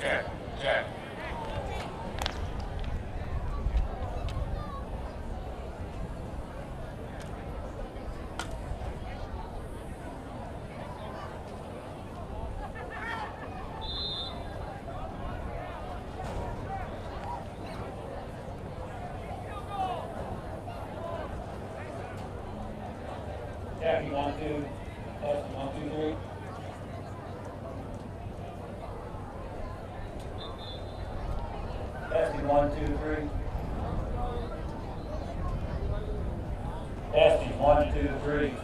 Check, check. Jackie, 1, 2. Testing, 1, 2, 3. Testing, 1, 2, 3. Testing, 1, 2, 3.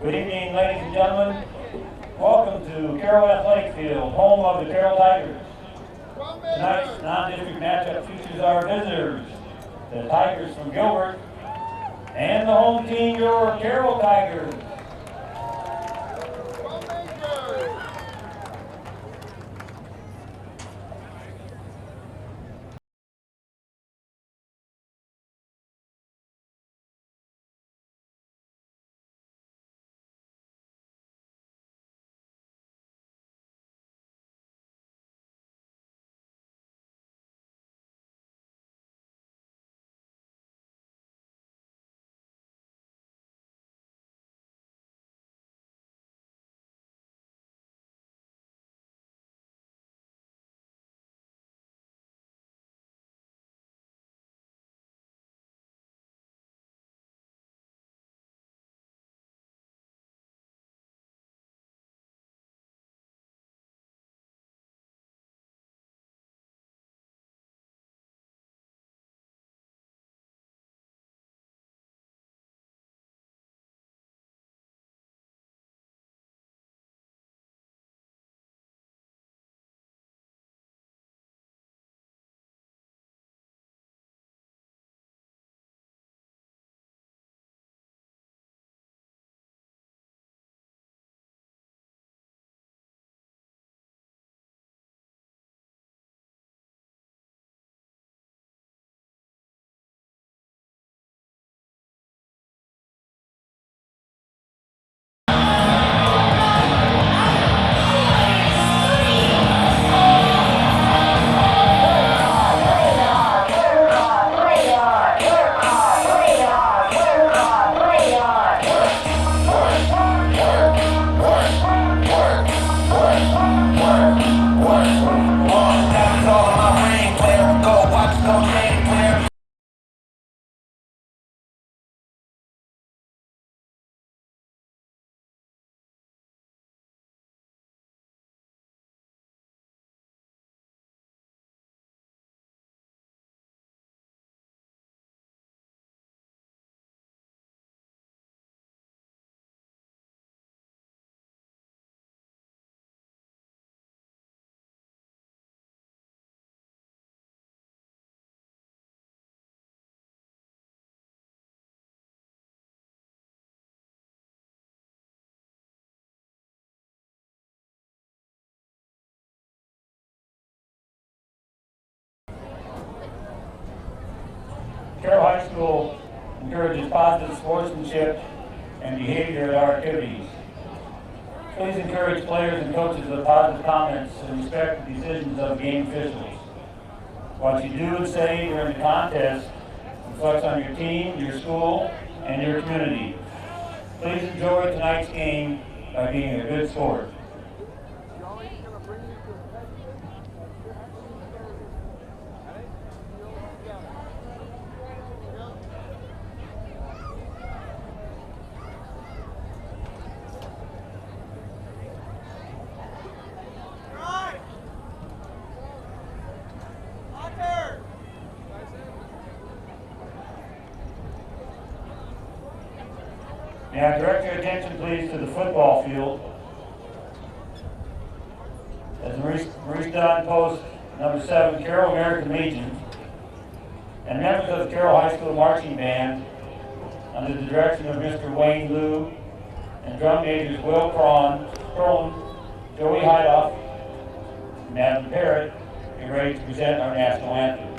Good evening, ladies and gentlemen. Welcome to Carroll Athletic Field, home of the Carroll Tigers. Tonight's non-district matchup features our visitors, the Tigers from Gilbert, and the home team, your Carroll Tigers. Carroll High School encourages positive sportsmanship and behavior at our activities. Please encourage players and coaches with positive comments and respect the decisions of game officials. What you do and say during the contest reflects on your team, your school, and your community. Please enjoy tonight's game by being a good sport. May I direct your attention, please, to the football field. As Maurice Dunn, post number 7, Carroll American Legion, and members of the Carroll High School Marching Band, under the direction of Mr. Wayne Liu, and drum majors Will Crone, Joey Hydoff, and Madam Parrott, get ready to present our national anthem.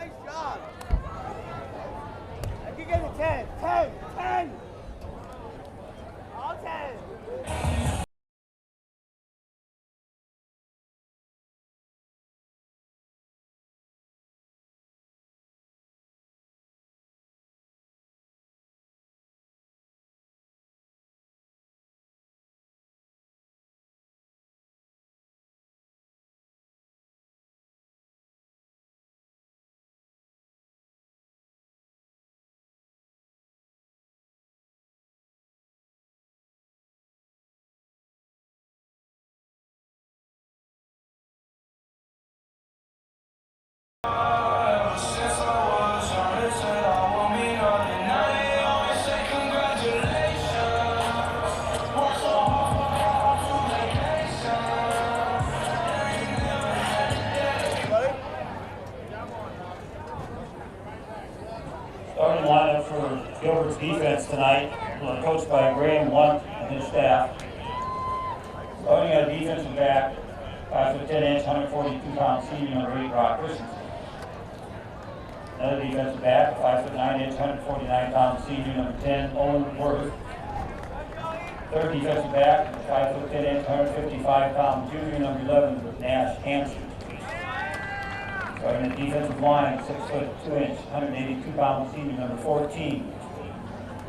Nice job. I can get a 10. 10. 10. All 10. Starting lineup for Gilbert's defense tonight, coached by Graham Lunt and his staff. Starting at defensive back, 5'10", 142-pound senior number 8, Brock Christensen. Another defensive back, 5'9", 149-pound senior number 10, Owen Worth. Third defensive back, 5'10", 155-pound junior number 11, Nash Hampshire. Starting at defensive line, 6'2", 182-pound senior number 14,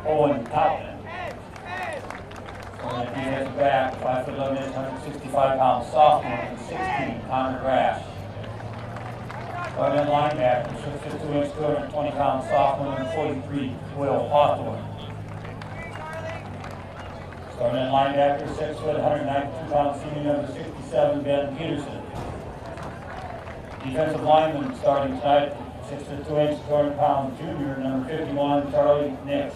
Owen Toppin. Starting at defensive back, 5'11", 165-pound sophomore number 16, Connor Grass. Starting at linebacker, 6'2", 220-pound sophomore number 43, Will Hawthorne. Starting at linebacker, 6', 192-pound senior number 67, Ben Peterson. Defensive lineman starting tonight, 6'2", 200-pound junior number 51, Charlie Nix.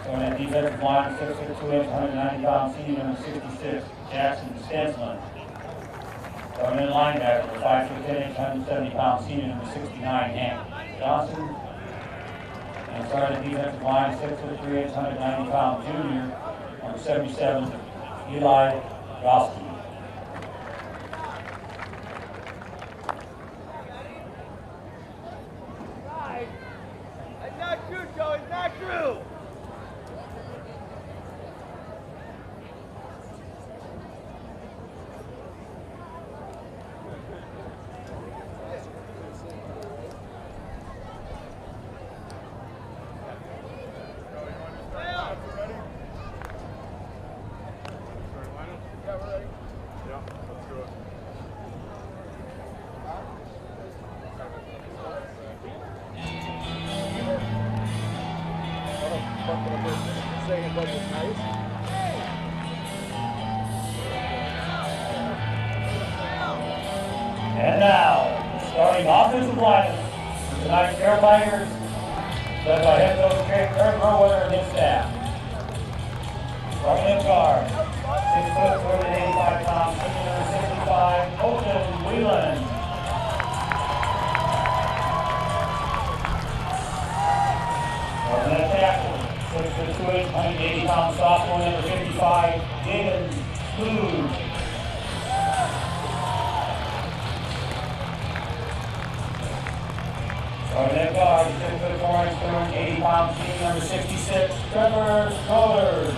Starting at defensive line, 6'2", 190-pound senior number 66, Jackson Stensland. Starting at linebacker, 5'10", 170-pound senior number 69, Hank Johnson. And starting at defensive line, 6'3", 190-pound junior number 77, Eli Goski. It's not true, Joe. It's not true. And now, starting offensive lineup for tonight's Carroll Tigers, led by head coach Kurt Merweather and his staff. Starting at guard, 6', 285-pound, senior number 65, Colton Whelan. Starting at tackle, 6'2", 180-pound sophomore number 55, David Clue. Starting at guard, 6'4", 280-pound senior number 66, Trevor Scholler.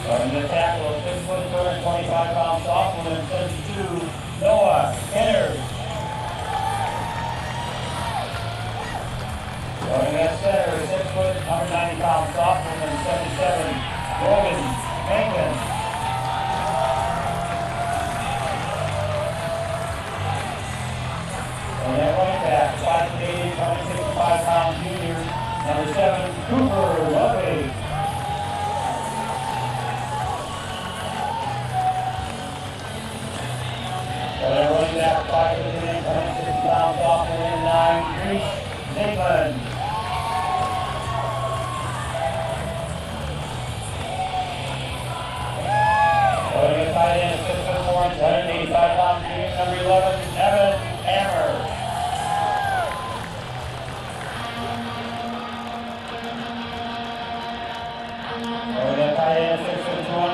Starting at tackle, 6', 225-pound sophomore number 72, Noah Kenner. Starting at center, 6', 190-pound sophomore number 77, Logan Mencken. And at running back, 5'8", 165-pound junior, number 7, Cooper Ludwig. And at running back, 5'8", 160-pound sophomore, number 9, Reese Zingman. Starting at tight end, 6'4", 185-pound junior, number 11, Evan Hammer. Starting at tight end, 6'2",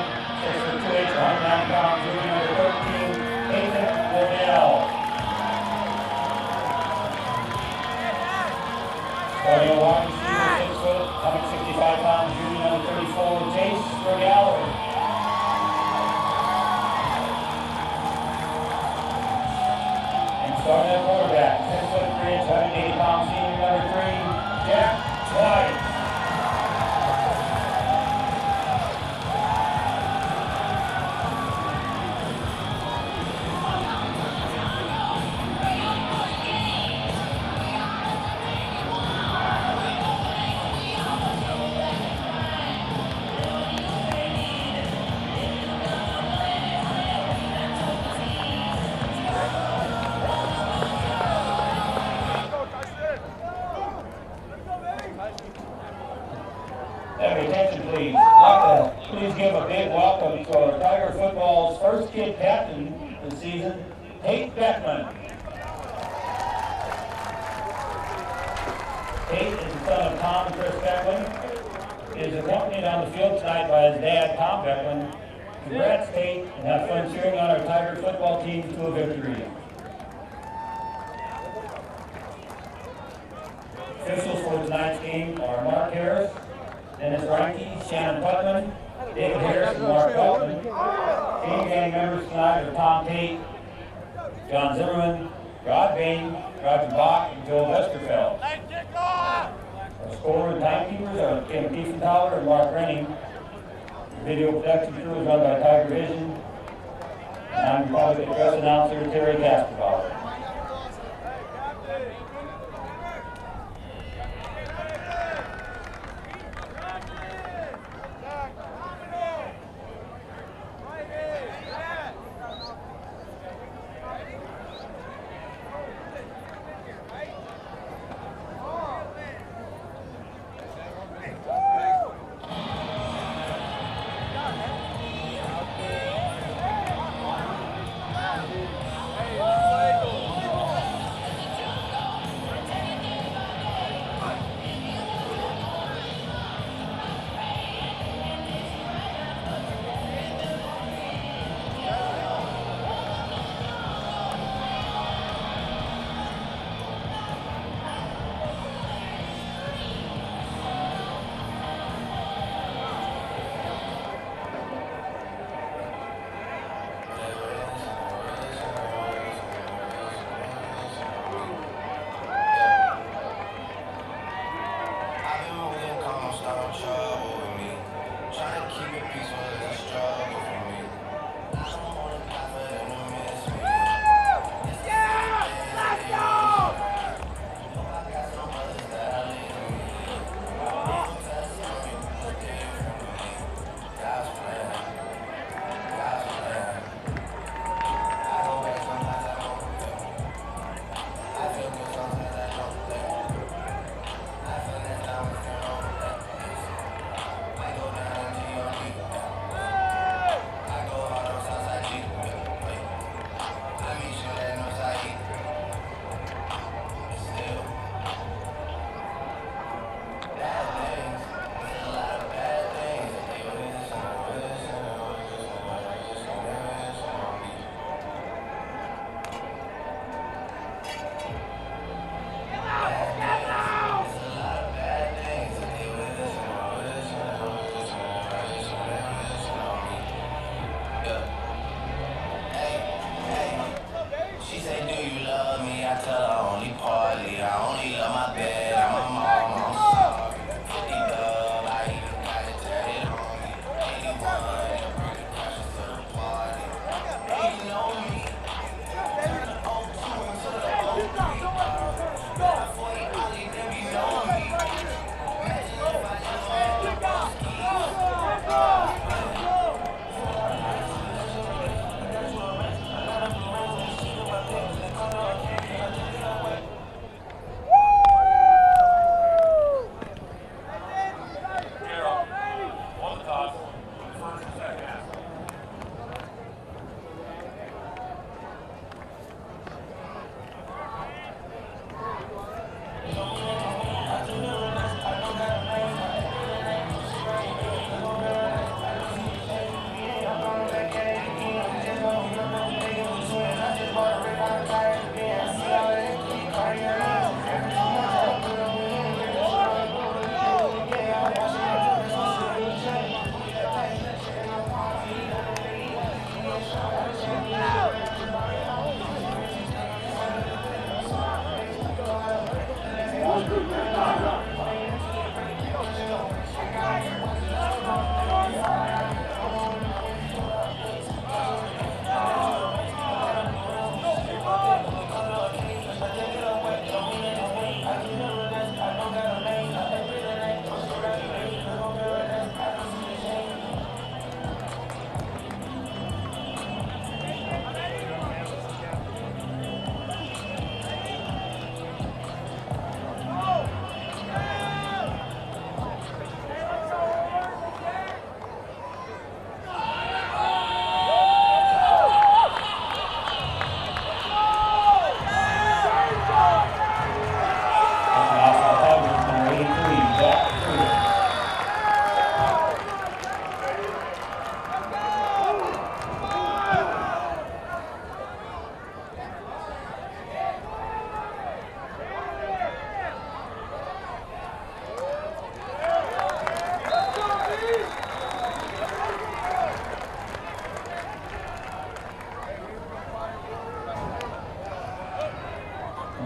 welcome to our Tiger football's first kid captain this season, Tate Beckman. Tate is the son of Tom and Chris Beckman. He is accompanied on the field tonight by his dad, Tom Beckman. Congrats, Tate, and have fun cheering on our Tiger football team to a victory. Officials for tonight's game are Mark Harris, Dennis Reinke, Shannon Putman, David Harris, and Mark Putman. Team gang members tonight are Tom Tate, John Zimmerman, Rod Bain, Roger Bach, and Joel Westerfeld. Our scorer and timekeepers are Tim Tiefenthaler and Mark Renning. The video production crew is run by Tiger Vision. And I'm your public address announcer, Terry Gaspar.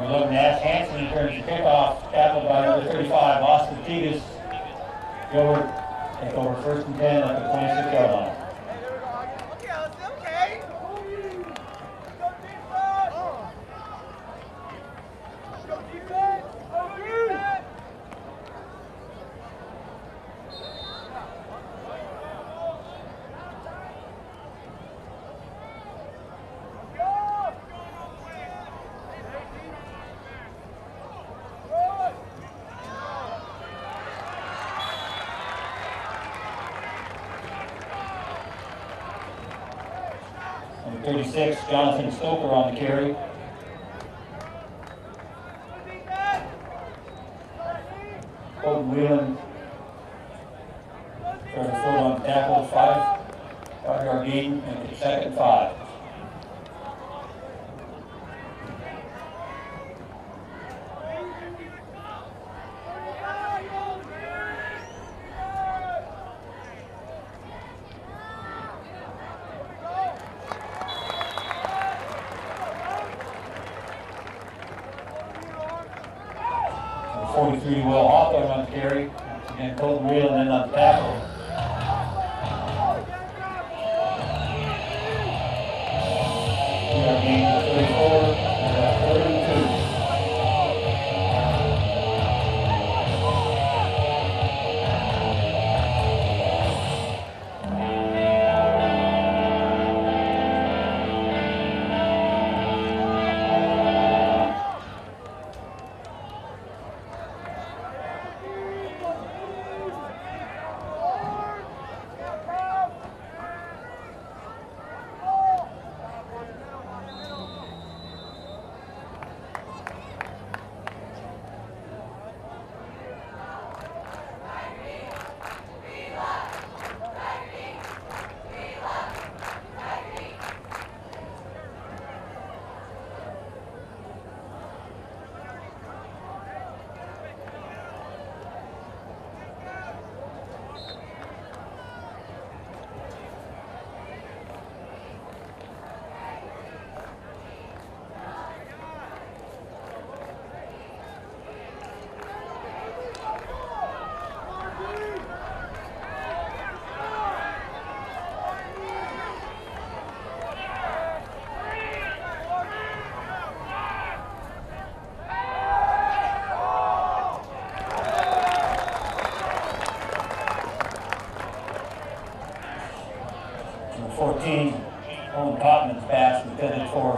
Number 11, Nash Hansen returns the kickoff, tackled by number 35, Austin Tigas. Gilbert take over 1st and 10 at the 26-yard line. Okay. Go defense. Go defense. Number 36, Jonathan Stoker on the carry. Colton Whelan trying to foot on the tackle, 5-yard gain, make it 2nd and 5. Number 43, Will Hawthorne on the carry. Once again, Colton Whelan in on the tackle. Gain to 34, and 32. Number 14, Owen Cotman's pass intended for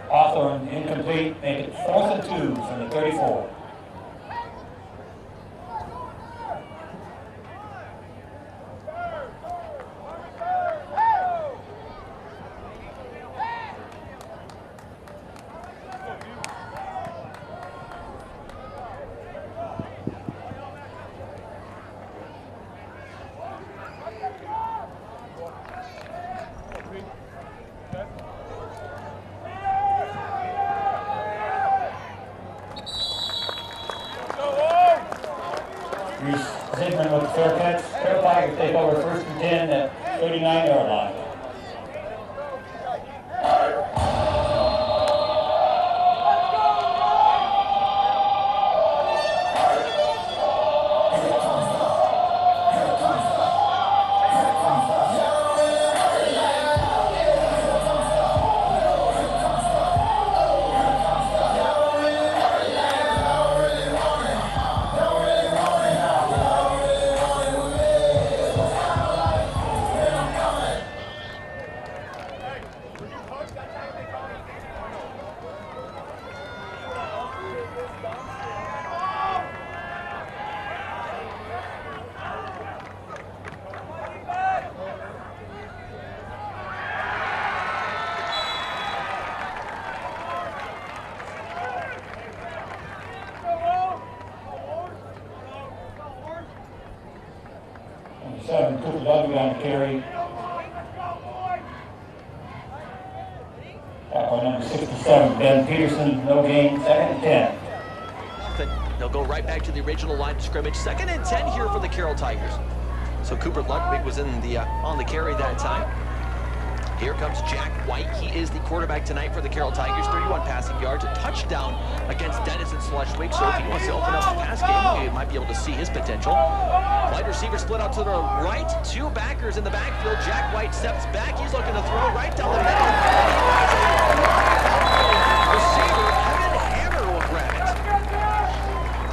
Hawthorne, incomplete, make it 4th and 2 from the 34. Zigman with the fair catch. Carroll Tigers take over 1st and 10 at 39-yard line. Cooper Dudley on the carry. Tackle number 67, Ben Peterson, no gain, 2nd and 10. They'll go right back to the original line of scrimmage. 2nd and 10 here for the Carroll Tigers. So Cooper Ludwig was in the on the carry that time. Here comes Jack White. He is the quarterback tonight for the Carroll Tigers. 31 passing yards, a touchdown against Denison Slushwick. So if he wants to open up the pass game, he might be able to see his potential. Wide receiver split out to the right. Two backers in the backfield. Jack White steps back. He's looking to throw right down the middle. Receiver Evan Hammer will grab it.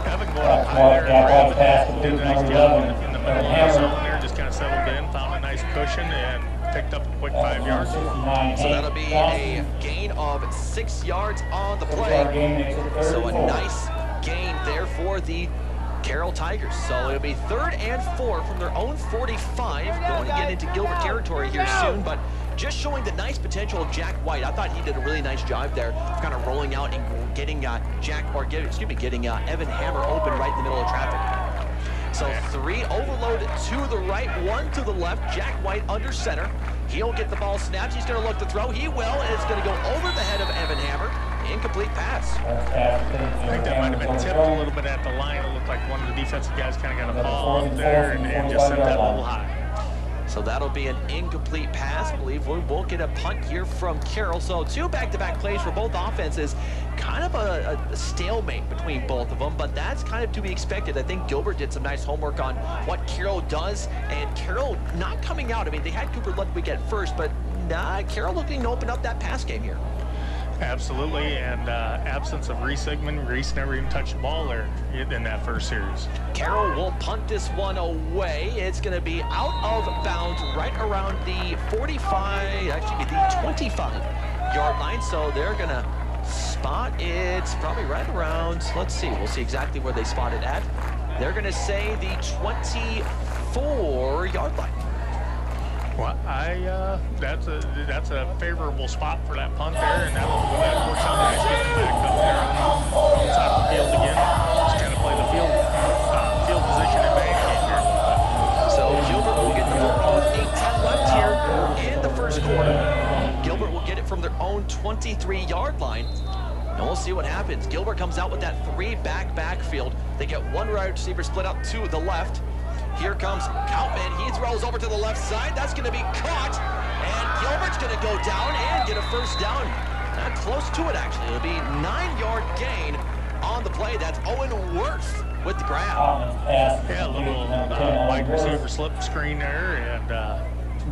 Evan going up high there. White pass to Did a nice job in the middle of the zone there. Just kind of settled in, found a nice cushion, and picked up a quick 5 yards. So that'll be a gain of 6 yards on the play. So a nice gain there for the Carroll Tigers. So it'll be 3rd and 4 from their own 45. Going to get into Gilbert territory here soon, but just showing the nice potential of Jack White. I thought he did a really nice job there, kind of rolling out and getting getting Evan Hammer open right in the middle of traffic. So 3 overload to the right, 1 to the left. Jack White under center. He'll get the ball snapped. He's going to look to throw. He will, and it's going to go over the head of Evan Hammer. Incomplete pass. I think that might have been tipped a little bit at the line. It looked like one of the defensive guys kind of got a ball up there and just sent that a little high. So that'll be an incomplete pass. I believe we will get a punt here from Carroll. So 2 back-to-back plays for both offenses. Kind of a stalemate between both of them, but that's kind of to be expected. I think Gilbert did some nice homework on what Carroll does, and Carroll not coming out. I mean, they had Cooper Ludwig at first, but Carroll looking to open up that pass game here. Absolutely, and absence of Reese Sigmund. Reese never even touched the ball there in that first series. Carroll will punt this one away. It's going to be out of bounds right around the 45, actually the 25-yard line. So they're going to spot it probably right around, let's see, we'll see exactly where they spot it at. They're going to say the 24-yard line. Well, that's a favorable spot for that punt there, and that works out nice. Get them back up there on the top of the field again. Just kind of play the field position advantage game here. So Gilbert will get the football with 8:10 left here in the first quarter. Gilbert will get it from their own 23-yard line. And we'll see what happens. Gilbert comes out with that 3-back backfield. They get 1 wide receiver split out to the left. Here comes Coutman. He throws over to the left side. That's going to be caught. And Gilbert's going to go down and get a first down. Not close to it, actually. It'll be 9-yard gain on the play. That's Owen Worth with the grab. Yeah, a little wide receiver slip screen there, and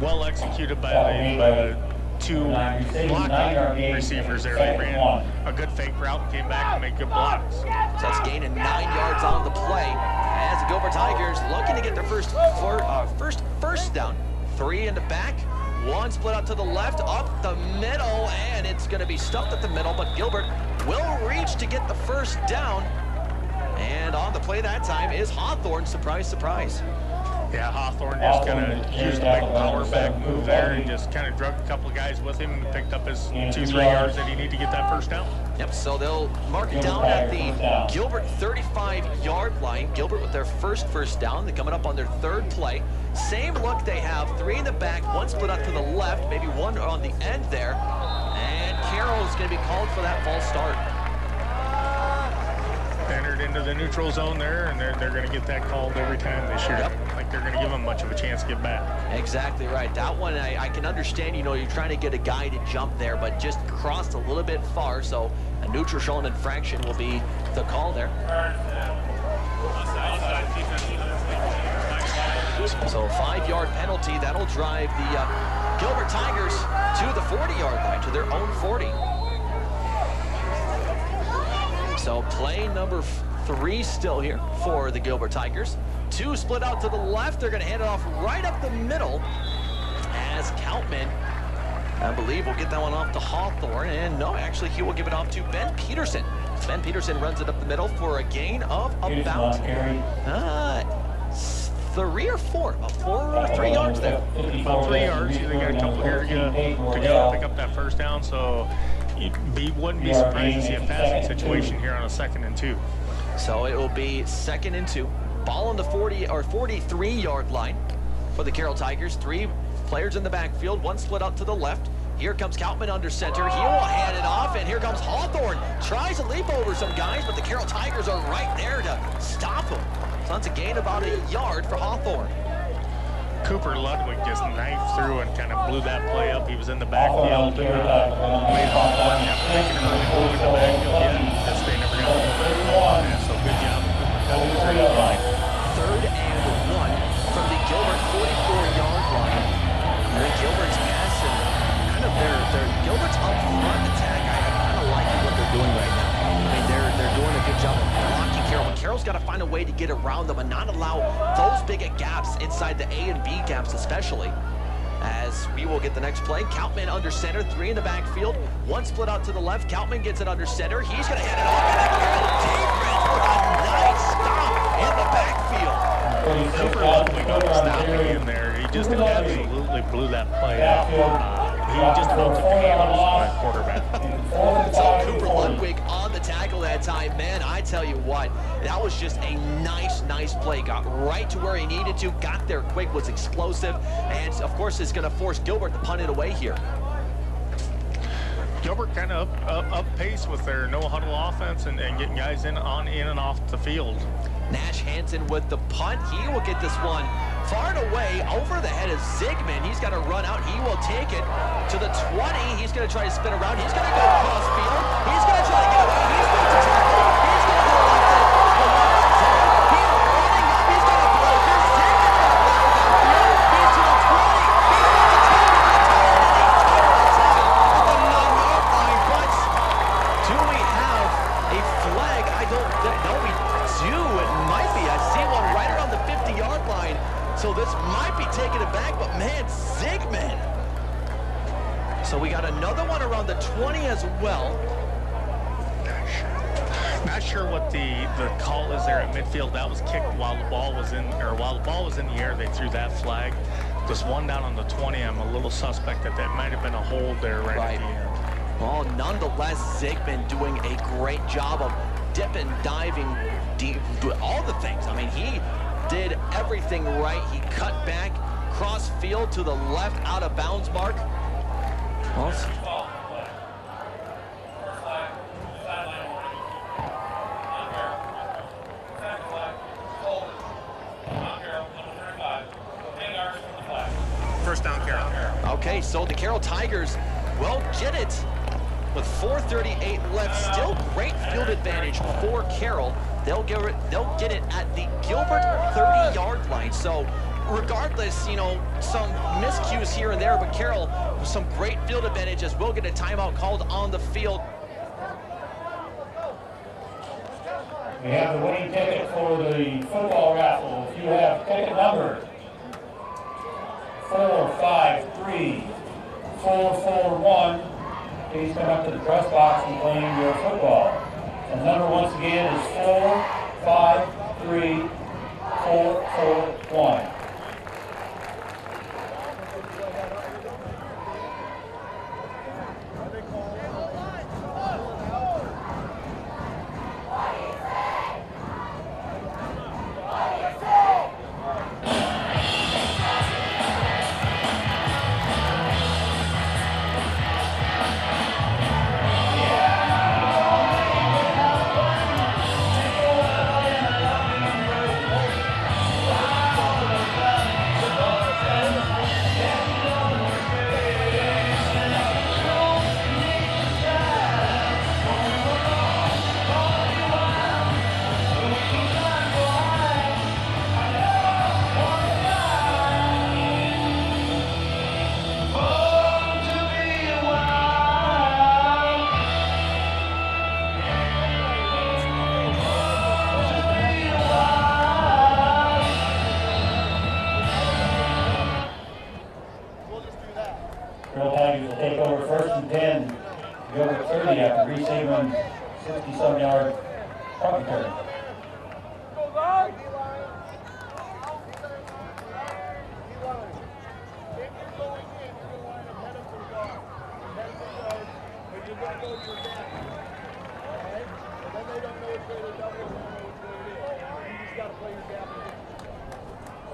well executed by the 2 blocking receivers there. They ran a good fake route and came back and made good blocks. So that's gaining 9 yards on the play as the Gilbert Tigers looking to get their first down. 3 in the back, 1 split out to the left, up the middle, and it's going to be stuffed at the middle, but Gilbert will reach to get the first down. And on the play that time is Hawthorne. Surprise, surprise. Yeah, Hawthorne just kind of used a big power back move there and just kind of drug a couple of guys with him and picked up his 2-3 yards that he needed to get that first down. Yep, so they'll mark it down at the Gilbert 35-yard line. Gilbert with their first down. They're coming up on their 3rd play. Same look they have, 3 in the back, 1 split out to the left, maybe 1 on the end there. And Carroll is going to be called for that false start. Entered into the neutral zone there, and they're going to get that called every time this year. Yep. I don't think they're going to give them much of a chance to get back. Exactly right. That one, I can understand, you know, you're trying to get a guy to jump there, but just crossed a little bit far, so a neutral zone infraction will be the call there. So a 5-yard penalty, that'll drive the Gilbert Tigers to the 40-yard line, to their own 40. So play number 3 still here for the Gilbert Tigers. 2 split out to the left. They're going to hand it off right up the middle as Coutman, I believe, will get that one off to Hawthorne. And no, actually, he will give it off to Ben Peterson. Ben Peterson runs it up the middle for a gain of about 3 or 4, about 4 or 3 yards there. About 3 yards. They got a couple here to go pick up that first down. So wouldn't be surprised to see a passing situation here on a 2nd and 2. So it will be 2nd and 2. Ball on the 40 or 43-yard line for the Carroll Tigers. 3 players in the backfield, 1 split out to the left. Here comes Coutman under center. He will hand it off, and here comes Hawthorne. Tries to leap over some guys, but the Carroll Tigers are right there to stop him. So that's a gain about a yard for Hawthorne. Cooper Ludwig just knifed through and kind of blew that play up. He was in the backfield. Made it early move in the backfield yet. Just they never got it. So good job. Third and 1 from the Gilbert 44-yard line. And then Gilbert's passing. Kind of their Gilbert's up front attack. I'm kind of liking what they're doing right now. I mean, they're doing a good job of blocking Carroll, but Carroll's got to find a way to get around them and not allow those big gaps inside the A and B gaps especially. As we will get the next play. Koutman under center, 3 in the backfield. 1 split out to the left. Koutman gets it under center. He's going to hand it off, and then Carroll defense with a nice stop in the backfield. Cooper Ludwig stopping in there. He just absolutely blew that play out. He just broke the command on the quarterback. So Cooper Ludwig on the tackle that time. Man, I tell you what, that was just a nice play. Got right to where he needed to, got there quick, was explosive, and of course is going to force Gilbert to punt it away here. Gilbert kind of up pace with their no-huddle offense and getting guys in and off the field. Nash Hansen with the punt. He will get this one far and away over the head of Zigman. He's got to run out. He will take it to the 20. He's going to try to spin around. He's going to go cross field. He's going to try to get away. He's going to tackle. He's going to go left side. He's running up. He's going to blow. Here's Zigman going to blow downfield. He's to the 20. He's going to tackle the entire at the 9-yard line. But do we have a flag? I don't know. We do. It might be. I see one right around the 50-yard line. So this might be taking it back, but man, Zigman. So we got another one around the 20 as well. Not sure what the call is there at midfield. That was kicked while the ball was in, or while the ball was in the air. They threw that flag. There's one down on the 20. I'm a little suspect that might have been a hold there right at the end. Well, nonetheless, Zigman doing a great job of dipping, diving, all the things. I mean, he did everything right. He cut back, cross field to the left, out of bounds mark. Well, First down, Carroll. okay, so the Carroll Tigers will get it with 4:38 left. Still great field advantage for Carroll. They'll get it at the Gilbert 30-yard line. So regardless, you know, some miscues here and there, but Carroll with some great field advantages will get a timeout called on the field. We have the winning ticket for the football raffle. If you have ticket number 453441, please come up to the press box and claim your football. And the number once again is 453441. Carroll Tigers will take over 1st and 10, Gilbert 30 after receiving 60-some-yard punt return.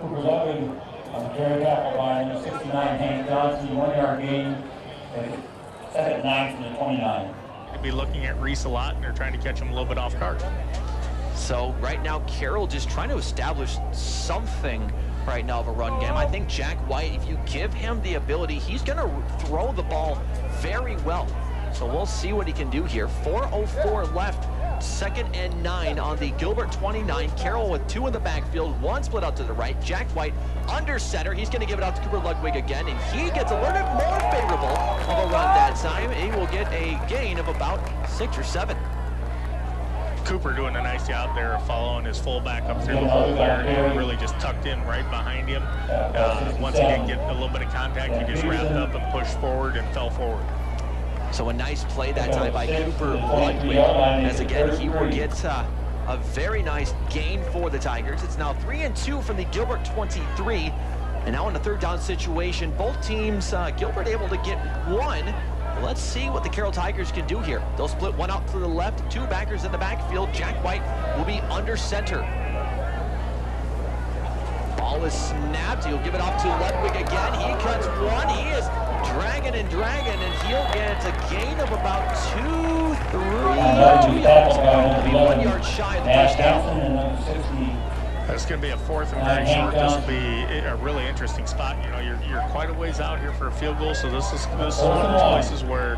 Cooper Ludwig on the carry tackle line, 69, Hank Johnson, 1-yard gain, second 9 from the 29. They'd be looking at Reese a lot, and they're trying to catch him a little bit off guard. So right now, Carroll just trying to establish something right now of a run game. I think Jack White, if you give him the ability, he's going to throw the ball very well. So we'll see what he can do here. 4:04 left, 2nd and 9 on the Gilbert 29. Carroll with 2 in the backfield, 1 split out to the right. Jack White under center. He's going to give it out to Cooper Ludwig again, and he gets a little bit more favorable of a run that time. He will get a gain of about 6 or 7. Cooper doing a nice job there of following his fullback up through the hole there, and really just tucked in right behind him. Once he did get a little bit of contact, he just wrapped up and pushed forward and fell forward. So a nice play that time by Cooper Ludwig, as again he will get a very nice gain for the Tigers. It's now 3 and 2 from the Gilbert 23, and now in the 3rd down situation, both teams, Gilbert able to get 1. Let's see what the Carroll Tigers can do here. They'll split 1 out to the left, 2 backers in the backfield. Jack White will be under center. Ball is snapped. He'll give it off to Ludwig again. He cuts 1. He is dragging, and he'll get a gain of about 2 yards. He'll be 1 yard shy of the first down. It's going to be a 4th and very short. This will be a really interesting spot. You know, you're quite a ways out here for a field goal, so this is one of the places where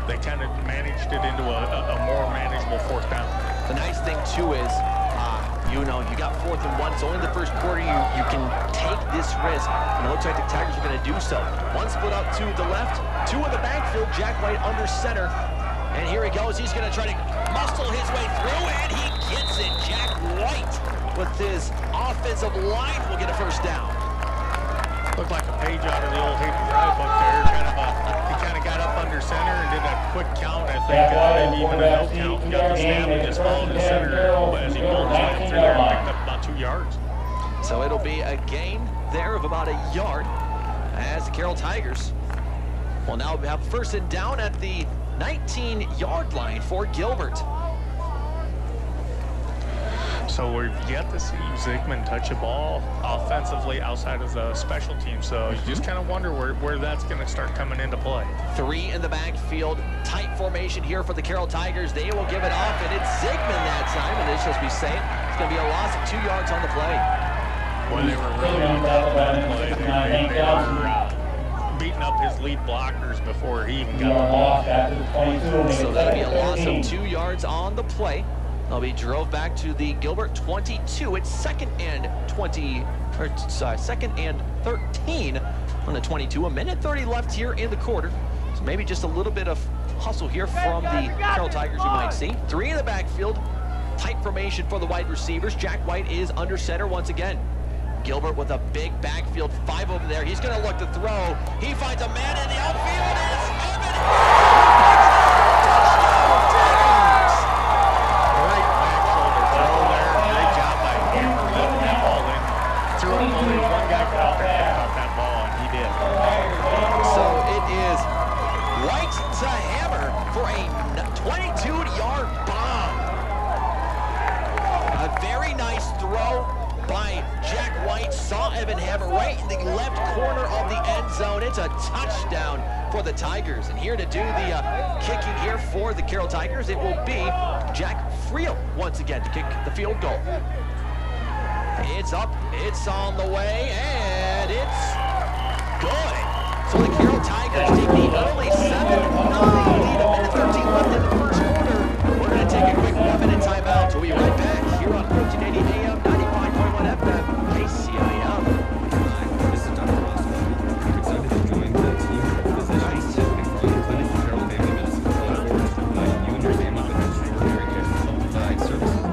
they kind of managed it into a more manageable 4th down. The nice thing too is, you know, you got 4th and 1, so in the first quarter you can take this risk, and it looks like the Tigers are going to do so. 1 split out to the left, 2 in the backfield. Jack White under center, and here he goes. He's going to try to muscle his way through, and he gets it. Jack White with his offensive line will get a 1st down. Looked like a page out of the old Hayden Drive book there. He kind of got up under center and did a quick count, I think, maybe even a no count. Got the snap and just followed the center as he pulled his way through there and picked up about 2 yards. So it'll be a gain there of about 1 yard as the Carroll Tigers will now have 1st and down at the 19-yard line for Gilbert. So we've yet to see Zigman touch a ball offensively outside of the special team. So you just kind of wonder where that's going to start coming into play. 3 in the backfield, tight formation here for the Carroll Tigers. They will give it off, and it's Zigman that time, and this just be saying it's going to be a loss of 2 yards on the play. Boy, they were really on top of that play. They were beating up his lead blockers before he even got the ball. So that'll be a loss of 2 yards on the play. They'll be drove back to the Gilbert 22. It's 2nd and 2nd and 13 on the 22. 1:30 left here in the quarter. So maybe just a little bit of hustle here from the Carroll Tigers you might see. 3 in the backfield. Tight formation for the wide receivers. Jack White is under center once again. Gilbert with a big backfield 5 over there. He's going to look to throw. He finds a man in the outfield. It's Evan. Only one guy caught that ball, and he did. So it is White to Hammer for a 22-yard bomb. A very nice throw by Jack White. Saw Evan Hammer right in the left corner of the end zone. It's a touchdown for the Tigers. And here to do the kicking here for the Carroll Tigers, it will be Jack Friel once again to kick the field goal. It's up, it's on the way, and it's good. So the Carroll Tigers take the early 7-9 lead, 1:13 left in the first quarter. We're going to take a quick 1-minute timeout. We'll be right back here on 1480 AM, 95.1 FM, KCIM. This is Dr. Ross. I'm excited to join the team for physicians and from the clinic for Carroll Family Medicine. I look forward to providing you and your family with extraordinary care to help provide services.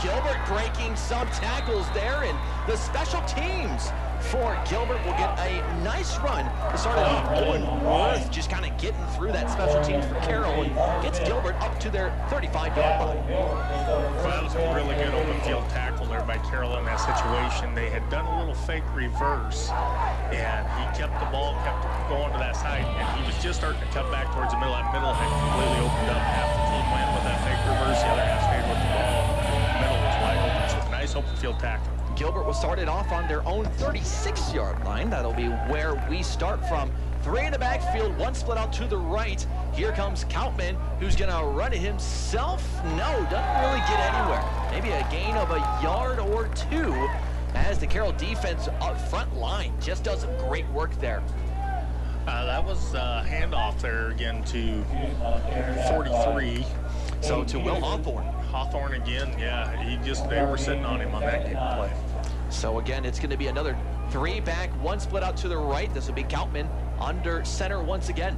Gilbert breaking some tackles there, and the special teams for Gilbert will get a nice run to start it off. Owen Worth just kind of getting through that special teams for Carroll and gets Gilbert up to their 35-yard line. Well, that was a really good open field tackle there by Carroll in that situation. They had done a little fake reverse, and he kept the ball, kept going to that side, and he was just starting to cut back towards the middle. That middle had completely opened up. Half the team went with that fake reverse, the other half stayed with the ball. The middle was wide open, so nice open field tackle. Gilbert will start it off on their own 36-yard line. That'll be where we start from. 3 in the backfield, 1 split out to the right. Here comes Koutman, who's gonna run it himself. No, doesn't really get anywhere. Maybe a gain of a yard or 2 as the Carroll defense up front line just does some great work there. That was a handoff there again to 43. So to Will Hawthorne. Hawthorne again, yeah, they were sitting on him on that play. So again, it's going to be another 3 back, 1 split out to the right. This will be Koutman under center once again.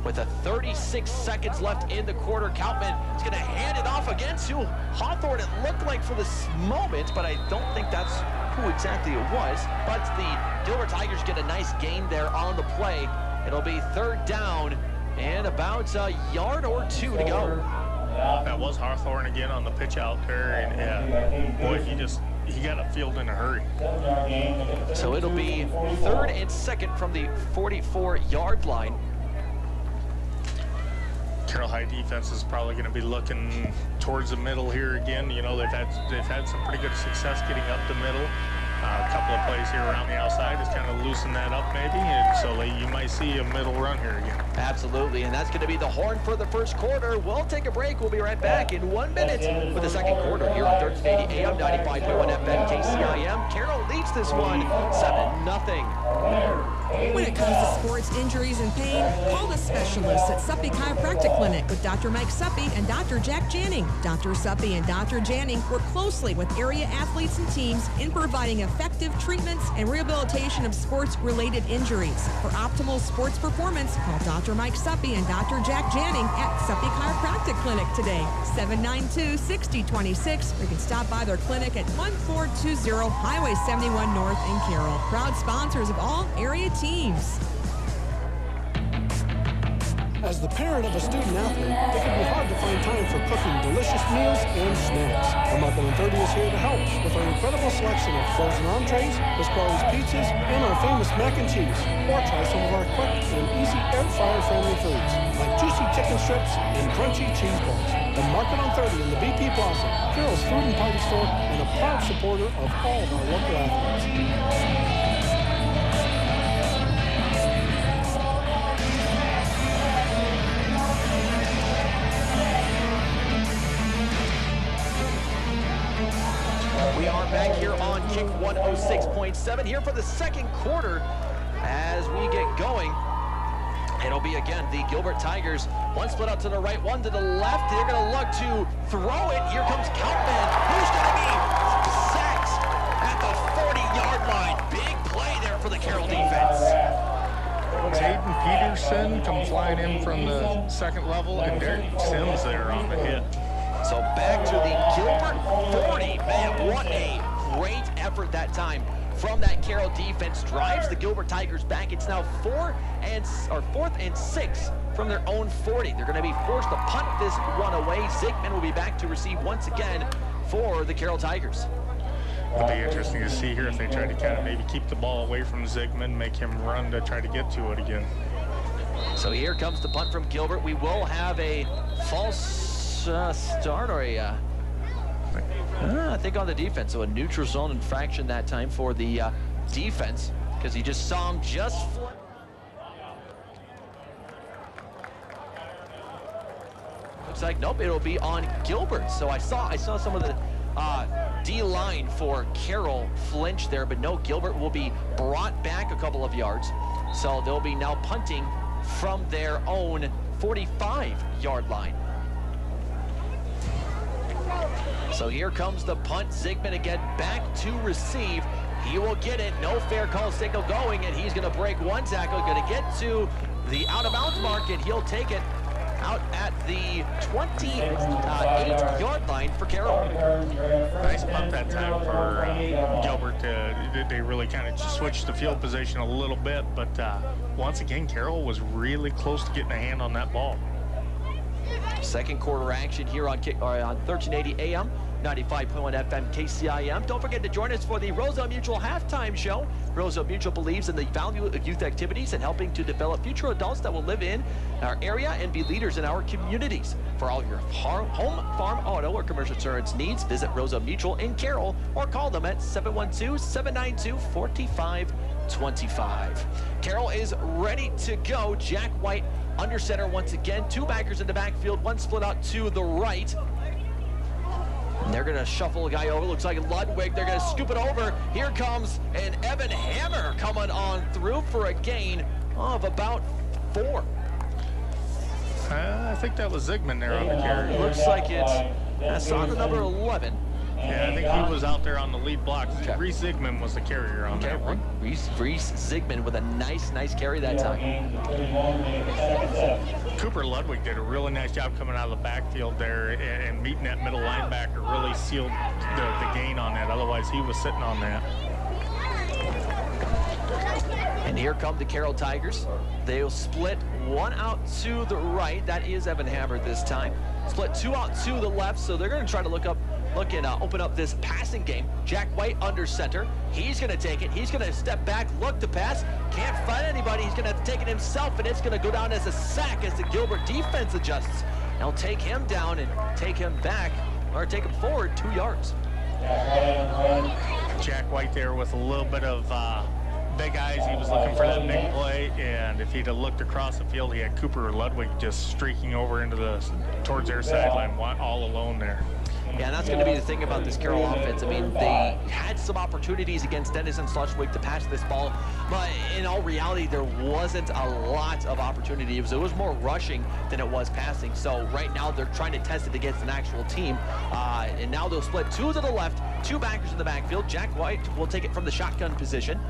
With 36 seconds left in the quarter, Koutman is going to hand it off again to Hawthorne. It looked like for this moment, but I don't think that's who exactly it was. But the Gilbert Tigers get a nice gain there on the play. It'll be 3rd down and about a yard or 2 to go. That was Hawthorne again on the pitch out there, and yeah, boy, he got a field in a hurry. So it'll be 3rd and 2nd from the 44-yard line. Carroll High defense is probably going to be looking towards the middle here again. You know, they've had some pretty good success getting up the middle. A couple of plays here around the outside has kind of loosened that up maybe, and so you might see a middle run here again. Absolutely, and that's going to be the horn for the first quarter. We'll take a break. We'll be right back in 1 minute with the second quarter here on 1380 AM, 95.1 FM, KCIM. Carroll leads this one 7-0. When it comes to sports injuries and pain, call the specialists at Suppy Chiropractic Clinic with Dr. Mike Suppy and Dr. Jack Janning. Dr. Suppy and Dr. Janning work closely with area athletes and teams in providing effective treatments and rehabilitation of sports-related injuries. For optimal sports performance, call Dr. Mike Suppy and Dr. Jack Janning at Suppy Chiropractic Clinic today, 792-6026. You can stop by their clinic at 1420 Highway 71 North in Carroll. Proud sponsors of all area teams. As the parent of a student athlete, it can be hard to find time for cooking delicious meals and snacks. Remarkable 30 is here to help with our incredible selection of frozen entrees, Pasquale's pizzas, and our famous mac and cheese. Or try some of our quick and easy air fryer friendly foods like juicy chicken strips and crunchy cheese balls. The Market on 30 in the BP Plaza, Carroll's food and party store, and a proud supporter of all of our local athletes. We are back here on Kick 106.7 here for the second quarter as we get going. It'll be, again, the Gilbert Tigers. 1 split out to the right, 1 to the left. They're going to look to throw it. Here comes Koutman, who's going to be sacked at the 40-yard line. Big play there for the Carroll defense. Jaden Peterson come flying in from the second level, and Derek Sims there on the hit. So back to the Gilbert 40. Man, what a great effort that time from that Carroll defense. Drives the Gilbert Tigers back. It's now 4th and 6 from their own 40. They're going to be forced to punt this one away. Zigman will be back to receive once again for the Carroll Tigers. It'll be interesting to see here if they try to kind of maybe keep the ball away from Zigman, make him run to try to get to it again. So here comes the punt from Gilbert. We will have a false start or a I think on the defense, so a neutral zone infraction that time for the defense, because he just saw him just flip. Looks like nope, it'll be on Gilbert. So I saw some of the D-line for Carroll flinch there, but no, Gilbert will be brought back a couple of yards. So they'll be now punting from their own 45-yard line. So here comes the punt. Zigman again back to receive. He will get it. No fair call signal going, and he's going to break one tackle. Going to get to the out-of-bounds mark, and he'll take it out at the 28-yard line for Carroll. Nice punt that time for Gilbert. They really kind of switched the field position a little bit, but once again, Carroll was really close to getting a hand on that ball. Second quarter action here on 1380 AM, 95.1 FM KCIM. Don't forget to join us for the Roselle Mutual halftime show. Roselle Mutual believes in the value of youth activities and helping to develop future adults that will live in our area and be leaders in our communities. For all your home, farm, auto, or commercial insurance needs, visit Roselle Mutual in Carroll or call them at 712-792-4525. Carroll is ready to go. Jack White under center once again. Two backers in the backfield, one split out to the right. And they're going to shuffle a guy over. Looks like Ludwig. They're going to scoop it over. Here comes an Evan Hammer coming on through for a gain of about 4. I think that was Zigman there on the carry. Looks like it's on the number 11. Yeah, I think he was out there on the lead block. Okay. Reese Zigman was the carrier on that one. Reese Zigman with a nice carry that time. Cooper Ludwig did a really nice job coming out of the backfield there and meeting that middle linebacker, really sealed the gain on that. Otherwise, he was sitting on that. And here come the Carroll Tigers. They'll split one out to the right. That is Evan Hammer this time. Split 2 out to the left, so they're going to try to look and open up this passing game. Jack White under center. He's going to take it. He's going to step back, look to pass. Can't find anybody. He's going to have to take it himself, and it's going to go down as a sack as the Gilbert defense adjusts. They'll take him down and take him back, or take him forward 2 yards. Jack White there with a little bit of big eyes. He was looking for that big play, and if he'd have looked across the field, he had Cooper Ludwig just streaking over towards their sideline, all alone there. Yeah, and that's going to be the thing about this Carroll offense. I mean, they had some opportunities against Dennis and Schleswig to pass this ball, but in all reality, there wasn't a lot of opportunity. It was more rushing than it was passing. So right now, they're trying to test it against an actual team, and now they'll split 2 to the left, 2 backers in the backfield. Jack White will take it from the shotgun position.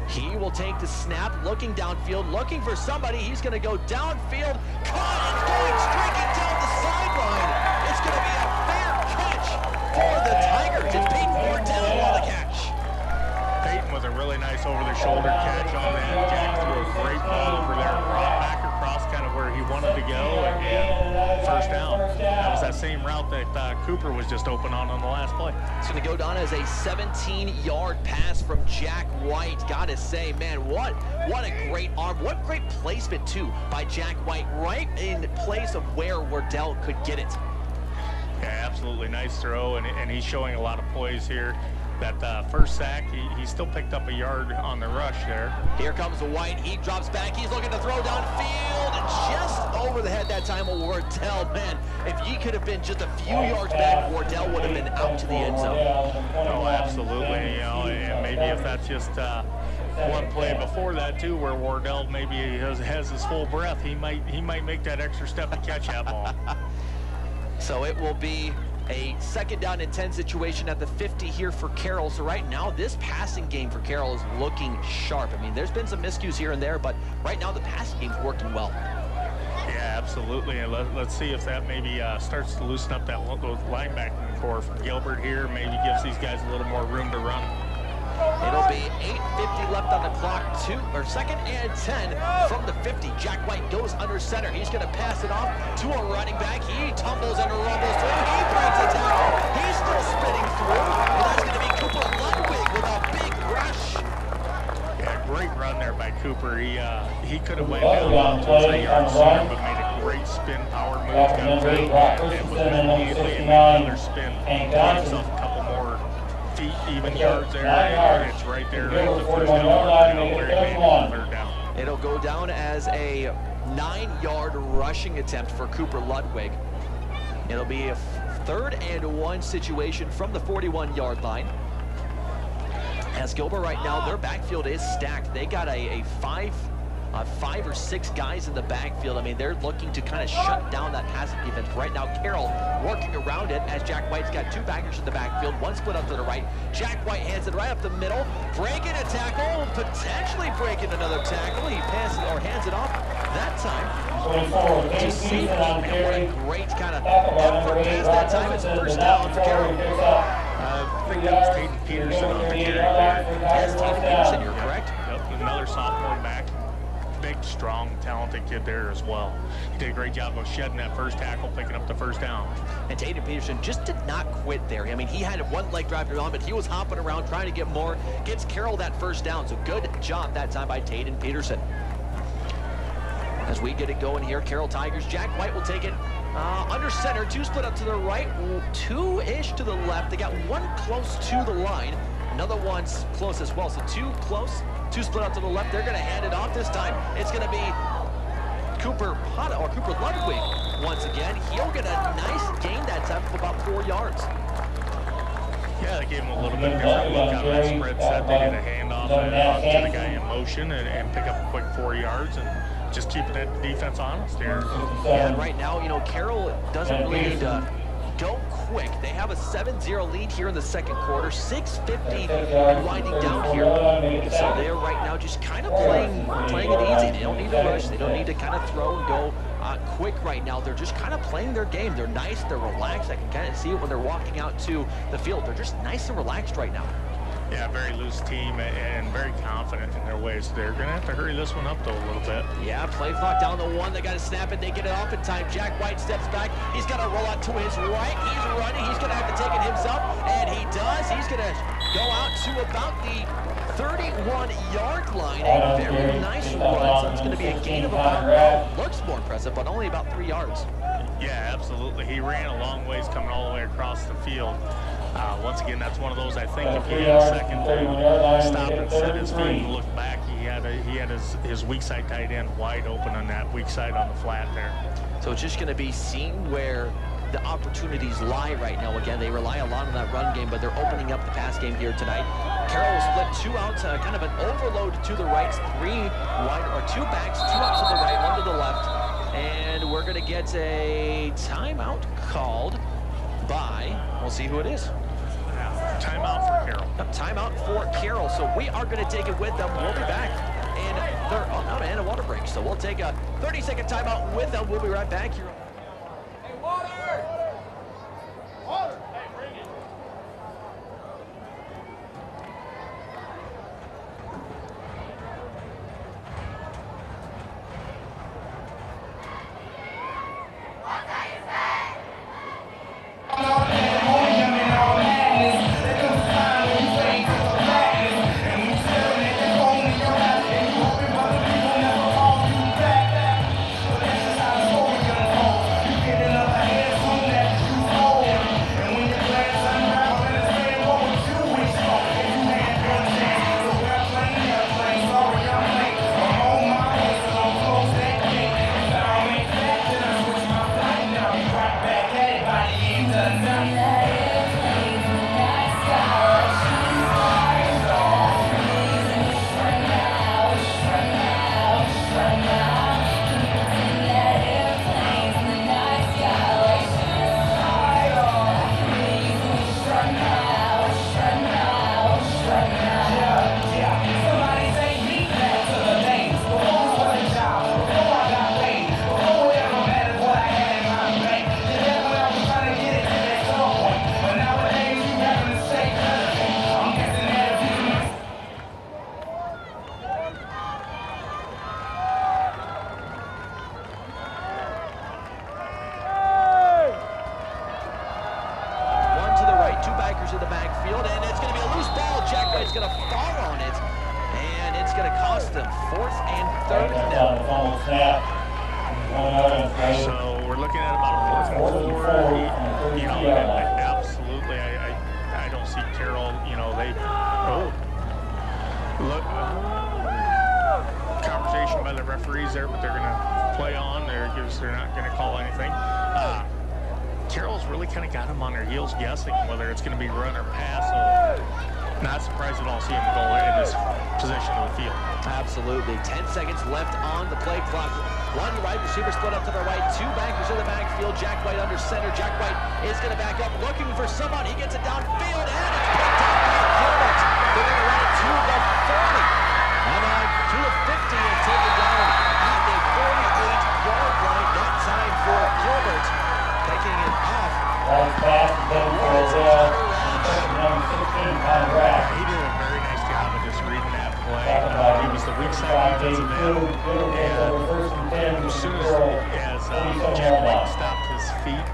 He will take the snap, looking downfield, looking for somebody. He's going to go downfield, caught and going streaking down the sideline. It's going to be a fair catch for the Tigers. It's Peyton Wardell on the catch. Peyton with a really nice over-the-shoulder catch on that. Jack threw a great ball over there, back across kind of where he wanted to go, and first down. That was that same route that Cooper was just open on the last play. It's going to go down as a 17-yard pass from Jack White. Gotta say, man, what a great arm. What great placement, too, by Jack White, right in place of where Wardell could get it. Yeah, absolutely nice throw, and he's showing a lot of poise here. That first sack, he still picked up a yard on the rush there. Here comes White. He drops back. He's looking to throw downfield, and just over the head that time of Wardell. Man, if he could have been just a few yards back, Wardell would have been out to the end zone. Oh, absolutely. You know, and maybe if that's just one play before that too, where Wardell maybe has his full breath, he might make that extra step to catch that ball. So it will be a 2nd down and 10 situation at the 50 here for Carroll. So right now, this passing game for Carroll is looking sharp. I mean, there's been some miscues here and there, but right now the passing game's working well. Yeah, absolutely. And let's see if that maybe starts to loosen up those linebacking core from Gilbert here. Maybe gives these guys a little more room to run. It'll be 8:50 left on the clock. 2nd and 10 from the 50. Jack White goes under center. He's going to pass it off to a running back. He tumbles and rumbles through. He breaks a tackle. He's still spinning through. And that's going to be Cooper Ludwig with a big rush. Yeah, great run there by Cooper. He could have went down 2-3 yards sooner, but made a great spin power move. Got through and was immediately another spin. Got himself a couple more feet, even yards there, and it's right there at the first down. Third down. It'll go down as a 9-yard rushing attempt for Cooper Ludwig. It'll be a 3rd and 1 situation from the 41-yard line. As Gilbert right now, their backfield is stacked. They got a 5 or 6 guys in the backfield. I mean, they're looking to kind of shut down that passing defense. Right now, Carroll working around it as Jack White's got 2 backers in the backfield, 1 split up to the right. Jack White hands it right up the middle, breaking a tackle, potentially breaking another tackle. He passes or hands it off that time. 24, To James see Peterson on the what a carry. great kind of Tackle by effort number 8, pace that time. It's a first down for Carroll. picks up. I think that was Tatum Peterson on the carry there. Yes, Tatum Peterson, you're correct. Yep, another sophomore back. Big, strong, talented kid there as well. He did a great job of shedding that first tackle, picking up the first down. And Tatum Peterson just did not quit there. I mean, he had one leg drive on, but he was hopping around trying to get more. Gets Carroll that first down, so good job that time by Tatum Peterson. As we get it going here, Carroll Tigers, Jack White will take it under center, 2 split up to the right, 2-ish to the left. They got 1 close to the line, another one's close as well, so 2 close, 2 split up to the left. They're going to hand it off this time. It's going to be Cooper Ludwig once again. He'll get a nice gain that time of about 4 yards. Yeah, they gave him a little bit different look out of that spread set. They did a handoff to the guy in motion and pick up a quick 4 yards and just keeping that defense honest here. Yeah, and right now, you know, Carroll doesn't really need to go quick. They have a 7-0 lead here in the second quarter, 6:50 and winding down here. So they're right now just kind of playing it easy. They don't need to rush. They don't need to kind of throw and go quick right now. They're just kind of playing their game. They're nice. They're relaxed. I can kind of see it when they're walking out to the field. They're just nice and relaxed right now. Yeah, very loose team and very confident in their ways. They're going to have to hurry this one up, though, a little bit. Yeah, play clock down to 1. They got to snap it. They get it off in time. Jack White steps back. He's got to roll out to his right. He's running. He's going to have to take it himself, and he does. He's going to go out to about the 31-yard line. A very nice run. So it's going to be a gain of about, looks more impressive, but only about 3 yards. Yeah, absolutely. He ran a long ways coming all the way across the field. Once again, that's one of those, I think, if he had a second to stop and set his feet and look back, he had his weak side tight end wide open on that weak side on the flat there. So it's just going to be seeing where the opportunities lie right now. Again, they rely a lot on that run game, but they're opening up the pass game here tonight. Carroll will split 2 out, kind of an overload to the right, 3 wide, or 2 backs, 2 out to the right, 1 to the left. And we're going to get a timeout called by, we'll see who it is. Timeout for Carroll. Timeout for Carroll. So we are going to take it with them. We'll be back in a water break. So we'll take a 30-second timeout with them. We'll be right back here. Hey, water! Water! Hey, bring it. So we're looking at about a 4th and 4. You know, absolutely. I don't see Carroll. You know, they look conversation by the referees there, but they're going to play on there because they're not going to call anything. Carroll's really kind of got them on their heels guessing whether it's going to be run or pass. So not surprised at all seeing him go in this position of the field. Absolutely. 10 seconds left on the play clock. 1 wide receiver split up to the right, 2 backers in the backfield. Jack White under center. Jack White is going to back up, looking for someone. He gets it downfield, and it's picked up by Gilbert. They're going to run it to the 30, and on to the 50, and take it down at the weak side defensive end. And as soon as Jack White stopped his feet,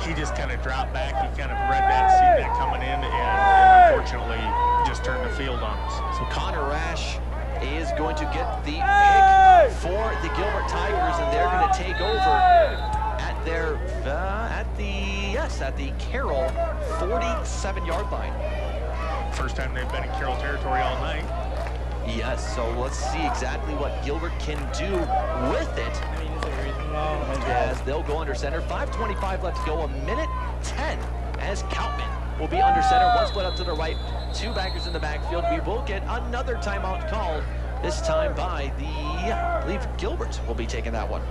he just kind of dropped back. He kind of read that, seen that coming in, and unfortunately just turned the field on us. So Connor Rash is going to get the pick for the Gilbert Tigers, and they're going to take over at their at the Carroll 47-yard line. First time they've been in Carroll territory all night. Yes, so let's see exactly what Gilbert can do with it. As they'll go under center. 5:25 left to go, a minute 10 as Coutman will be under center. One split up to the right, two backers in the backfield. We will get another timeout called, this time by I believe Gilbert will be taking that one.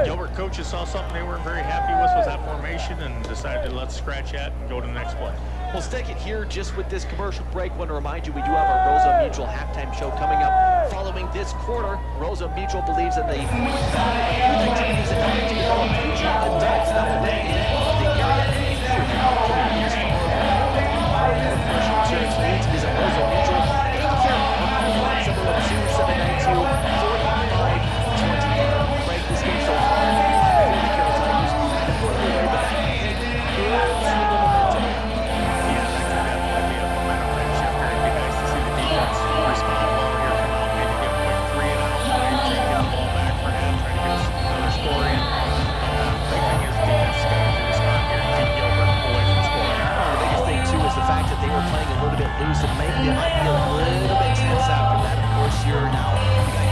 Gilbert coaches saw something they weren't very happy with was that formation and decided to let's scratch that and go to the next play. We'll stick it here just with this commercial break. Want to remind you, we do have our Rosa Mutual halftime show coming up following this quarter. Rosa Mutual believes in the activities and helping to develop future adults that will live in the area and communities. Commercial insurance needs, visit Rosa Mutual in Carroll, 702-792-4528. Break this game so far for the Carroll Tigers. And for the way back, respond well here, come out, maybe get a quick 3 and out, get the ball back for him, try to get another score in. Big thing is defense is going to respond here and keep Gilbert away from scoring. The biggest thing too is the fact that they were playing a little bit loose, and maybe it might be a little bit tense after that. Of course, you got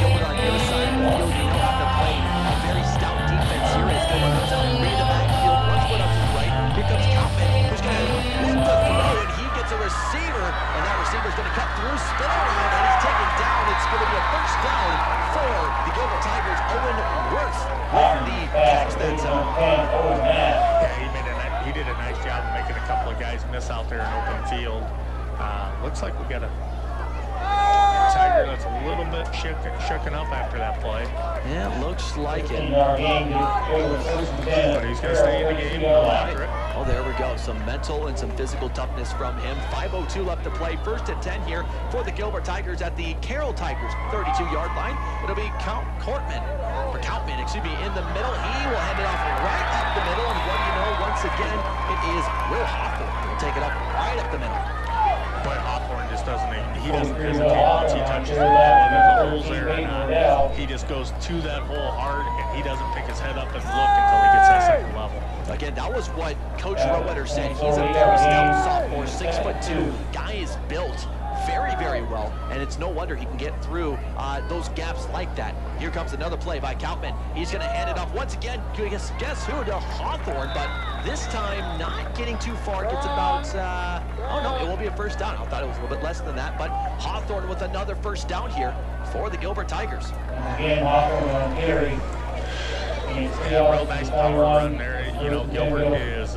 Gilbert on your side of the field. You don't have to play a very stout defense here. As Gilbert comes out, read the backfield, one split up to the right. Here comes Coutman, who's going to look the throw, and he gets a receiver, and that receiver's going to cut through, spin around, and he's taken down. It's going to be a first down for the Gilbert Tigers. Owen Worth with the catch that time. Yeah, he did a nice job of making a couple of guys miss out there in open field. Looks like we got a Tiger that's a little bit shooken up after that play. Yeah, looks like it. But he's going to stay in the game and go after it. Oh, there we go. Some mental and some physical toughness from him. 5:02 left to play. First and 10 here for the Gilbert Tigers at the Carroll Tigers 32-yard line. It'll be Coutman, in the middle. He will hand it off right up the middle. And what do you know, once again, it is Will Hawthorne. He'll take it up right up the middle. But Hawthorne just doesn't hesitate once he touches the ball, whether the hole's there or not. He just goes to that hole hard, and he doesn't pick his head up and look until he gets that second level. Again, that was what Coach Rowetter said. He's a very stout sophomore, 6'2". Guy is built very, very well, and it's no wonder he can get through those gaps like that. Here comes another play by Coutman. He's going to hand it off once again. Guess who? To Hawthorne, but this time not getting too far. Gets about, oh no, it will be a first down. I thought it was a little bit less than that, but Hawthorne with another first down here for the Gilbert Tigers. Again, Hawthorne on carry. Real nice power run there. Gilbert is,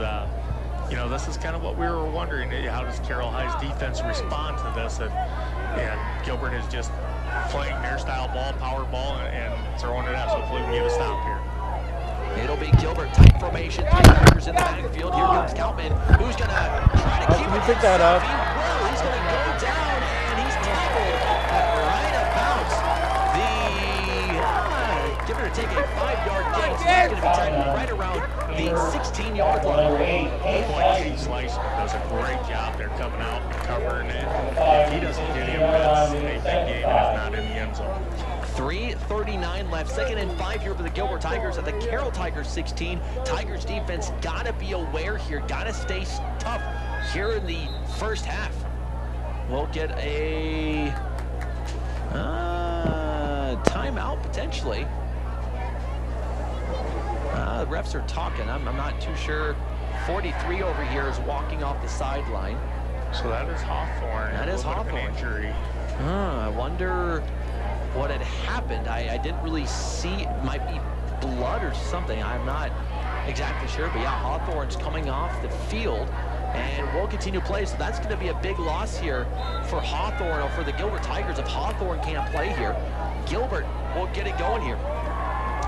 this is kind of what we were wondering. How does Carroll High's defense respond to this? And Gilbert is just playing their style ball, power ball, and throwing it out. So hopefully we get a stop here. It'll be Gilbert tight formation, 3 backers in the backfield. Here comes Coutman, who's going to try to keep it. Pick that up. He's going to go down, and he's tackled right about Gilbert to take a 5-yard gain. So he's going to be tackled right around the 16-yard line. He Slicer does a great job there coming out and covering it. If he doesn't get him, that's a big game, and it's not in the end zone. 3:39 left, 2nd and 5 here for the Gilbert Tigers at the Carroll Tigers 16. Tigers defense gotta be aware here, gotta stay tough here in the first half. We'll get a timeout potentially. The refs are talking. I'm not too sure. 43 over here is walking off the sideline. So that is Hawthorne. That is Hawthorne. Injury. I wonder what had happened. I didn't really see. It might be blood or something. I'm not exactly sure. But yeah, Hawthorne's coming off the field and will continue to play. So that's going to be a big loss here for Hawthorne, or for the Gilbert Tigers if Hawthorne can't play here. Gilbert will get it going here,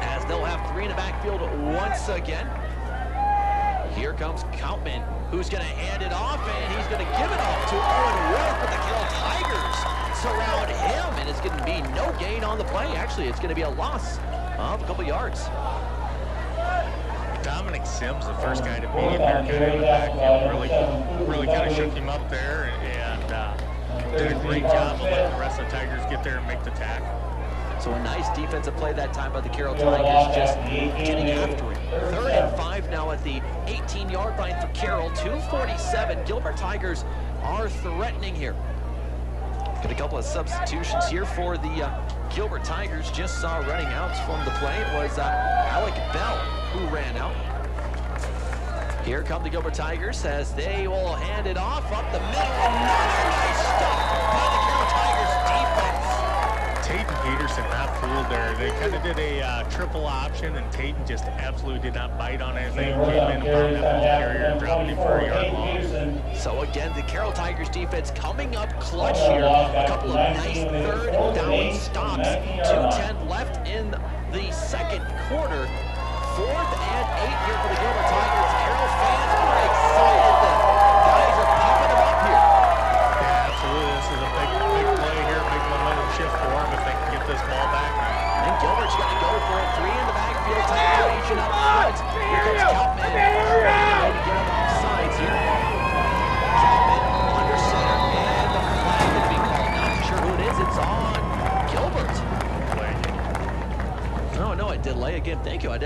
as they'll have 3 in the backfield once again. Here comes Coutman, who's going to hand it off, and he's going to give it off to Owen Worth with the Carroll Tigers. So around him, and it's going to be no gain on the play. Actually, it's going to be a loss of a couple yards. Dominic Sims, the first guy to beat him there, kind of in the backfield, really kind of shook him up there and did a great job of letting the rest of the Tigers get there and make the tackle. So a nice defensive play that time by the Carroll Tigers, just getting after it. 3rd and 5 now at the 18-yard line for Carroll. 2:47. Gilbert Tigers are threatening here. Got a couple of substitutions here for the Gilbert Tigers. Just saw running out from the play. It was Alec Bell who ran out. Here come the Gilbert Tigers as they will hand it off up the middle. Another nice stop by the Carroll Tigers defense. Tayton Peterson not fooled there. They kind of did a triple option, and Tayton just absolutely did not bite on anything. Came in and found that ball carrier and dropped it for a yard long. So again, the Carroll Tigers defense coming up clutch here. A couple of nice 3rd down stops. 2:10 left in the second quarter. 4th and 8 here for the Gilbert Tigers. Carroll fans are excited. The guys are pumping them up here. Yeah, absolutely. This is a big play here, big momentum shift for them if they can get this ball back. And Gilbert's going to go for it. 3 in the backfield. Tight formation up front. Here comes Keltman. Trying to get him off sides here. Keltman under center. And the flag is being called. Not sure who it is. It's on Gilbert. No, a delay of game. Thank you. I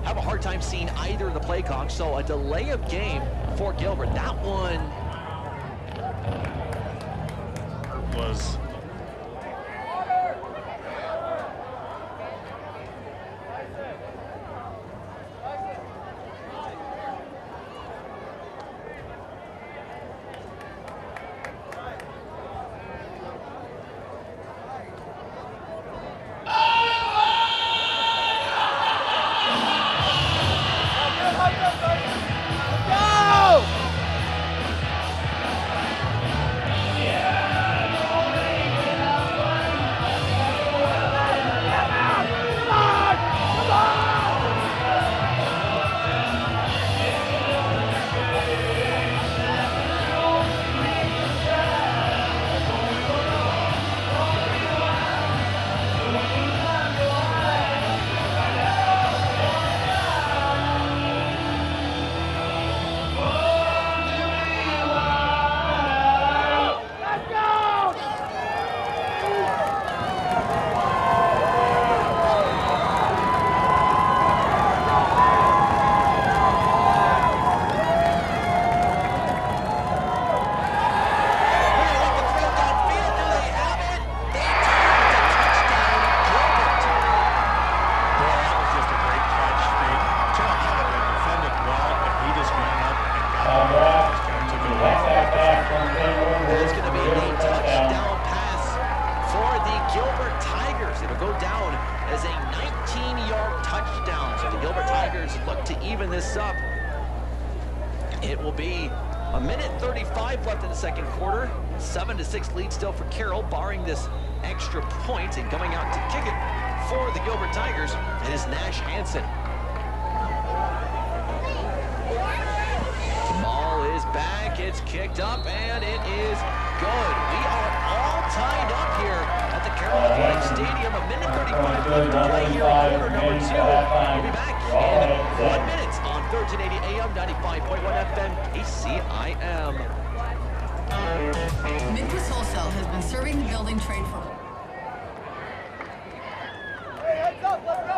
have a hard time seeing either of the play calls, so a delay of game for Gilbert. That one was It will be a minute 35 left in the second quarter. 7-6 lead still for Carroll, barring this extra point, and coming out to kick it for the Gilbert Tigers, it is Nash Hansen. The ball is back, it's kicked up, and it is good. We are all tied up here at the Carroll Athletic Stadium. A minute 35 left to play here in quarter number 2. We'll be back in 1 minute on 1380 AM, 95.1 FM, KCIM. Midwest Wholesale has been serving the building trade for... Hey, heads up, let's go!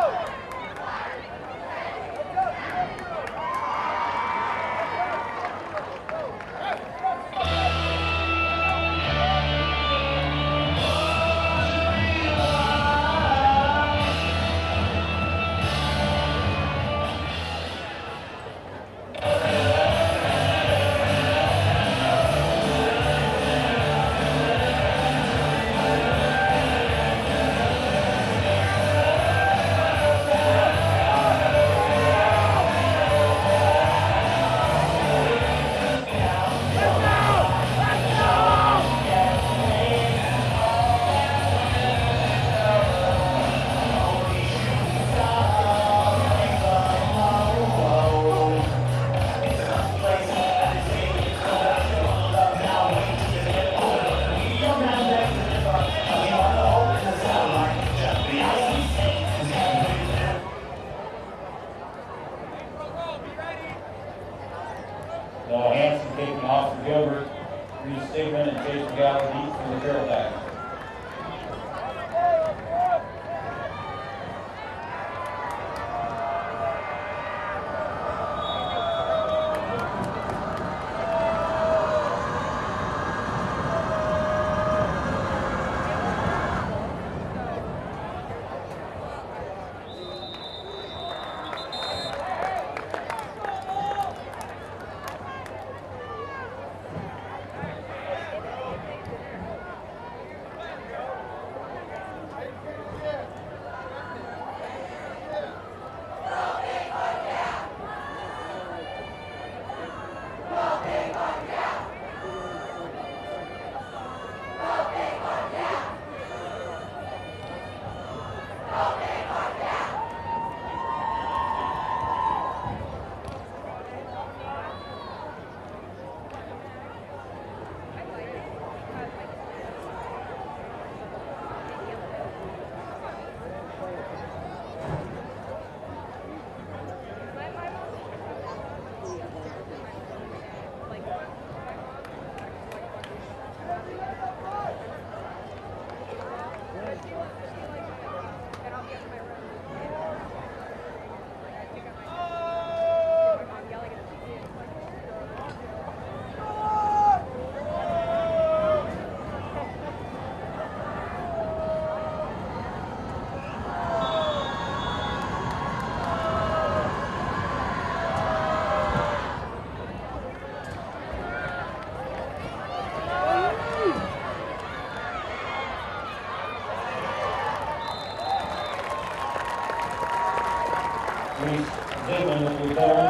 Reese Zigman with return.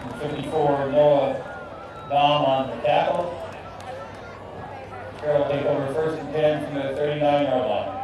Number 54, Noah Dom on the tackle. Carroll take over 1st and 10 from the 39-yard line.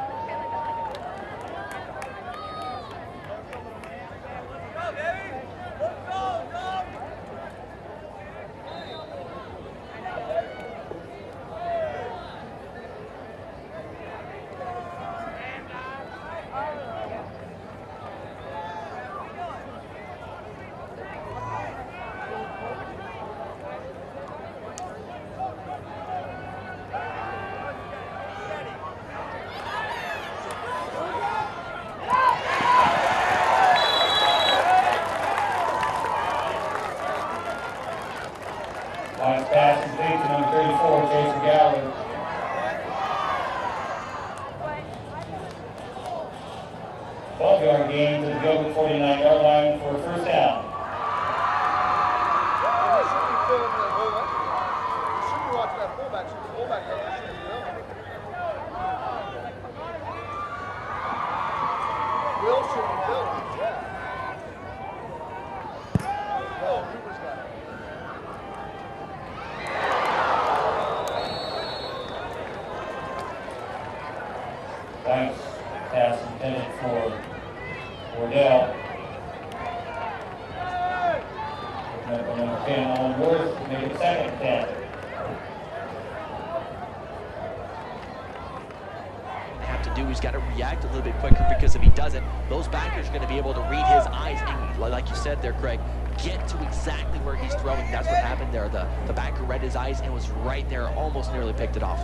Last pass complete to number 34, Jason Gallagher. Yard gain to the Gilbert 49-yard line for a 1st down. Thanks. Pass intended for Wardell. Number 10, Owen Worth, make it 2nd and 10. Have to do, he's got to react a little bit quicker, because if he doesn't, those backers are going to be able to read his eyes and, like you said there, Craig, get to exactly where he's throwing. That's what happened there. The backer read his eyes and was right there, almost nearly picked it off.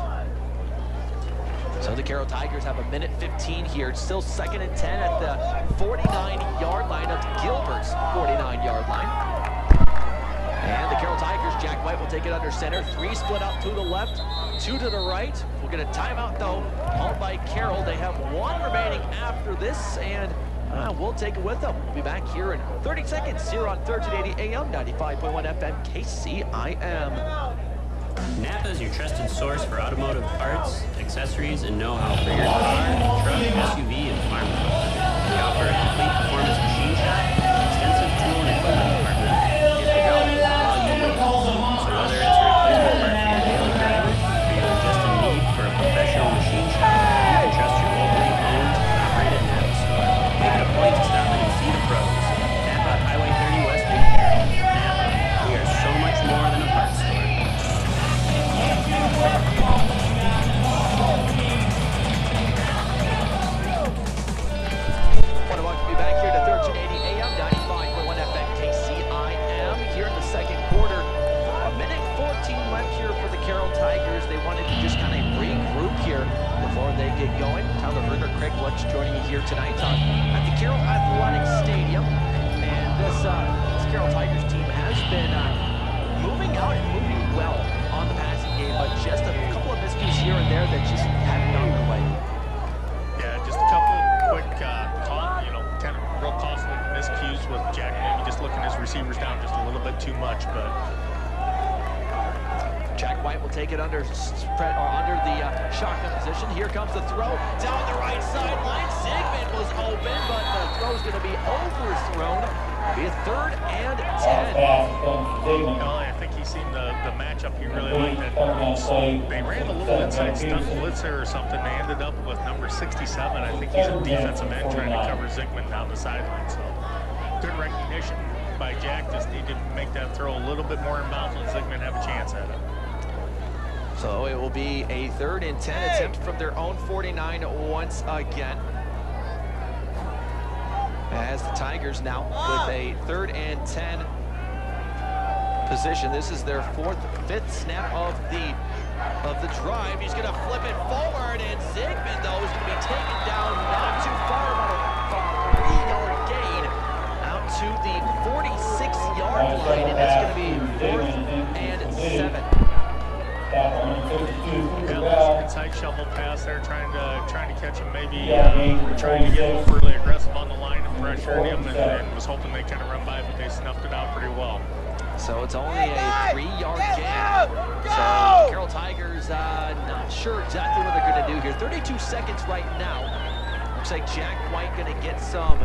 So the Carroll Tigers have a minute 15 here. It's still 2nd and 10 at the 49-yard line of Gilbert's 49-yard line. And the Carroll Tigers, Jack White will take it under center. 3 split out to the left, 2 to the right. We'll get a timeout, though, called by Carroll. They have 1 remaining after this, and we'll take it with them. We'll be back here in 30 seconds here on 1380 AM, 95.1 FM, KCIM. Napa is your trusted source for automotive parts, accessories, and know-how for your car, truck, SUV, and farm equipment. We offer a complete performance machine shop, extensive tool and equipment department. Get the job done while you wait. So whether it's a replacement part for your daily driver, or you're just in need for a professional machine shop, you can trust your locally owned and operated Napa store. Make it a point to stop in and see the pros. Napa Highway 30 West in Carroll. Napa, we are so much more than a parts store. Want to welcome you back here to 1380 AM, 95.1 FM, KCIM. Here in the 2nd quarter, a minute 14 left here for the Carroll Tigers. They wanted to just kind of regroup here before they get going. Tyler Herder, Craig Butch joining you here tonight at the Carroll Athletic Stadium. And this Carroll Tigers team has been moving out and moving well on the passing game, but just a couple of miscues here and there that just haven't gone their way. Yeah, just a couple quick, kind of real costly miscues with Jack maybe just looking his receivers down just a little bit too much, but Jack White will take it under the shotgun position. Here comes the throw down the right sideline. Zigman was open, but the throw's going to be overthrown. It'll be a 3rd and 10. I think he's seen the matchup he really liked it. They ran a little inside stunt blitzer or something. They ended up with number 67. I think he's a defensive end trying to cover Zigman down the sideline. So good recognition by Jack. Just need to make that throw a little bit more in bounds and Zigman have a chance at it. So it will be a 3rd and 10 attempt from their own 49 once again. As the Tigers now with a 3rd and 10 position. This is their 5th snap of the drive. He's going to flip it forward, and Zigman, though, is going to be taken down not too far, about a 3-yard gain out to the 46-yard line, and it's going to be 4th and 7. Inside shovel pass there, trying to catch him, maybe trying to get overly aggressive on the line and pressure him, and was hoping they kind of run by, but they snuffed it out pretty well. So it's only a 3-yard gain. So Carroll Tigers not sure exactly what they're going to do here. 32 seconds right now. Looks like Jack White going to get some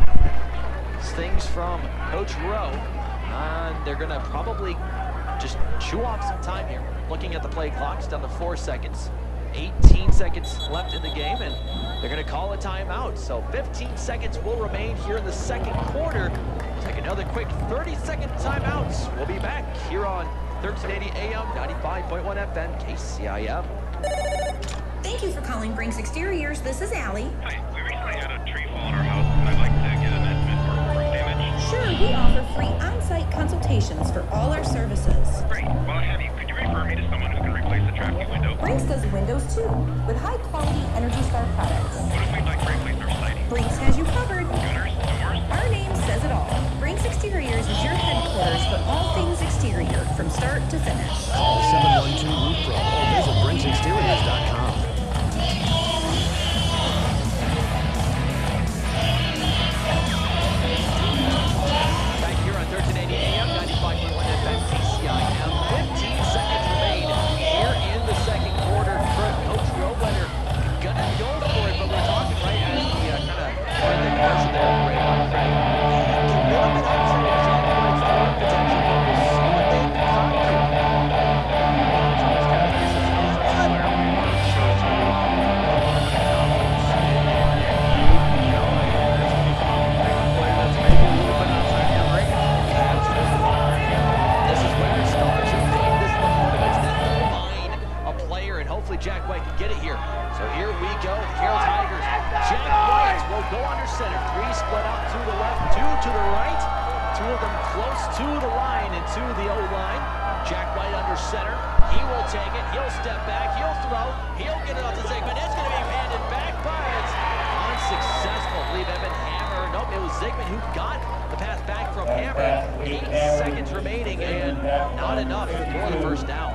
things from Coach Rowe. They're going to probably just chew off some time here. Looking at the play clock, it's down to 4 seconds. 18 seconds left in the game, and they're going to call a timeout. So 15 seconds will remain here in the second quarter. Take another quick 30-second timeouts. We'll be back here on 1380 AM, 95.1 FM, KCIM. Thank you for calling Brinks Exteriors. This is Allie. Hi, we recently had a tree fall in our house, and I'd like to get an estimate for roof damage. Sure, we offer free on-site consultations for all our services. Great. While I have you, could you refer me to someone who can replace the traffic window? Brinks does windows too, with high-quality Energy Star products. What if we'd like to replace our siding? Brinks has you covered. Gutters, doors? Our name says it all. Brinks Exteriors is your headquarters for all things exterior, from start to finish. Call 712 Roof Pro or visit BrinksExteriors.com. Back here on 1380 AM, 95.1 FM, KCIM. 15 seconds remain here in the second quarter. Coach Rowetter gonna go for it, but we're talking right as the kind of end the commercial there. A little bit upset at Jack White's throwing potential, but we'll see what they can do. Jack White can get it here. So here we go. Carroll Tigers. Jack White will go under center. 3 split out to the left, 2 to the right. 2 of them close to the line and to the O-line. Jack White under center. He will take it. He'll step back. He'll throw. He'll get it off to Zigman. It's going to be handed back, but it's unsuccessful. I believe Evan Hammer. Nope, it was Zigman who got the pass back from Hammer. 8 seconds remaining and not enough for the first down.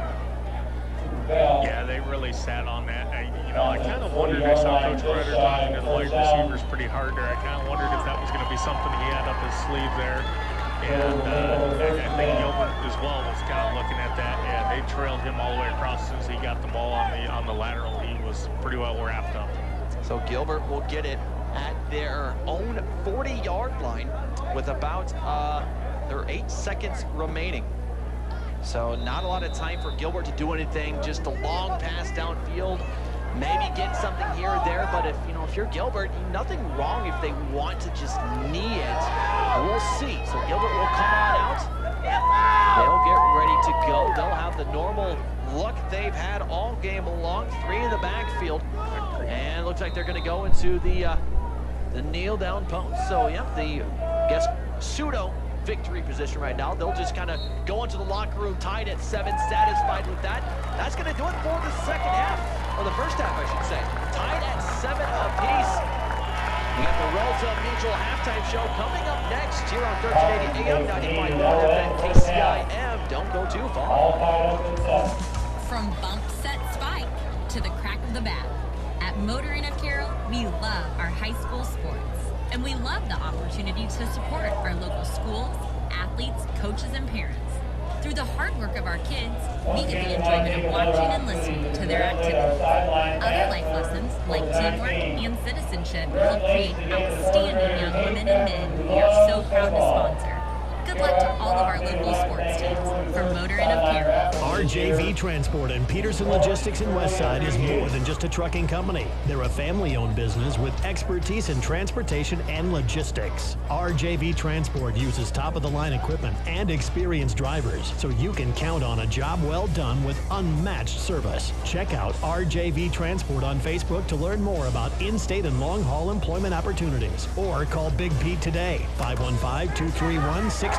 Yeah, they really sat on that. I kind of wondered, I saw Coach Ryder talking to the wide receivers pretty hard there. I kind of wondered if that was going to be something he had up his sleeve there. And I think Gilbert as well was kind of looking at that. Yeah, they trailed him all the way across as soon as he got the ball on the lateral. He was pretty well wrapped up. So Gilbert will get it at their own 40-yard line with about 8 seconds remaining. So not a lot of time for Gilbert to do anything, just a long pass downfield, maybe get something here or there, but if you're Gilbert, nothing wrong if they want to just knee it. We'll see. So Gilbert will come on out. They'll get ready to go. They'll have the normal look they've had all game long, 3 in the backfield, and it looks like they're going to go into the kneel down post. So yep, pseudo victory position right now. They'll just kind of go into the locker room tied at 7, satisfied with that. That's going to do it for the second half, or the first half, I should say. Tied at 7 apiece. We got the Rosa Mutual halftime show coming up next here on 1380 AM, 95.1 FM, KCIM. Don't go too far. From bump, set, spike to the crack of the bat. At Motor Inn of Carroll, we love our high school sports. And we love the opportunity to support our local schools, athletes, coaches, and parents. Through the hard work of our kids, we get the enjoyment of watching and listening to their activities. Other life lessons, like teamwork and citizenship, help create outstanding young women and men we are so proud to sponsor. Good luck to all of our local sports teams. From Motor Inn of Carroll. RJV Transport and Peterson Logistics in Westside is more than just a trucking company. They're a family-owned business with expertise in transportation and logistics. RJV Transport uses top-of-the-line equipment and experienced drivers, so you can count on a job well done with unmatched service. Check out RJV Transport on Facebook to learn more about in-state and long-haul employment opportunities, or call Big Pete today, 515-231-60.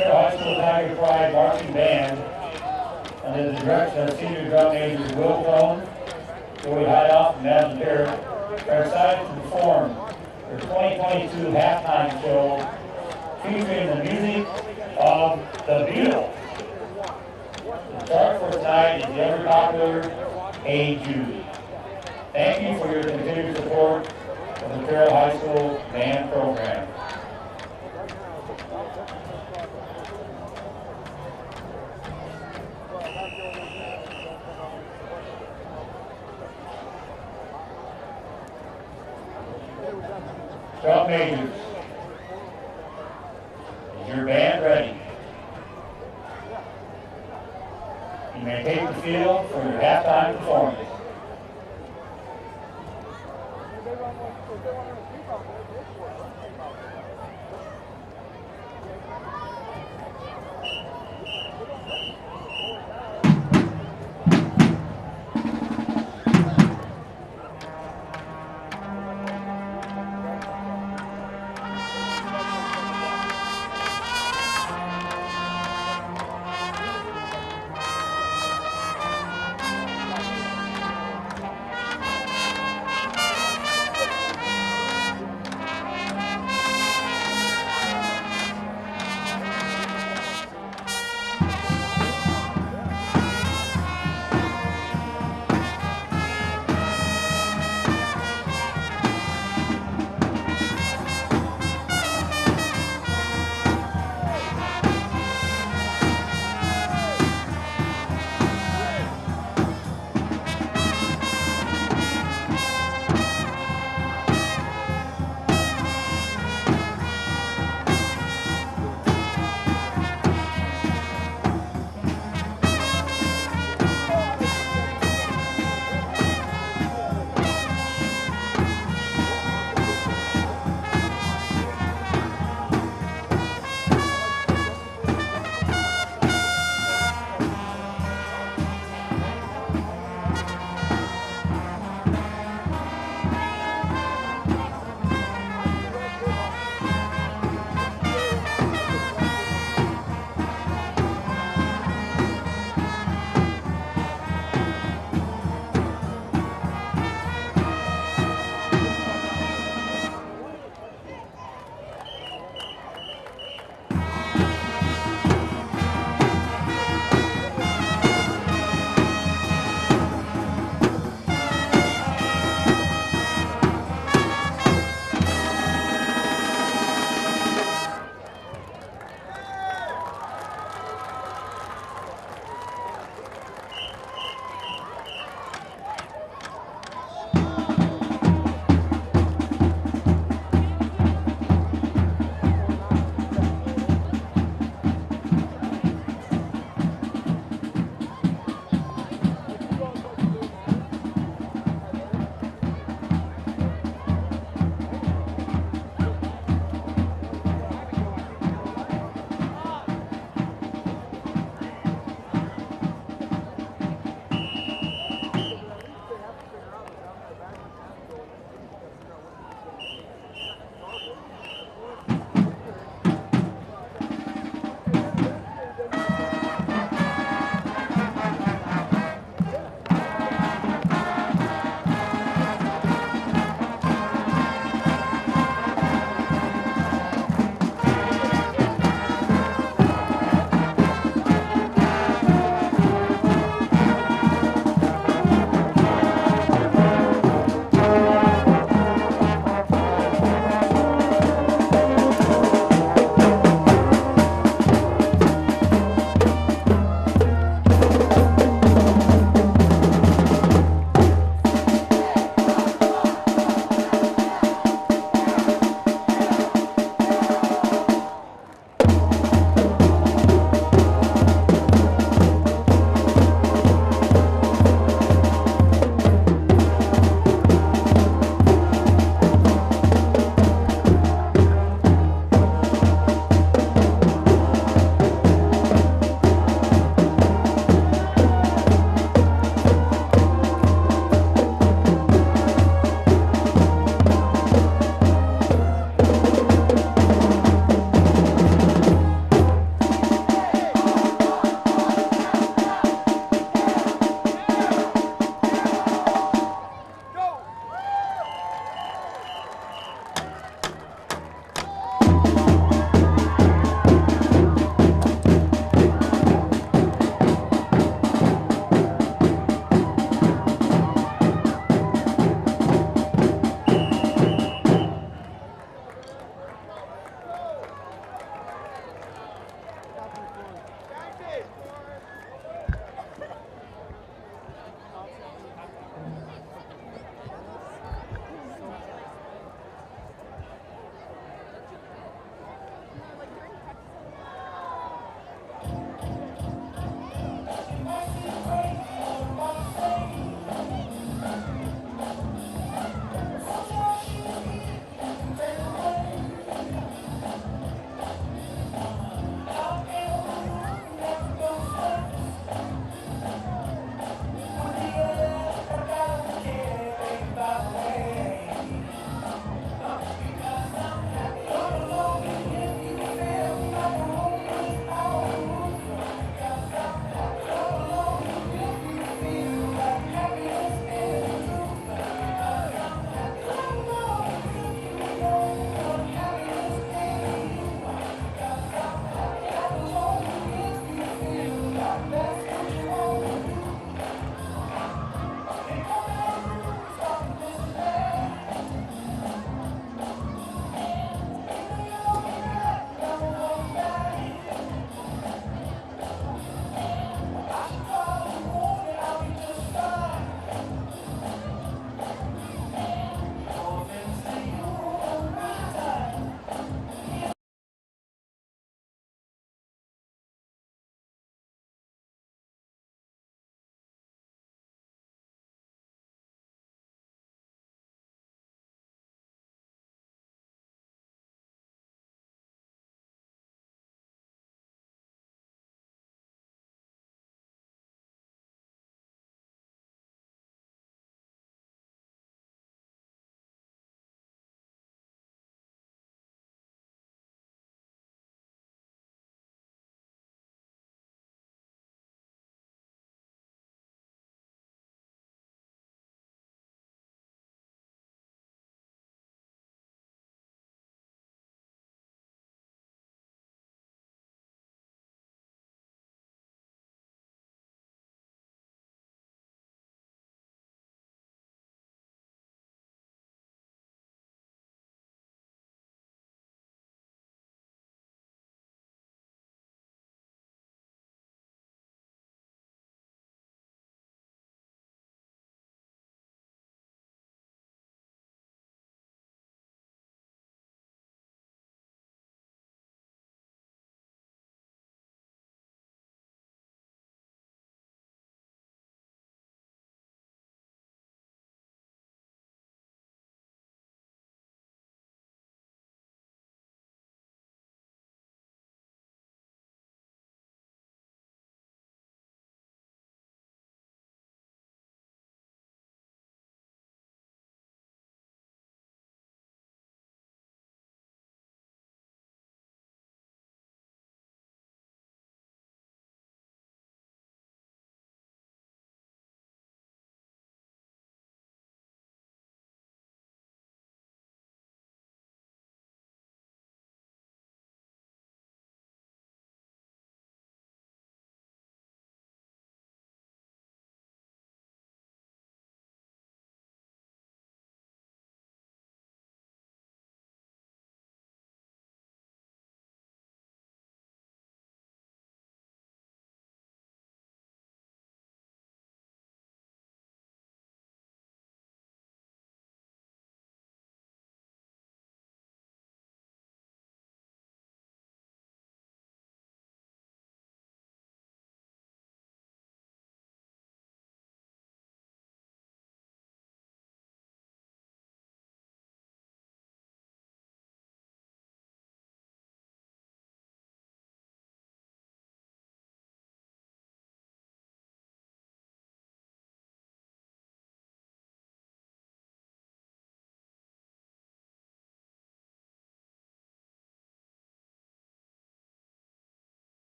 Carroll High School Tiger Pride Marching Band, under the direction of senior drum majors Will Crone, Joey Hideoff, and Madison Barrett, are excited to perform their 2022 halftime show featuring the music of the Beatles. The start for tonight is the ever popular Hey Jude. Thank you for your continued support of the Carroll High School band program. Drum majors, is your band ready? You may take the field for your halftime performance.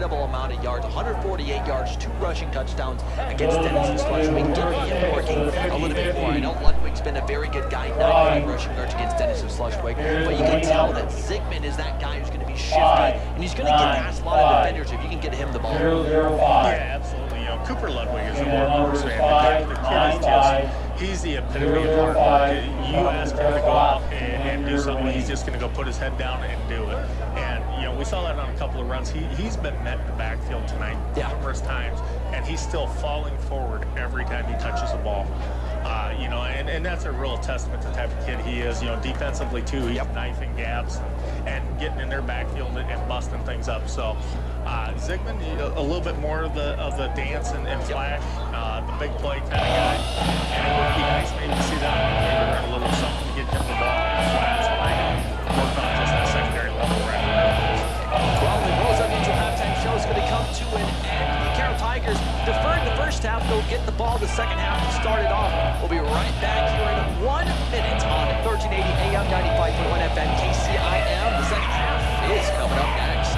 incredible amount of yards, 148 yards, 2 rushing touchdowns against Dennis and Schleswig, getting him working a little bit more. I know Ludwig's been a very good guy, 99 rushing yards against Dennis and Schleswig, but you can tell that Zygmunt is that guy who's going to be shifty, and he's going to get past a lot of defenders if you can get him the ball. Yeah, absolutely. You know, Cooper Ludwig is a workhorse, man. The kid is just, he's the epitome of hard work. You ask him to go out and do something, he's just going to go put his head down and do it. And, you know, we saw that on a couple of runs. He's been met in the backfield tonight numerous times, and he's still falling forward every time he touches the ball. You know, and that's a real testament to the type of kid he is. You know, defensively, too, he's knifing gaps and getting in their backfield and busting things up. So, Zygmunt, a little bit more of the dance and flash, the big play kind of guy. And it would be nice maybe to see that maybe a little something to get him the ball in the flats and work on just that secondary level right now. Well, the Rose Up Mutual halftime show is going to come to an end. The Carroll Tigers deferred the first half. They'll get the ball the second half to start it off. We'll be right back here in 1 minute on 1380 AM 95.1 FM KCIM. The second half is coming up next.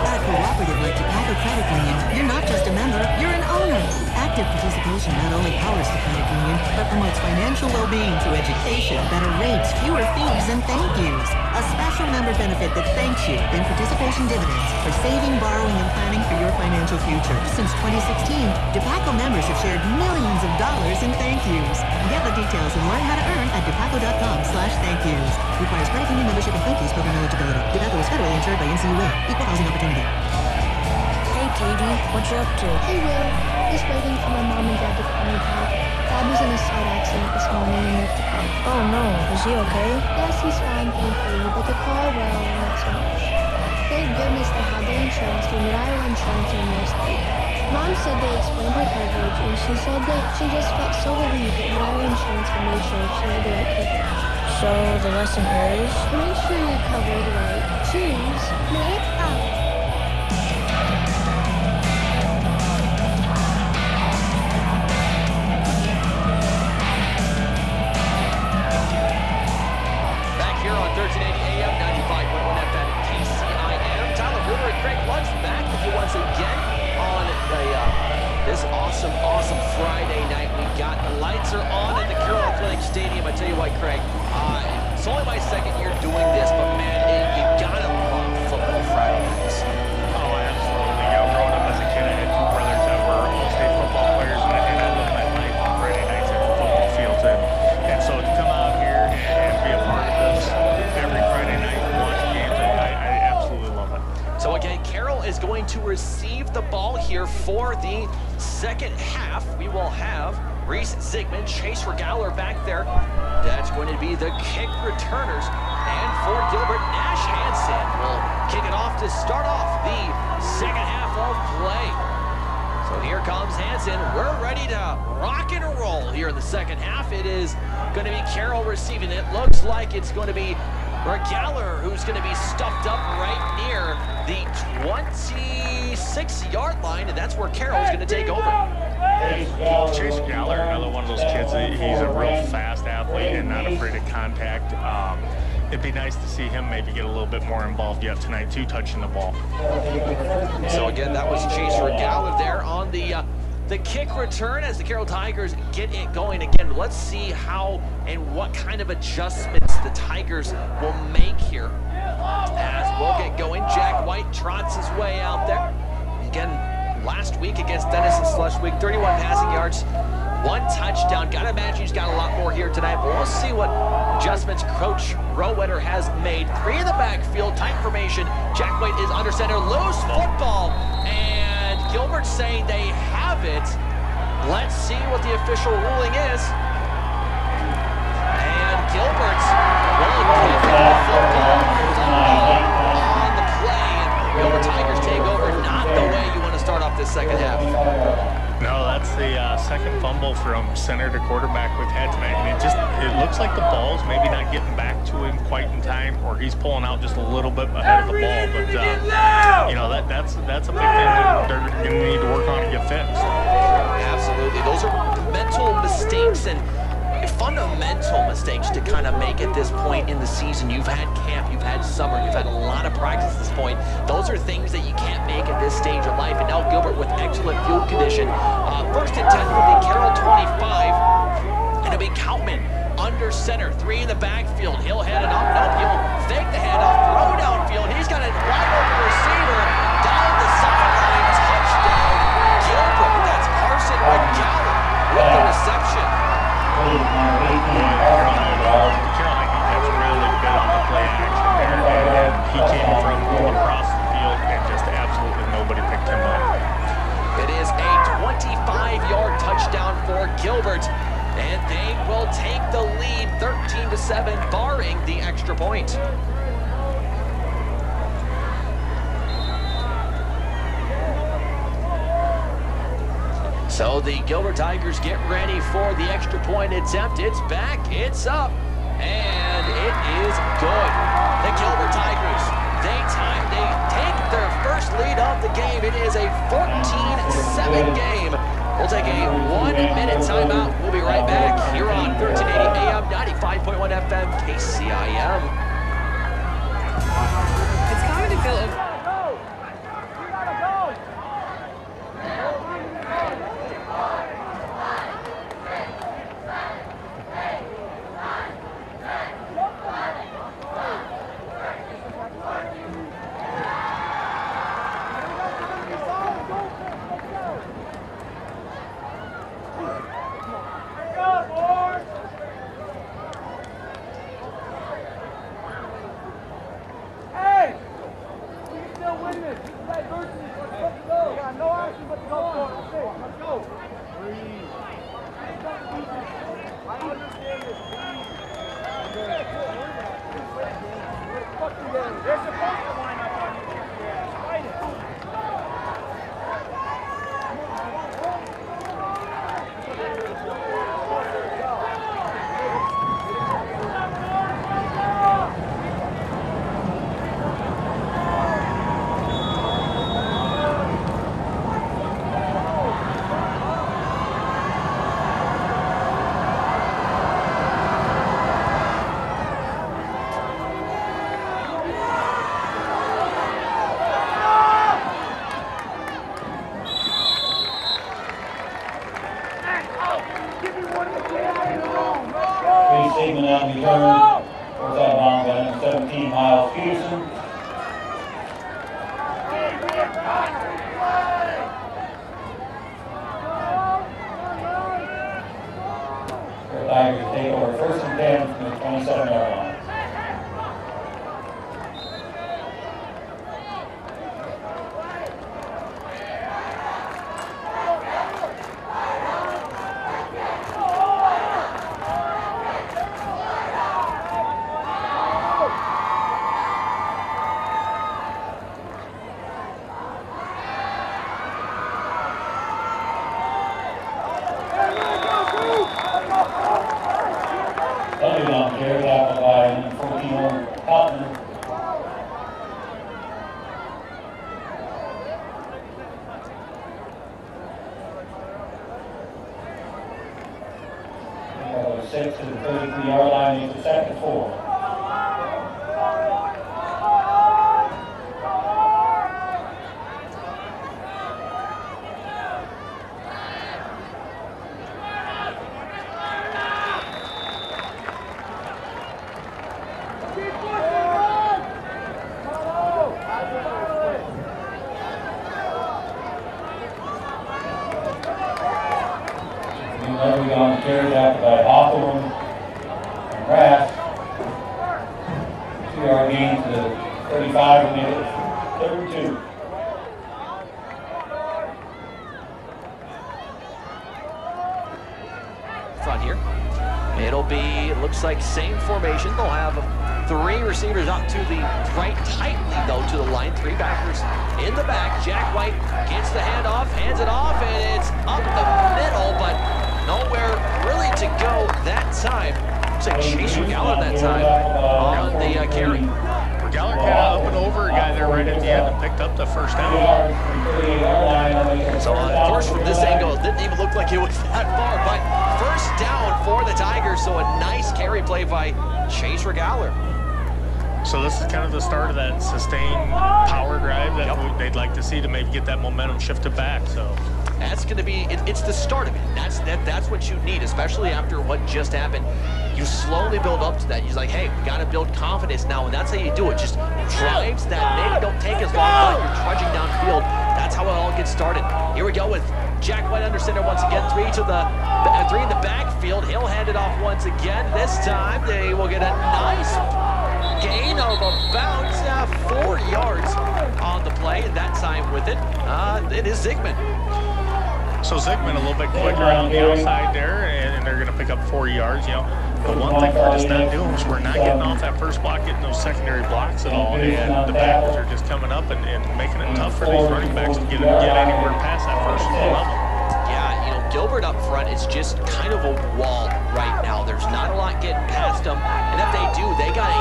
At a cooperative like Tobacco Credit Union, you're not just a member, you're an owner. Active participation not only powers the credit union, but promotes financial well-being through education, better rates, fewer fees, and thank yous. A special member benefit that thanks you in participation dividends for saving, borrowing, and planning for your financial future. Since 2016, Tobacco members have shared millions of dollars in thank yous. Get the details and learn how to earn at tobacco.com/thank-yous. Requires credit union membership and thank yous program eligibility. Tobacco is federally insured by NCUA. Equal housing opportunity. Hey, Katie, what you up to? Hey, Will. Just waiting for my mom and dad to call me back. Dad was in a side accident this morning and left the car. Oh, no. Is he okay? Yes, he's fine, thankfully, but the car, well, not so much. Thank goodness they had their insurance through Mid-Iowa Insurance and Varsity. Mom said they explained her coverage, and she said that she just felt so relieved that Mid-Iowa Insurance would make sure she had the right coverage. So, the lesson is? Make sure you're covered right. Choose Mid-Iowa. Awesome Friday night. We got the lights are on at the Carroll Athletic Stadium. I tell you what, Craig, it's only my second year doing this, but man, you gotta love football Friday nights. Oh, absolutely. You know, growing up as a kid, I had 2 brothers that were all-state football players, and I lived my life on Friday nights at football fields. And so to come out here and be a part of this every Friday night and watch games, I absolutely love it. So again, Carroll is going to receive the ball here for the second half. We will have Reese Zygmunt, Chase Regaler back there. That's going to be the kick returners. And for Gilbert, Nash Hansen will kick it off to start off the second half of play. So here comes Hansen. We're ready to rock and roll here in the second half. It is going to be Carroll receiving it. Looks like it's going to be Regaler who's going to be stuffed up right near the 26-yard line, and that's where Carroll's going to take over. Chase Regaler, another one of those kids, he's a real fast athlete and not afraid of contact. It'd be nice to see him maybe get a little bit more involved yet tonight, too, touching the ball. So again, that was Chase Regaler there on the kick return as the Carroll Tigers get it going again. Let's see how and what kind of adjustments the Tigers will make here as we'll get going. Jack White trots his way out there. Again, last week against Dennis and Schleswig, 31 passing yards, 1 touchdown. Gotta imagine he's got a lot more here tonight, but we'll see what adjustments Coach Rowetter has made. 3 in the backfield, tight formation. Jack White is under center, loose football, and Gilbert saying they have it. Let's see what the official ruling is. And Gilbert will give him the football on the play, and Gilbert Tigers take over. Not the way you want to start off this second half. No, that's the second fumble from center to quarterback we've had tonight, and it looks like the ball's maybe not getting back to him quite in time, or he's pulling out just a little bit ahead of the ball. But you know, that's a big thing that they're going to need to work on and get fixed. Absolutely, those are mental mistakes, and fundamental mistakes to kind of make at this point in the season. You've had camp, you've had summer, you've had a lot of practice at this point. Those are things that you can't make at this stage of life. And now Gilbert with excellent field condition. First and 10 will be Carroll 25, and it'll be Koutman under center, 3 in the backfield. He'll hand it up. Nope, he'll fake the handoff, throw downfield. He's got a wide open receiver down the sideline. Touchdown, Gilbert. That's Carson McGowan with the reception. Carroll has really good on the play action there. He came from across the field and just absolutely nobody picked him up. It is a 25-yard touchdown for Gilbert, and they will take the lead 13-7, barring the extra point. So the Gilbert Tigers get ready for the extra point attempt. It's back, it's up, and it is good. The Gilbert Tigers, they take their first lead of the game. It is a 14-7 game. We'll take a 1-minute timeout. We'll be right back here on 1380 AM, 95.1 FM, KCIM. It's common to feel Statement on the return. Goes out of bounds by number 17, Miles Peterson. The Tigers take over 1st and 10 from the 27-yard line. Six to the 33-yard line, makes it 2nd and 4. Carried out by Hawthorne and Rass. 2-yard gain to the 35 and make it 3rd and 2. Front here. It'll be, it looks like same formation. They'll have 3 receivers up to the right, tightly though to the line. 3 backers in the back. Jack White gets the handoff, hands it off, and it's up the middle, but nowhere really to go that time. Looks like Chase Regaller that time on the carry. Regaller kind of up and over a guy there right at the end and picked up the first down. So, of course, from this angle, it didn't even look like it was that far, but first down for the Tigers, so a nice carry play by Chase Regaler. So this is kind of the start of that sustained power drive that they'd like to see to maybe get that momentum shifted back. So that's going to be, it's the start of it. That's what you need, especially after what just happened. You slowly build up to that. You're like, hey, we got to build confidence now, and that's how you do it. Just drives that maybe don't take as long, but you're trudging downfield. That's how it all gets started. Here we go with Jack White under center once again. Three in the backfield. He'll hand it off once again. This time they will get a nice gain of about 4 yards on the play, and that time with it, it is Zigman. So Zigman a little bit quicker on the outside there, and they're going to pick up 4 yards. You know, the one thing we're just not doing is we're not getting off that first block, getting those secondary blocks at all, and the backers are just coming up and making it tough for these running backs to get anywhere past that first level. Yeah, you know, Gilbert up front is just kind of a wall right now. There's not a lot getting past them, and if they do, they got a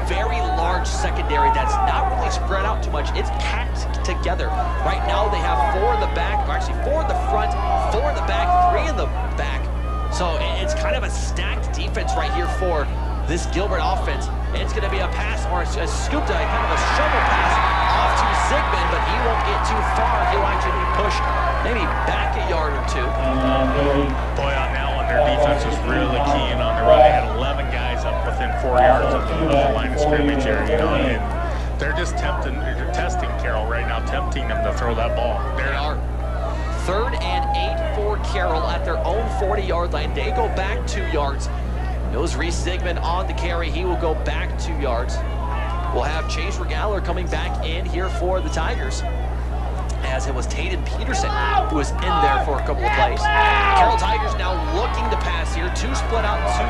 very large secondary that's not really spread out too much. It's packed together. Right now they have 4 in the back, or actually 4 in the front, 4 in the back, 3 in the back. So it's kind of a stacked defense right here for this Gilbert offense. It's going to be a pass, or a scoop, kind of a shovel pass off to Zigman, but he won't get too far. He'll actually be pushed maybe back a yard or 2. Boy, on that one, their defense was really keying on the run. They had 11 guys up within 4 yards of the line of scrimmage there, you know, and they're just testing Carroll right now, tempting them to throw that ball. They are. 3rd and 8 for Carroll at their own 40-yard line. They go back 2 yards. Knows Reese Zigman on the carry. He will go back 2 yards. We'll have Chase Regaler coming back in here for the Tigers, as it was Taden Peterson who was in there for a couple of plays. Carroll Tigers now looking to pass here. 2 split out to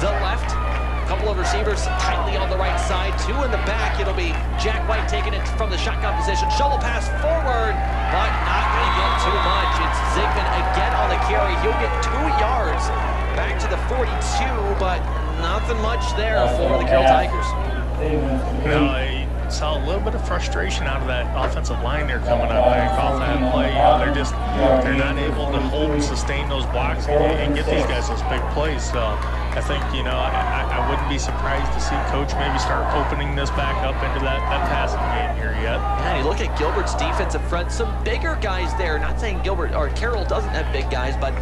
the left. A couple of receivers tightly on the right side. 2 in the back. It'll be Jack White taking it from the shotgun position. Shovel pass forward, but not going to get too much. It's Zigman again on the carry. He'll get 2 yards back to the 42, but nothing much there for the Carroll Tigers. No, I saw a little bit of frustration out of that offensive line there coming up off that play. You know, they're not able to hold and sustain those blocks and get these guys those big plays. So I think, you know, I wouldn't be surprised to see Coach maybe start opening this back up into that passing game here yet. Yeah, you look at Gilbert's defensive front, some bigger guys there. Not saying Gilbert or Carroll doesn't have big guys, but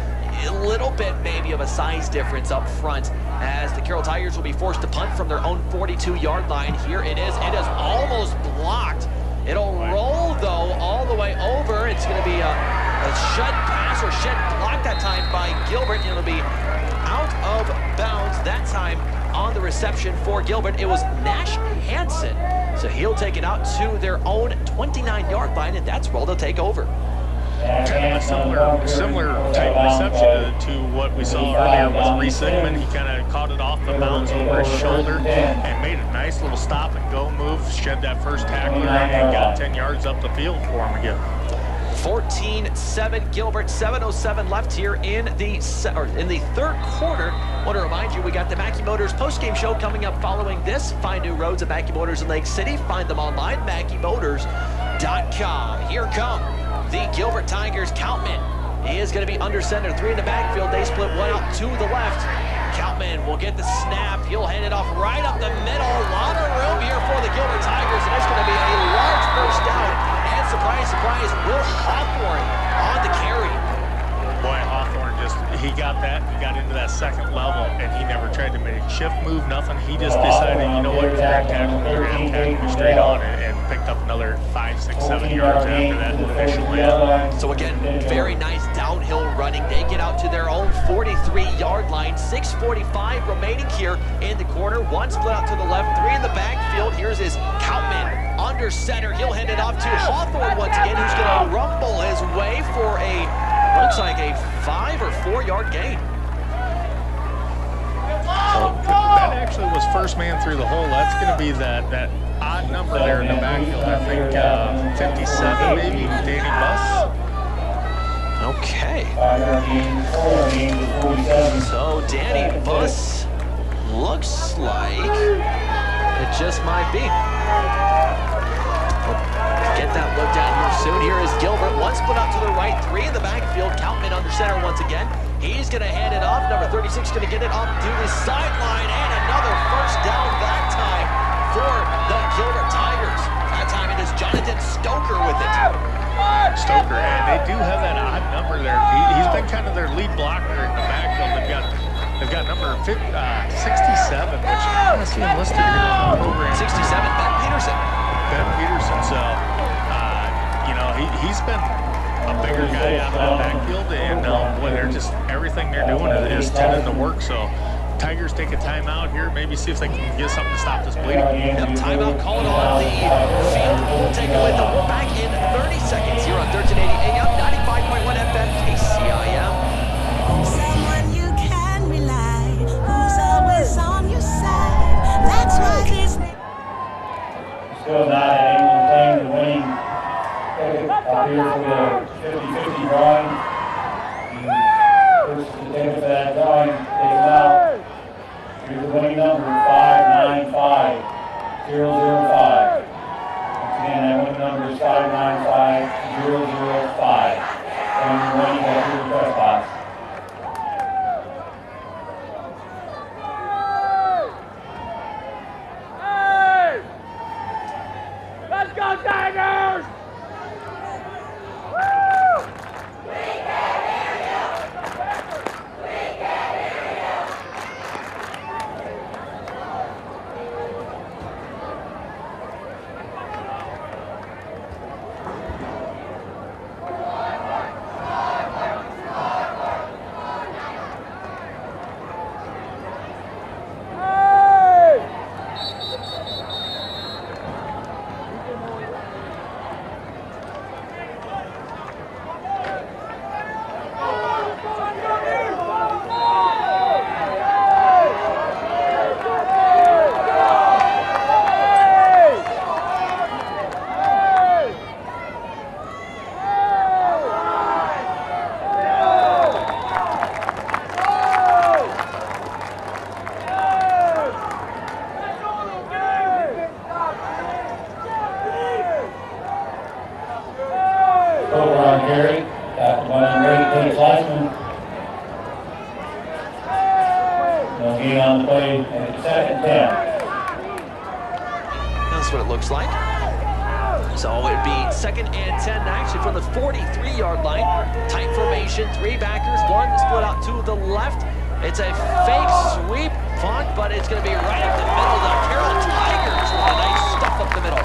a little bit maybe of a size difference up front, as the Carroll Tigers will be forced to punt from their own 42-yard line. Here it is. It is almost blocked. It'll roll, though, all the way over. It's going to be a shed pass or shed block that time by Gilbert. It'll be out of bounds that time on the reception for Gilbert. It was Nash Hansen, so he'll take it out to their own 29-yard line, and that's where they'll take over. Kind of a similar type reception to what we saw earlier with Reese Zigman. He kind of caught it off the bounds over his shoulder and made a nice little stop and go move, shed that first tackler, and got 10 yards up the field for him again. 14-7 Gilbert, 7:07 left here in the 3rd quarter. I want to remind you, we got the Mackey Motors postgame show coming up following this. Find new roads at Mackey Motors in Lake City. Find them online, MackeyMotors.com. Here come the Gilbert Tigers. Countman is going to be under center. 3 in the backfield. They split 1 out to the left. Countman will get the snap. He'll hand it off right up the middle. A lot of room here for the Gilbert Tigers, and it's going to be a large first down. And surprise, surprise, Will Hawthorne on the carry. Boy, Hawthorne he got that, he got into that second level, and he never tried to make a shift move, nothing. He just decided, you know what, you're going to tackle me straight on, and picked up another 5, 6, 7 yards after that initial land. So again, very nice downhill running. They get out to their own 43-yard line. 6:45 remaining here in the quarter. 1 split out to the left, 3 in the backfield. Here's his Countman under center. He'll hand it off to Hawthorne once again, who's going to rumble his way for looks like a 5 or 4 yard gain. So that actually was first man through the hole. That's going to be that odd number there in the backfield. I think 57 maybe, Danny Buss. Okay. So Danny Buss looks like it just might be. Well, He's going to hand it off. Number 36 going to get it up to the sideline, and another first down that time for the Gilbert Tigers. That time it is Jonathan Stoker with it. Stoker, and they do have that odd number there. He's been kind of their lead blocker in the backfield. They've got number 67, which I don't see him listed here on the program. 67, Ben Peterson. Ben Peterson, so, you know, he's been a bigger guy out of that backfield, and boy, they're just, everything they're doing is tending to work, so Tigers take a timeout here, maybe see if they can get something to stop this bleeding. Yep, timeout called on the field. We'll take away the back in 30 seconds here on 1380 AM, 95.1 FM, KCIM. Someone you can rely, who's always on your side. That's why this. Still not able to claim the winning ticket up here for the 50-50 drawing. The first to take for that drawing, take them out. Here's the winning number, 595-005. Once again, that winning number is 595-005. And the winning at your press box. Let's go, Tigers! That's what it looks like. So it'd be 2nd and 10 actually from the 43-yard line. Tight formation, 3 backers, 1 split out to the left. It's a fake sweep punt, but it's going to be right up the middle. The Carroll Tigers with a nice stuff up the middle.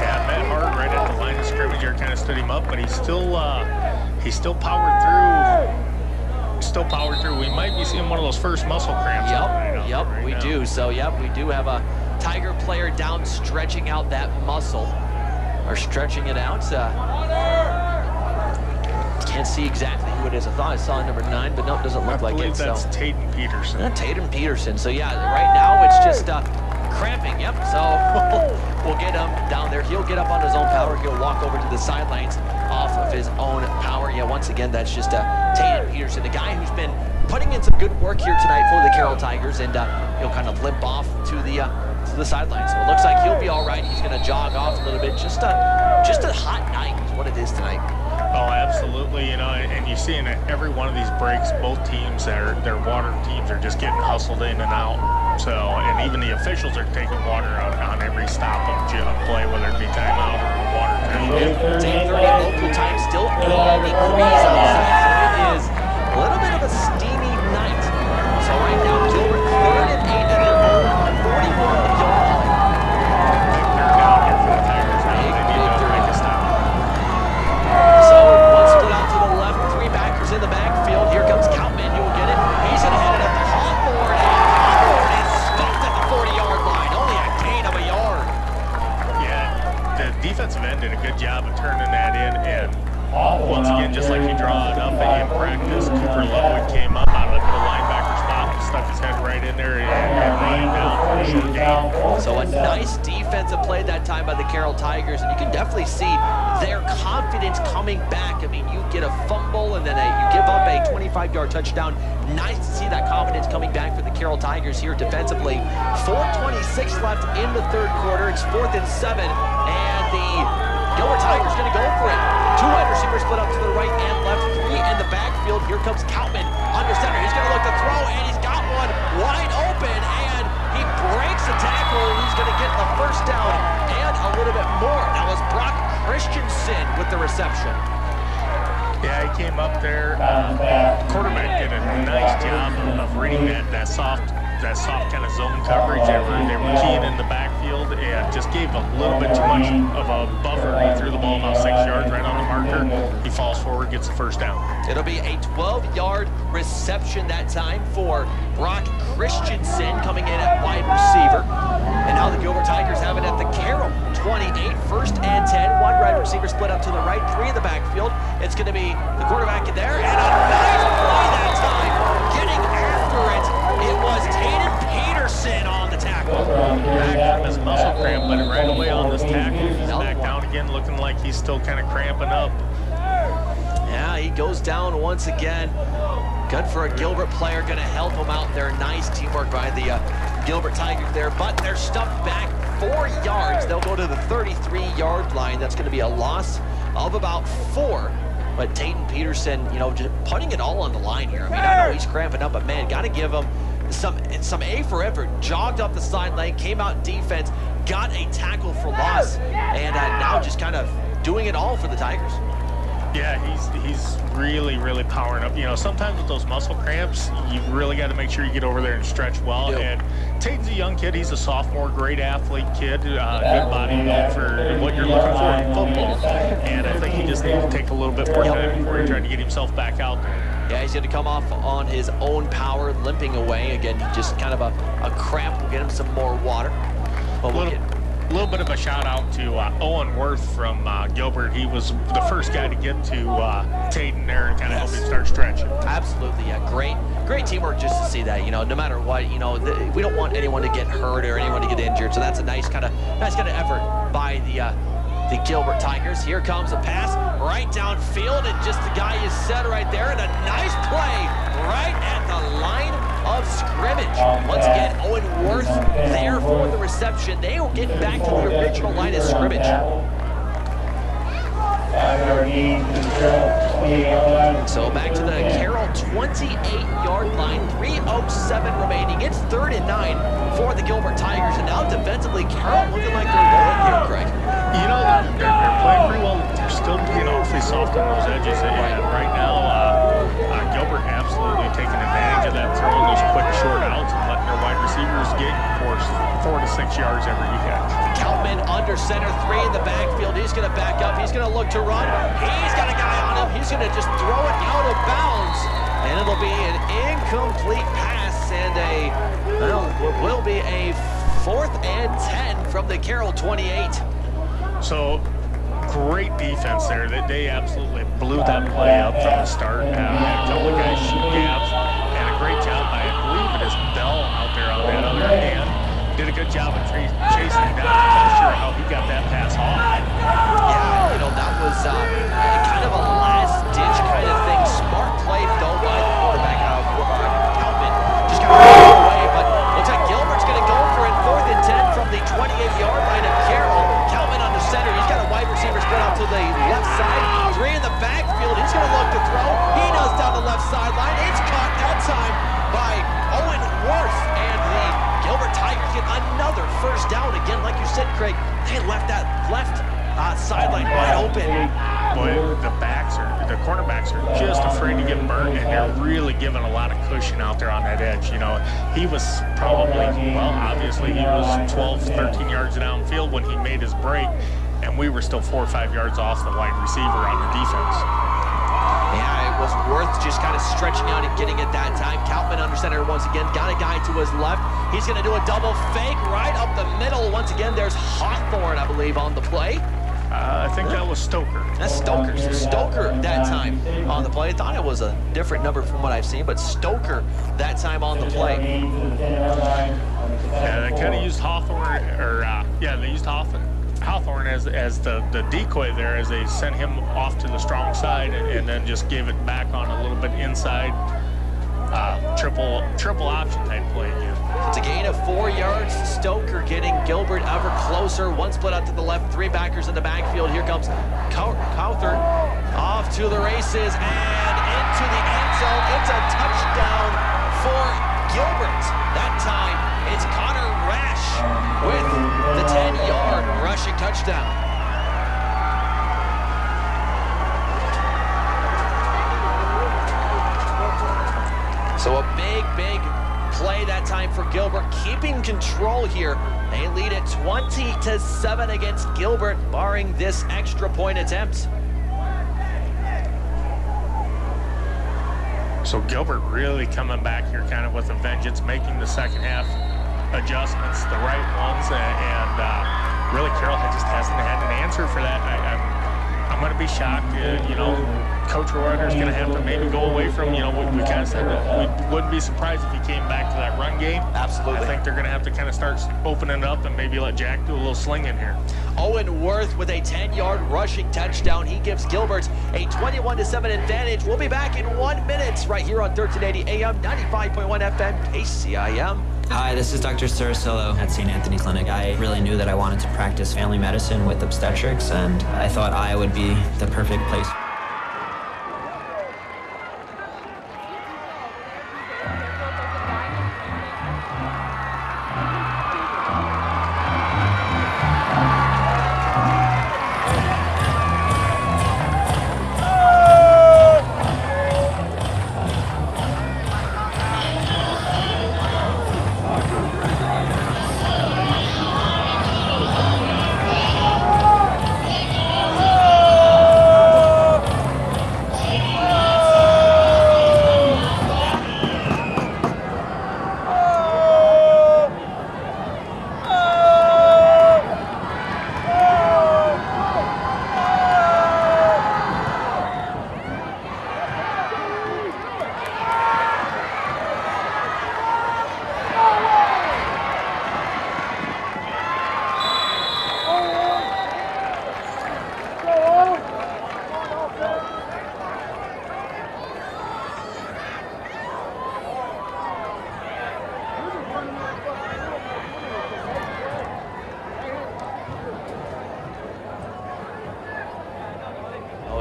Yeah, Matt Hart right at the line of scrimmage here kind of stood him up, but he's still powered through. Still powered through. We might be seeing one of those first muscle cramps. Yep, we do. So, yep, we do have a Tiger player down stretching out that muscle, or stretching it out. Can't see exactly who it is. I thought I saw number 9, but no, it doesn't look like it. I believe that's Tatum Peterson. Tatum Peterson. So, yeah, right now it's just cramping. Yep, so we'll get him down there. He'll get up on his own power. He'll walk over to the sidelines off of his own power. Yeah, once again, that's just Tatum Peterson, the guy who's been putting in some good work here tonight for the Carroll Tigers, and he'll kind of limp off to the sidelines. So it looks like he'll be all right. He's going to jog off a little bit. Just a hot night is what it is tonight. Oh, absolutely. You know, and you see in every one of these breaks, both teams, their water teams are just getting hustled in and out. So, and even the officials are taking water out on every stop of play, whether it be timeout or a water time. It's 8:30 local time, still 80 degrees outside, so it is a little bit of a steamy night. So right now, Gilbert 3rd and 8 at their own 41-yard line. They're down here for the Tigers now. They need to make a stop. So one split out to the left, 3 backers in the backfield. Here comes Coutman. You'll get it. He's going to head it up to Hawthorne, and Hawthorne is stopped at the 40-yard line. Only a gain of a yard. Yeah, the defensive end did a good job of turning that in, and once again, just like you draw it up in practice, Cooper Ludwig came up out of the linebacker spot and stuck his head right in there and ran down for a sure gain. So a nice defensive play that time by the Carroll Tigers, and you can definitely see their confidence coming back. I mean, you get a fumble and then you give up a 25-yard touchdown. Nice to see that confidence coming back for the Carroll Tigers here defensively. 4:26 left in the 3rd quarter. It's 4th and 7, and the Gilbert Tigers going to go for it. 2 wide receivers split up to the right and left, 3 in the backfield. Here comes Koutman under center. He's going to look to throw, and he's got one wide open, and he breaks the tackle. He's going to get the first down and a little bit more. That was Brock Christensen with the reception. Yeah, he came up there. Quarterback did a nice job of reading that soft kind of zone coverage. They were keying in the backfield and just gave a little bit too much of a buffer. He threw the ball about 6 yards right on the marker. He falls forward, gets the first down. It'll be a 12-yard reception that time for Brock Christensen coming in at wide receiver. And now the Gilbert Tigers have it at the Carroll 28, 1st and 10. 1 wide receiver split up to the right, 3 in the backfield. It's going to be the quarterback in there, and a nice play that time. Getting after it, it was Tatum Peterson on the tackle. Back from his muscle cramp, but right away on this tackle, he's back down again, looking like he's still kind of cramping up. Yeah, he goes down once again. Good for a Gilbert player, going to help him out there. Nice teamwork by the Gilbert Tigers there, but they're stuffed back 4 yards. They'll go to the 33-yard line. That's going to be a loss of about 4. But Tatum Peterson, you know, just putting it all on the line here. I mean, I know he's cramping up, but man, got to give him some A for effort. Jogged up the sideline, came out in defense, got a tackle for loss, and now just kind of doing it all for the Tigers. Yeah, he's really, really powering up. You know, sometimes with those muscle cramps, you really got to make sure you get over there and stretch well. And Tatum's a young kid. He's a sophomore, great athlete kid, good body build for what you're looking for in football. And I think he just needs to take a little bit more time before he tried to get himself back out there. Yeah, he's going to come off on his own power, limping away. Again, just kind of a cramp. We'll get him some more water. But we'll A little bit of a shout out to Owen Worth from Gilbert. He was the first guy to get to Tatum there and kind of help him start stretching. Absolutely, yeah, great teamwork just to see that. You know, no matter what, you know, we don't want anyone to get hurt or anyone to get injured. So that's a nice kind of effort by the Gilbert Tigers. Here comes a pass right downfield, and just the guy is set right there, and a nice play right at the line of scrimmage. Once again, Owen Worth there for the reception. They will get back to the original line of scrimmage. So back to the Carroll 28-yard line, 3:07 remaining. It's 3rd and 9 for the Gilbert Tigers, and now defensively, Carroll looking like they're rolling here, Craig. You know, they're playing pretty well. They're still being awfully soft on those edges, and right now, Gilbert absolutely taking advantage of that, throwing those quick short outs and letting their wide receivers get 4 to 6 yards every catch. Koutman under center, 3 in the backfield. He's going to back up. He's going to look to run. He's got a guy on him. He's going to just throw it out of bounds, and it'll be an incomplete pass, and will be a 4th and 10 from the Carroll 28. So great defense there. They absolutely blew that play up from the start. Had a couple of guys shoot gaps, and a great job by, I believe it is Bell out there on that other hand. Did a good job of chasing him down. I'm not sure how he got that pass off. Yeah, you know, that was kind of a last-ditch kind of thing. Smart play, though, by the quarterback. Koutman just kind of ran away, but looks like Gilbert's going to go for it. 4th and 10 from the 28-yard line of Carroll. Koutman on the center. He's got a wide receiver spread out to the left side. 3 in the backfield. He's going to look to throw. He does down the left sideline. It's caught that time by Owen Worth, and the Gilbert Tigers get another first down. Again, like you said, Craig, they left that left sideline wide open. Boy, the cornerbacks are just afraid to get burnt, and they're really giving a lot of cushion out there on that edge. You know, he was probably, well, obviously he was 12, 13 yards downfield when he made his break, and we were still 4 or 5 yards off the wide receiver on the defense. Yeah, it was Worth just kind of stretching out and getting it that time. Koutman under center once again, got a guy to his left. He's going to do a double fake right up the middle. Once again, there's Hawthorne, I believe, on the play. I think that was Stoker. That's Stoker. So Stoker that time on the play. I thought it was a different number from what I've seen, but Stoker that time on the play. Yeah, they kind of used Hawthorne, they used Hawthorne as the decoy there, as they sent him off to the strong side and then just gave it back on a little bit inside. triple option type play again. It's a gain of 4 yards. Stoker getting Gilbert ever closer. One split out to the left, 3 backers in the backfield. Here comes Cowthert off to the races and into the end zone. It's a touchdown for Gilbert. That time it's Connor Rash with the 10-yard rushing touchdown. So a big play that time for Gilbert, keeping control here. They lead it 20-7 against Gilbert, barring this extra point attempt. So Gilbert really coming back here kind of with a vengeance, making the second half adjustments, the right ones, and really Carroll just hasn't had an answer for that. I'm going to be shocked. You know, Coach Roeder's going to have to maybe go away from, you know, we kind of said that we wouldn't be surprised if he came back to that run game. Absolutely. I think they're going to have to kind of start opening it up and maybe let Jack do a little slinging here. Owen Worth with a 10-yard rushing touchdown. He gives Gilbert a 21-7 advantage. We'll be back in 1 minute right here on 1380 AM, 95.1 FM, KCIM. Hi, this is Dr. Sarasillo at St. Anthony Clinic. I really knew that I wanted to practice family medicine with obstetrics, and I thought I would be the perfect place.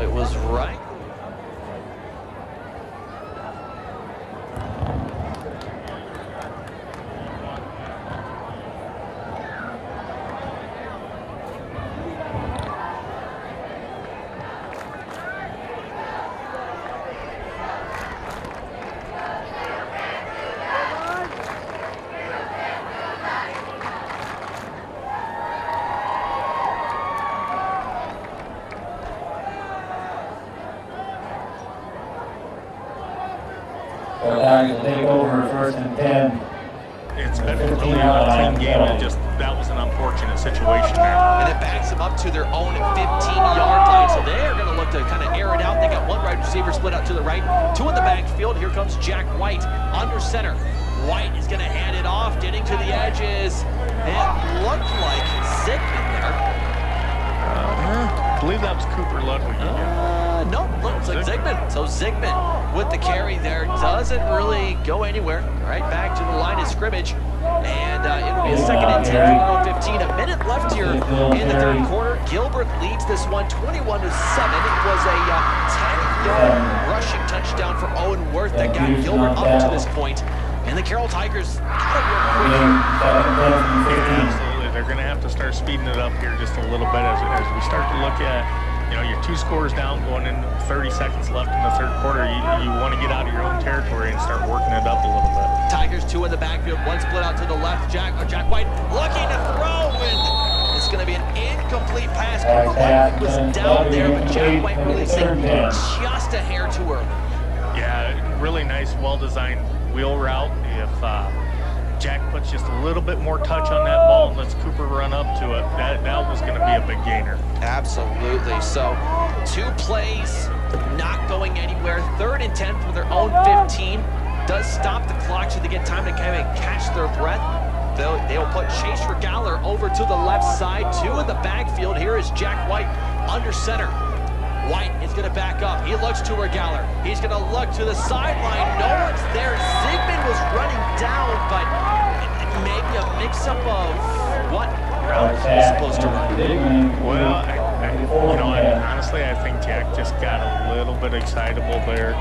It was right. Tigers take over 1st and 10. It's been really a clean game, and just that was an unfortunate situation there. And it backs them up to their own 15-yard line, so they're going to look to kind of air it out. They got one wide receiver split out to the right, 2 in the backfield. Here comes Jack White under center. White is going to hand it off, getting to the edges. It looked like Zigman there. I believe that was Cooper Ludwig. No, looks like Zigman. So Zigman with the carry there doesn't really go anywhere. Right back to the line of scrimmage. And it'll be a 2nd and 10 from their own 15. A minute left here in the 3rd quarter. Gilbert leads this one 21-7. It was a 10-yard rushing touchdown for Owen Worth that got Gilbert up to this point. And the Carroll Tigers got to work quick. Absolutely. They're going to have to start speeding it up here just a little bit as we start to look at, you know, your 2 scores down going in 30 seconds left in the 3rd quarter. You want to get out of your own territory and start working it up a little bit. Tigers 2 in the backfield, 1 split out to the left. Jack White looking to throw, and it's going to be an incomplete pass. Cooper White was down there, but Jack White releasing just a hair too early. Yeah, really nice, well-designed wheel route. If Jack puts just a little bit more touch on that ball and lets Cooper run up to it, that was going to be a big gainer. Absolutely. So 2 plays not going anywhere. 3rd and 10 from their own 15. Does stop the clock so they get time to kind of catch their breath. They'll put Chase Regaller over to the left side. 2 in the backfield. Here is Jack White under center. White is going to back up. He looks to Regaller. He's going to look to the sideline. No one's there. Zigman was running down, but maybe a mix-up of what route he's supposed to run. Well, honestly, I think Jack just got a little bit excitable there.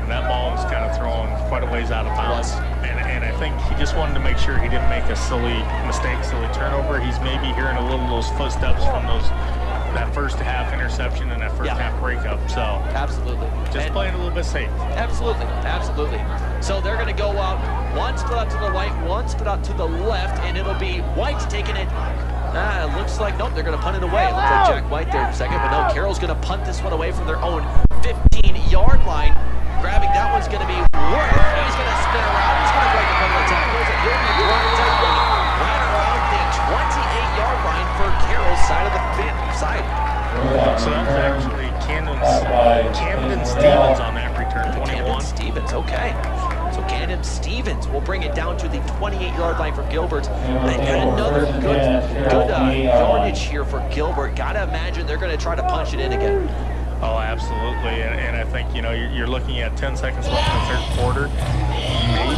That ball was kind of thrown quite a ways out of bounds. And I think he just wanted to make sure he didn't make a silly mistake, silly turnover. He's maybe hearing a little of those footsteps from that first half interception and that first half breakup. So absolutely, just playing a little bit safe. Absolutely. So they're going to go out, one split out to the right, one split out to the left, and it'll be White taking it. It looks like, nope, they're going to punt it away. It looks like Jack White there for a second, but no, Carroll's going to punt this one away from their own 15-yard line. Grabbing that one's going to be Worth. He's going to spin around. He's going to break a couple of tackles, and he'll be brought down right around the 28-yard line for Carroll's side of the side. So that's actually Camden Stevens on that return, 21. Camden Stevens, okay. So Camden Stevens will bring it down to the 28-yard line for Gilbert. They got another good yardage here for Gilbert. Gotta imagine they're gonna try to punch it in again. Oh, absolutely, and I think, you're looking at 10 seconds left in the third quarter. Maybe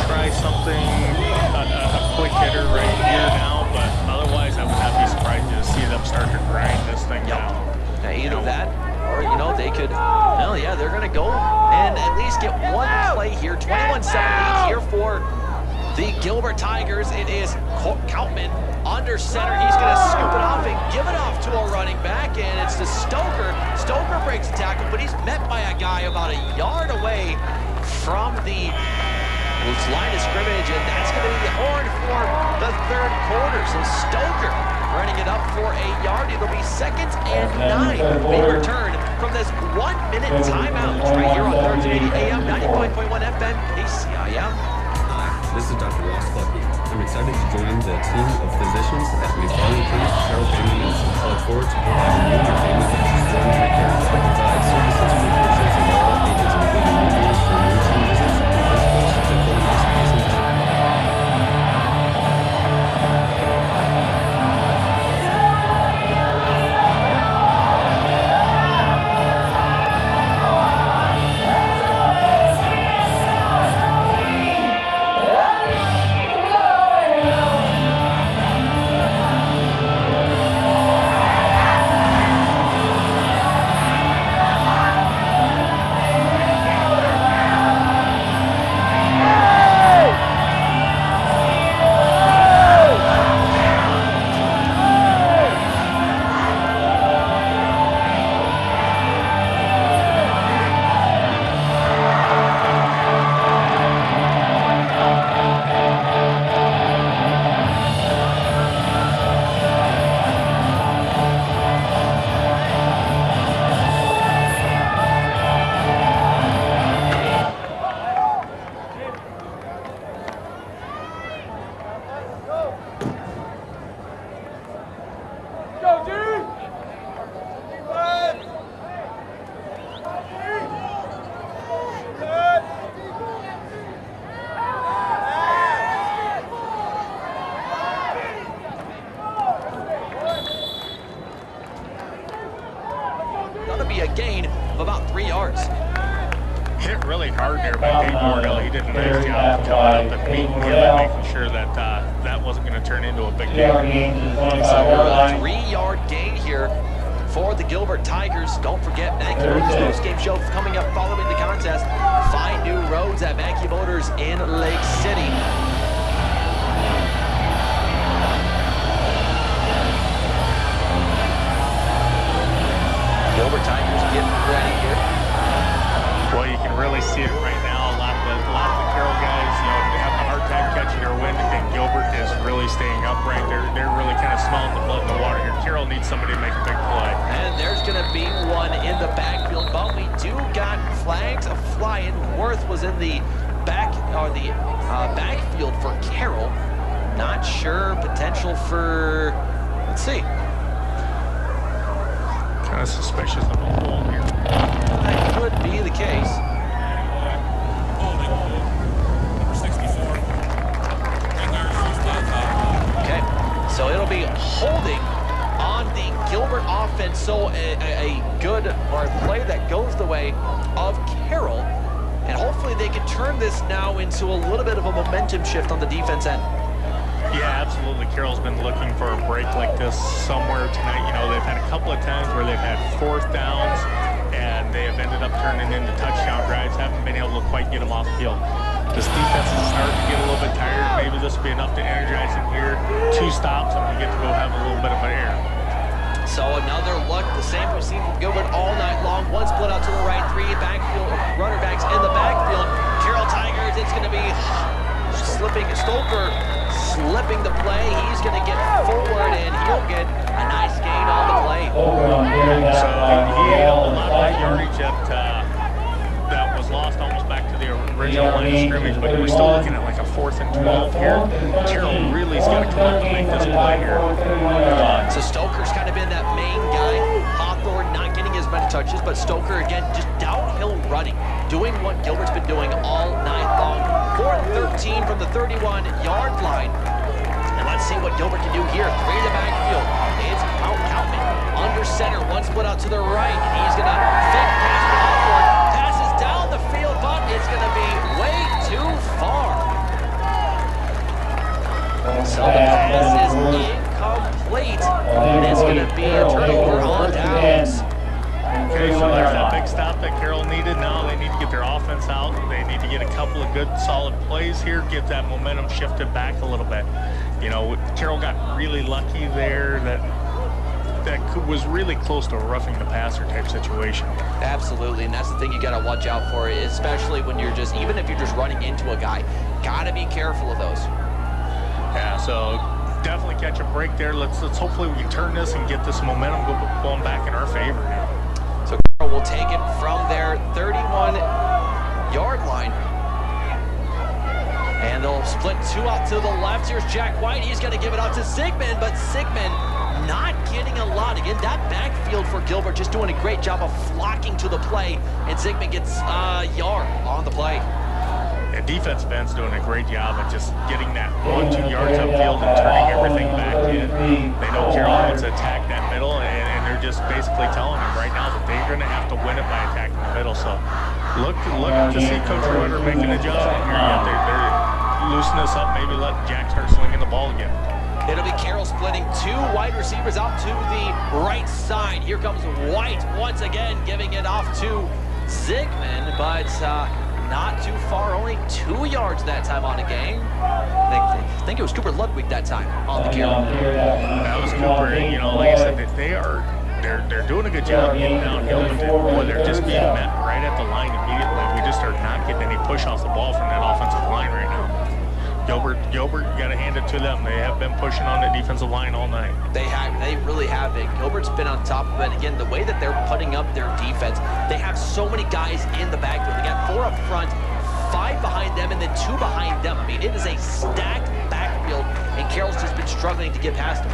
try something, a quick hitter right here now, but otherwise I would not be surprised to see them start to grind this thing down. Either that, or, they could, they're going to go and at least get one play here. 21-7 here for the Gilbert Tigers. It is Koutman under center. He's going to scoop it off and give it off to a running back, and it's to Stoker. Stoker breaks the tackle, but he's met by a guy about a yard away from the line of scrimmage, and that's going to be the horn for the third quarter. So Stoker running it up for a yard. It'll be 2nd and 9. We return from this 1-minute timeout right here on 1380 AM, 95.1 FM, KCIM. Hi, this is Dr. Ross Clucky. I'm excited to join the team of physicians at McFarland Clinic Carroll Family Medicine. I look forward to providing you and your family with extraordinary care. I provide services for patients of all ages, including newborns for routine visits and physicals to colonoscopies and be a gain of about 3 yards. Hit really hard there by Dave Wardell. He did a nice job coming up and beating him, making sure that that wasn't going to turn into a big gain. So a 3-yard gain here for the Gilbert Tigers. Don't forget, Mankey Motors post-game show coming up following the contest. Find new roads at Mankey Motors in Lake City. Gilbert Tigers getting ready here. Well, you can really see it right now. A lot of the Carroll guys, having a hard time catching their wind, and Gilbert is really staying upright. They're really kind of smelling the blood in the water here. Carroll needs somebody to make a big play. And there's going to be one in the backfield, but we do got flags flying. Worth was in the backfield for Carroll. Not sure, potential for, let's see. Kind of suspicious of a hole here. That could be the case. Okay, so it'll be holding on the Gilbert offense. So a good play that goes the way of Carroll. And hopefully they can turn this now into a little bit of a momentum shift on the defense end. Yeah, absolutely. Carroll's been looking for a break like this somewhere tonight. You know, they've had a couple of times where they've had 4th downs and they have ended up turning into touchdown drives, haven't been able to quite get them off the field. This defense is starting to get a little bit tired. Maybe this will be enough to energize them here. 2 stops and we get to go have a little bit of an air. So another look, the same we've seen from Gilbert all night long. 1 split out to the right, 3 backfield runner backs in the backfield. Carroll Tigers, it's going to be slipping. Stoker slipping the play. He's going to get forward and he'll get a nice gain on the play. So he ate a lot of that yardage that was lost almost back to the original line of scrimmage, but we're still looking at like a 4th and 12 here. Carroll really has got to come out and make this play here. So Stoker's kind of been that main guy. Hawthorne not getting as many touches, but Stoker again just downhill running, doing what Gilbert's been doing all night long. 4th and 13 from the 31-yard line. And let's see what Gilbert can do here. 3 to the backfield. It's Coutman under center. 1 split out to the right. He's going to fake pass to Hawthorne. Passes down the field, but it's going to be way too far. So the pass is incomplete. And it's going to be a turnover on downs. Okay, so there's that big stop that Carroll needed. Now they need to get their offense out. They need to get a couple of good, solid plays here, get that momentum shifted back a little bit. You know, Carroll got really lucky there that was really close to a roughing the passer type situation. Absolutely, and that's the thing you got to watch out for, especially when you're just, even if you're just running into a guy, got to be careful of those. Yeah, so definitely catch a break there. Let's hopefully we can turn this and get this momentum going back in our favor now. So Carroll will take it from their 31-yard line. And they'll split 2 out to the left. Here's Jack White. He's going to give it out to Sigmund, but Sigmund not getting a lot. Again, that backfield for Gilbert just doing a great job of flocking to the play, and Sigmund gets a yard on the play. And defensive end's doing a great job of just getting that 1-2 yards upfield and turning everything back in. They know Carroll wants to attack that middle, and they're just basically telling them right now that they're going to have to win it by attacking the middle. So look to see Coach Rutter making an adjustment here. They're loosening this up, maybe let Jack start slinging the ball again. It'll be Carroll splitting 2 wide receivers out to the right side. Here comes White once again, giving it off to Sigmund, but not too far, only 2 yards that time on a gain. I think it was Cooper Ludwig that time on the Carroll. That was Cooper. You know, like I said, they're doing a good job getting downhill, but they're just being met right at the line immediately. We just are not getting any push off the ball from that offensive line right now. Gilbert, you got to hand it to them. They have been pushing on the defensive line all night. They really have been. Gilbert's been on top of it. Again, the way that they're putting up their defense, they have so many guys in the backfield. They got 4 up front, 5 behind them, and then 2 behind them. I mean, it is a stacked backfield, and Carroll's just been struggling to get past them.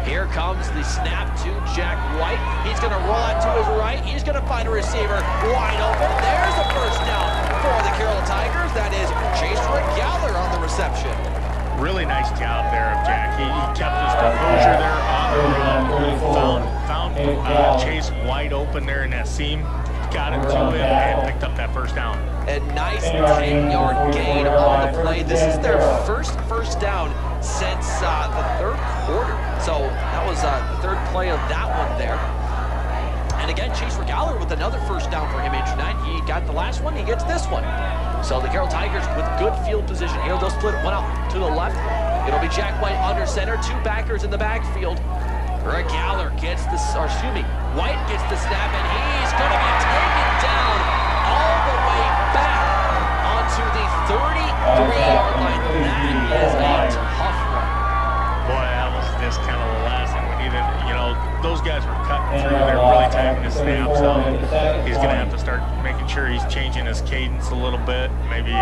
Here comes the snap to Jack White. He's going to roll out to his right. He's going to find a receiver wide open. There's the first down for the Carroll Tigers. That is Chase Regaller on the reception. Really nice job there of Jack. He kept his composure there on the run. Found Chase wide open there in that seam. Got it to him and picked up that first down. A nice 10-yard gain on the play. This is their first down since the 3rd quarter. So that was the 3rd play of that one there. And again, Chase Regaller with another first down for him in tonight. He got the last one, he gets this one. So the Carroll Tigers with good field position here. They'll split 1 out to the left. It'll be Jack White under center, 2 backers in the backfield. Regaller gets the, White gets the snap, and he's going to be taken down all the way back onto the 33-yard line. That is a tough run. Boy, that was just kind of the last thing we needed. You know, those guys were cutting through. They're really tightening his snaps up. He's going to have to start making sure he's changing his cadence a little bit, maybe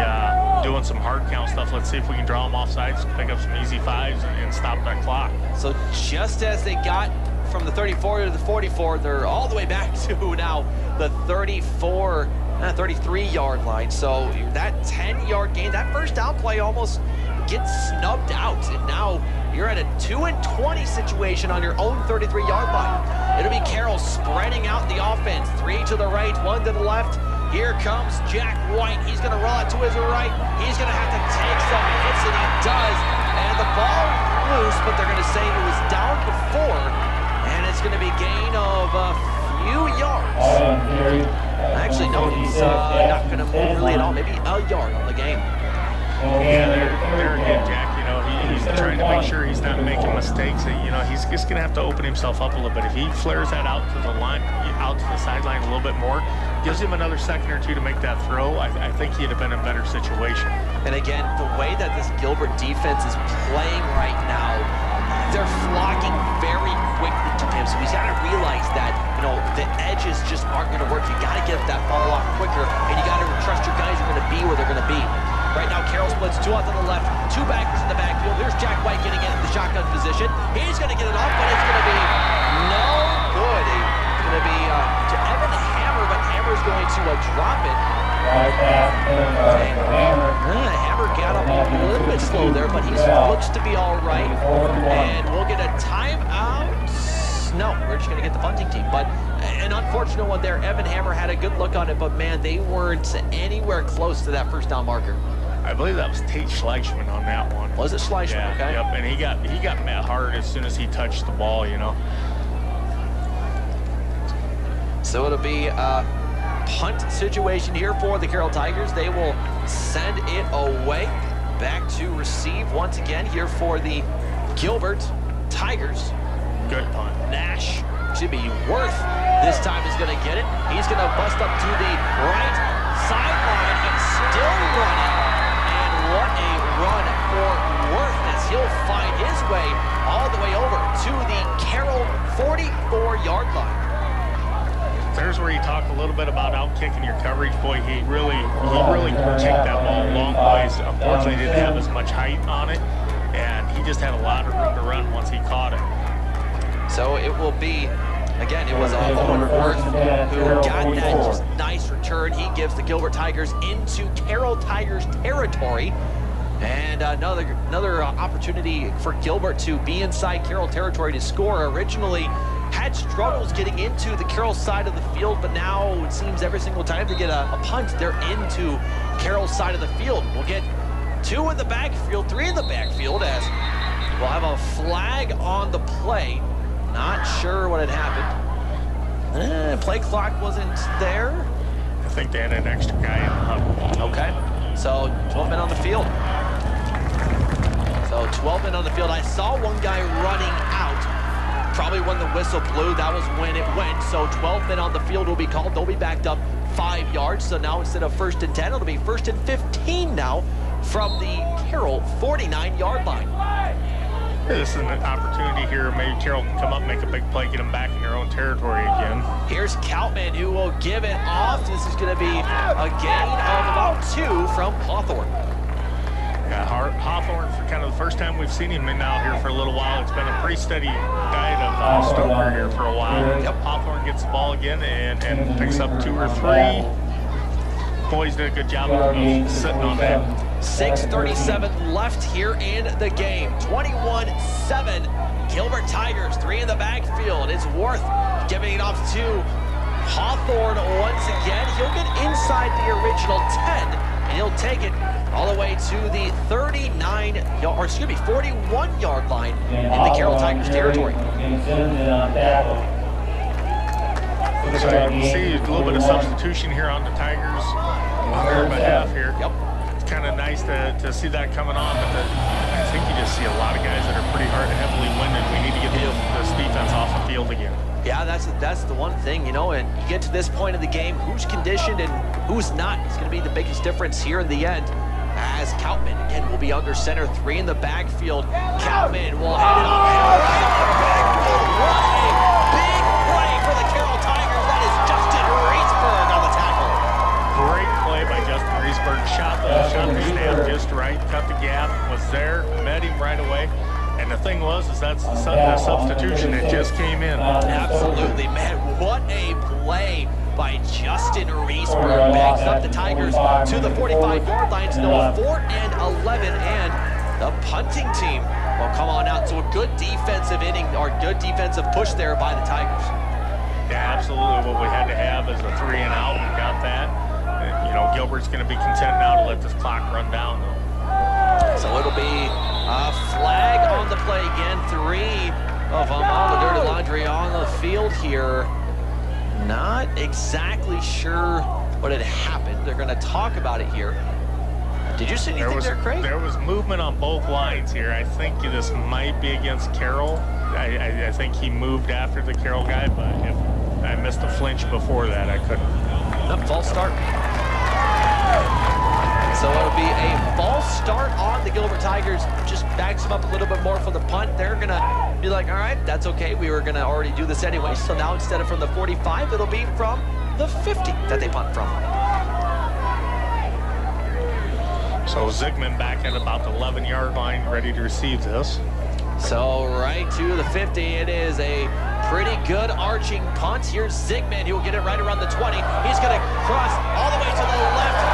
doing some hard count stuff. Let's see if we can draw him off sides, pick up some easy 5s, and stop that clock. So just as they got from the 34 to the 44, they're all the way back to now the 33-yard line. So that 10-yard gain, that first down play almost gets snubbed out. And now you're at a 2-and-20 situation on your own 33-yard line. It'll be Carroll spreading out the offense. 3 to the right, 1 to the left. Here comes Jack White. He's going to roll out to his right. He's going to have to take some hits, and he does. And the ball loose, but they're going to say it was down before, and it's going to be gain of a few yards. Actually, no, he's not going to move really at all. Maybe a yard on the game. Yeah, there again, Jack, you know, he's trying to make sure he's not making mistakes. You know, he's just going to have to open himself up a little bit. If he flares that out to the line, out to the sideline a little bit more, gives him another second or two to make that throw, I think he'd have been in a better situation. And again, the way that this Gilbert defense is playing right now, they're flocking very quickly to him. So he's got to realize that, you know, the edges just aren't going to work. You got to get that ball off quicker, and you got to trust your guys are going to be where they're going to be. Right now, Carroll splits 2 out to the left, 2 backers in the backfield. There's Jack White getting in the shotgun position. He's going to get it off, but it's going to be no good. It's going to be to Evan Hammer, but Hammer's going to drop it. Hammer got up a little bit slow there, but he looks to be all right. And we'll get a timeout. No, we're just going to get the punting team. But an unfortunate one there. Evan Hammer had a good look on it, but man, they weren't anywhere close to that first down marker. I believe that was Tate Schleichman on that one. Was it Schleichman? Yeah, okay. Yep, and he got met hard as soon as he touched the ball, you know. So it'll be a punt situation here for the Carroll Tigers. They will send it away. Back to receive once again here for the Gilbert Tigers. Good punt. Nash, should be Worth, this time is going to get it. He's going to bust up to the right sideline and still running. And what a run for Worth as he'll find his way all the way over to the Carroll 44-yard line. There's where you talk a little bit about out-kicking your coverage. Boy, he really kicked that ball a long ways. Unfortunately, didn't have as much height on it, and he just had a lot of room to run once he caught it. So it will be, again, it was Owen Worth who got that just nice return. He gives the Gilbert Tigers into Carroll Tigers territory. And another opportunity for Gilbert to be inside Carroll territory to score. Originally had struggles getting into the Carroll side of the field, but now it seems every single time they get a punt, they're into Carroll's side of the field. We'll get 2 in the backfield, 3 in the backfield, as we'll have a flag on the play. Not sure what had happened. Play clock wasn't there. I think they had an extra guy in the huddle. Okay, so 12 men on the field. So 12 men on the field. I saw one guy running out. Probably when the whistle blew, that was when it went. So 12 men on the field will be called. They'll be backed up 5 yards. So now instead of 1st and 10, it'll be 1st and 15 now from the Carroll 49-yard line. This is an opportunity here. Maybe Carroll can come up, make a big play, get them back in their own territory again. Here's Coutman who will give it off. This is going to be a gain of about 2 from Hawthorne. Yeah, Hawthorne, for kind of the first time we've seen him now here for a little while. It's been a pretty steady diet of Stoker here for a while. Yep. Hawthorne gets the ball again and picks up 2 or 3. Boys did a good job of sitting on that. 6:37 left here in the game. 21-7. Gilbert Tigers, 3 in the backfield. It's Worth giving it off to Hawthorne once again. He'll get inside the original 10, and he'll take it all the way to the 41-yard line in the Carroll Tigers territory. So you can see a little bit of substitution here on the Tigers on their behalf here. Yep. It's kind of nice to see that coming on, but I think you just see a lot of guys that are pretty hard and heavily winded. We need to get this defense off the field again. Yeah, that's the one thing, you know, and you get to this point of the game, who's conditioned and who's not is going to be the biggest difference here in the end. As Coutman, again, will be under center, 3 in the backfield. Coutman will hand it off right off the backfield. What a big play for the Carroll Tigers. That is Justin Reesberg on the tackle. Great play by Justin Reesberg. Shot the snap just right, cut the gap, was there, met him right away. And the thing was, that's the substitution that just came in. Absolutely, man. What a play by Justin Reesberg. Backs up the Tigers to the 45-yard line. Still 4 and 11, and the punting team will come on out. So a good defensive inning or good defensive push there by the Tigers. Yeah, absolutely. What we had to have is a 3 and out. We got that. You know, Gilbert's going to be content now to let this clock run down, though. So it'll be a flag on the play again. 3 of them, all the dirty laundry on the field here. Not exactly sure what had happened. They're going to talk about it here. Did you see anything there, Craig? There was movement on both lines here. I think this might be against Carroll. I think he moved after the Carroll guy, but if I missed a flinch before that, I couldn't. Nope, false start. So it'll be a false start on the Gilbert Tigers. Just backs them up a little bit more for the punt. They're going to be like, all right, that's okay. We were going to already do this anyway. So now instead of from the 45, it'll be from the 50 that they punt from. So Zigman back at about the 11-yard line, ready to receive this. So right to the 50. It is a pretty good arching punt. Here's Zigman. He will get it right around the 20. He's going to cross all the way to the left.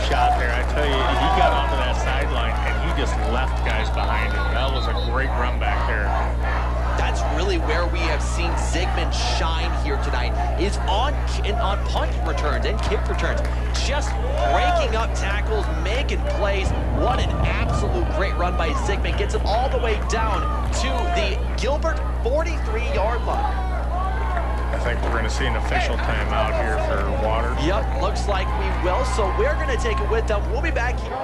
Shot there. I tell you, he got onto that sideline and he just left guys behind him. That was a great run back there. That's really where we have seen Zigman shine here tonight, is on punt returns and kick returns. Just breaking up tackles, making plays. What an absolute great run by Zigman. Gets it all the way down to the Gilbert 43-yard line. I think we're going to see an official timeout here for water. Yep, looks like we will. So we're going to take it with them. We'll be back here.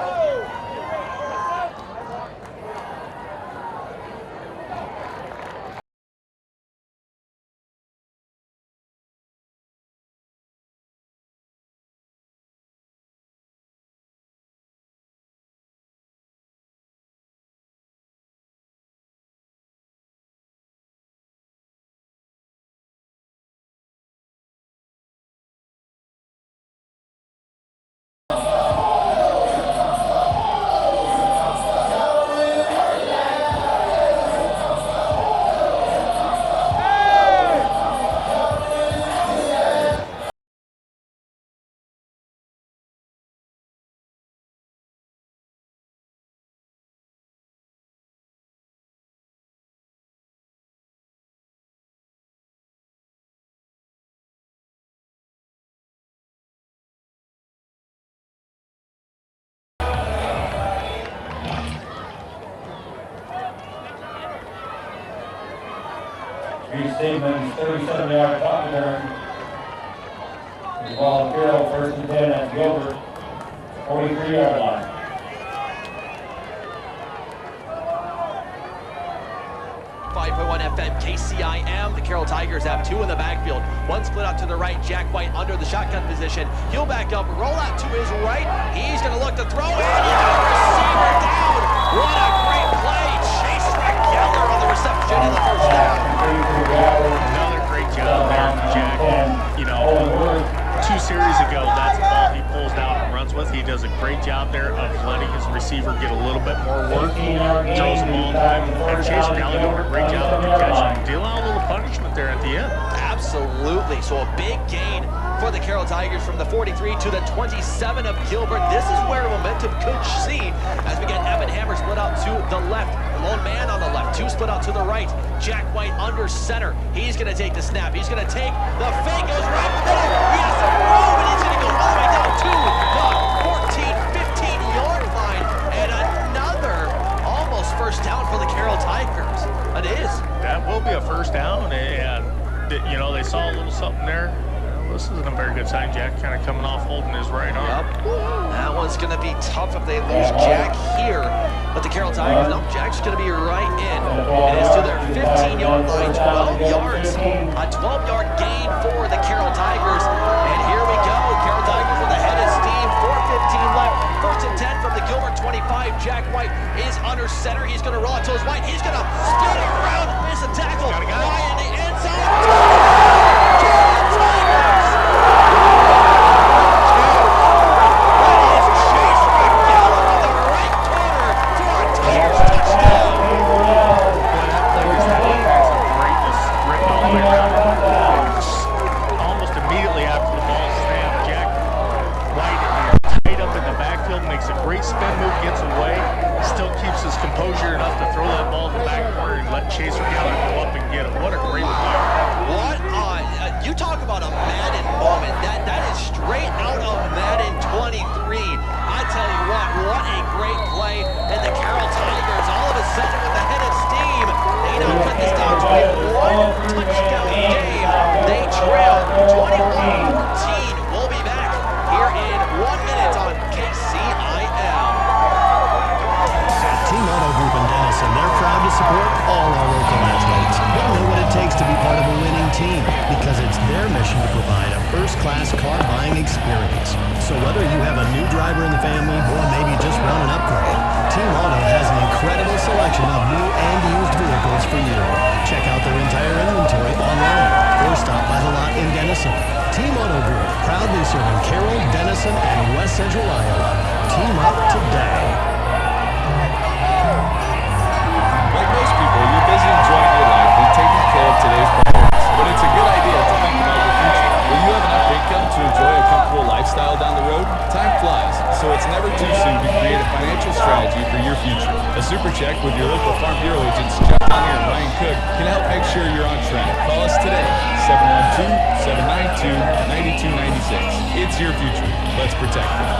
Stevens, 37-yard punt return. The ball to Carroll, 1st and 10 at Gilbert, 43-yard line. FM KCIM. The Carroll Tigers have 2 in the backfield. One split out to the right. Jack White under the shotgun position. He'll back up, roll out to his right. He's going to look to throw, and he got a receiver down. What a great play. Chase Geller on the reception in the first down. Another great job there from Jack. You know, 2 series ago, that's the ball he pulls down and runs with. He does a great job there of letting his receiver get a little bit more work. Throws the ball time. And Chase Geller doing a great job of the catch. Deal out a little punishment there at the end. Absolutely. So a big gain for the Carroll Tigers from the 43 to the 27 of Gilbert. This is where momentum could see as we get Evan Hammer split out to the left. The lone man on the left. 2 split out to the right. Jack White under center. He's going to take the snap. He's going to take the fake. Goes right in the middle. He has some room, and he's going to go all the way down to the 14, 15-yard line. And another almost first down for the Carroll Tigers. It is. That will be a first down, and you know, they saw a little something there. This isn't a very good sign. Jack kind of coming off holding his right arm. Yep. That one's going to be tough if they lose Jack here. But the Carroll Tigers, no, Jack's going to be right in. It is to their 15-yard line, 12 yards. A 12-yard gain for the Carroll Tigers. And here we go. Carroll Tigers with a head of steam. 4:15 left. 1st and 10 from the Gilbert 25. Jack White is under center. He's going to roll it to his right. He's going to spin it around. Miss a tackle. Right in the end zone. new, or maybe just want an upgrade, Team Auto has an incredible selection of new and used vehicles for you. Check out their entire inventory online or stop by the lot in Denison. Team Auto Group, proudly serving Carroll, Denison, and West Central Iowa. Team up today. Like most people, you're busy enjoying your life and taking care of today's priorities. But it's a good idea to think about your future. When you have enough income to enjoy a comfortable lifestyle down the road, time flies, so it's never too soon to create a financial strategy for your future. A super check with your local Farm Bureau agents, Jeff Bonnier and Ryan Cook, can help make sure you're on track. Call us today, 712-792-9296. It's your future. Let's protect it.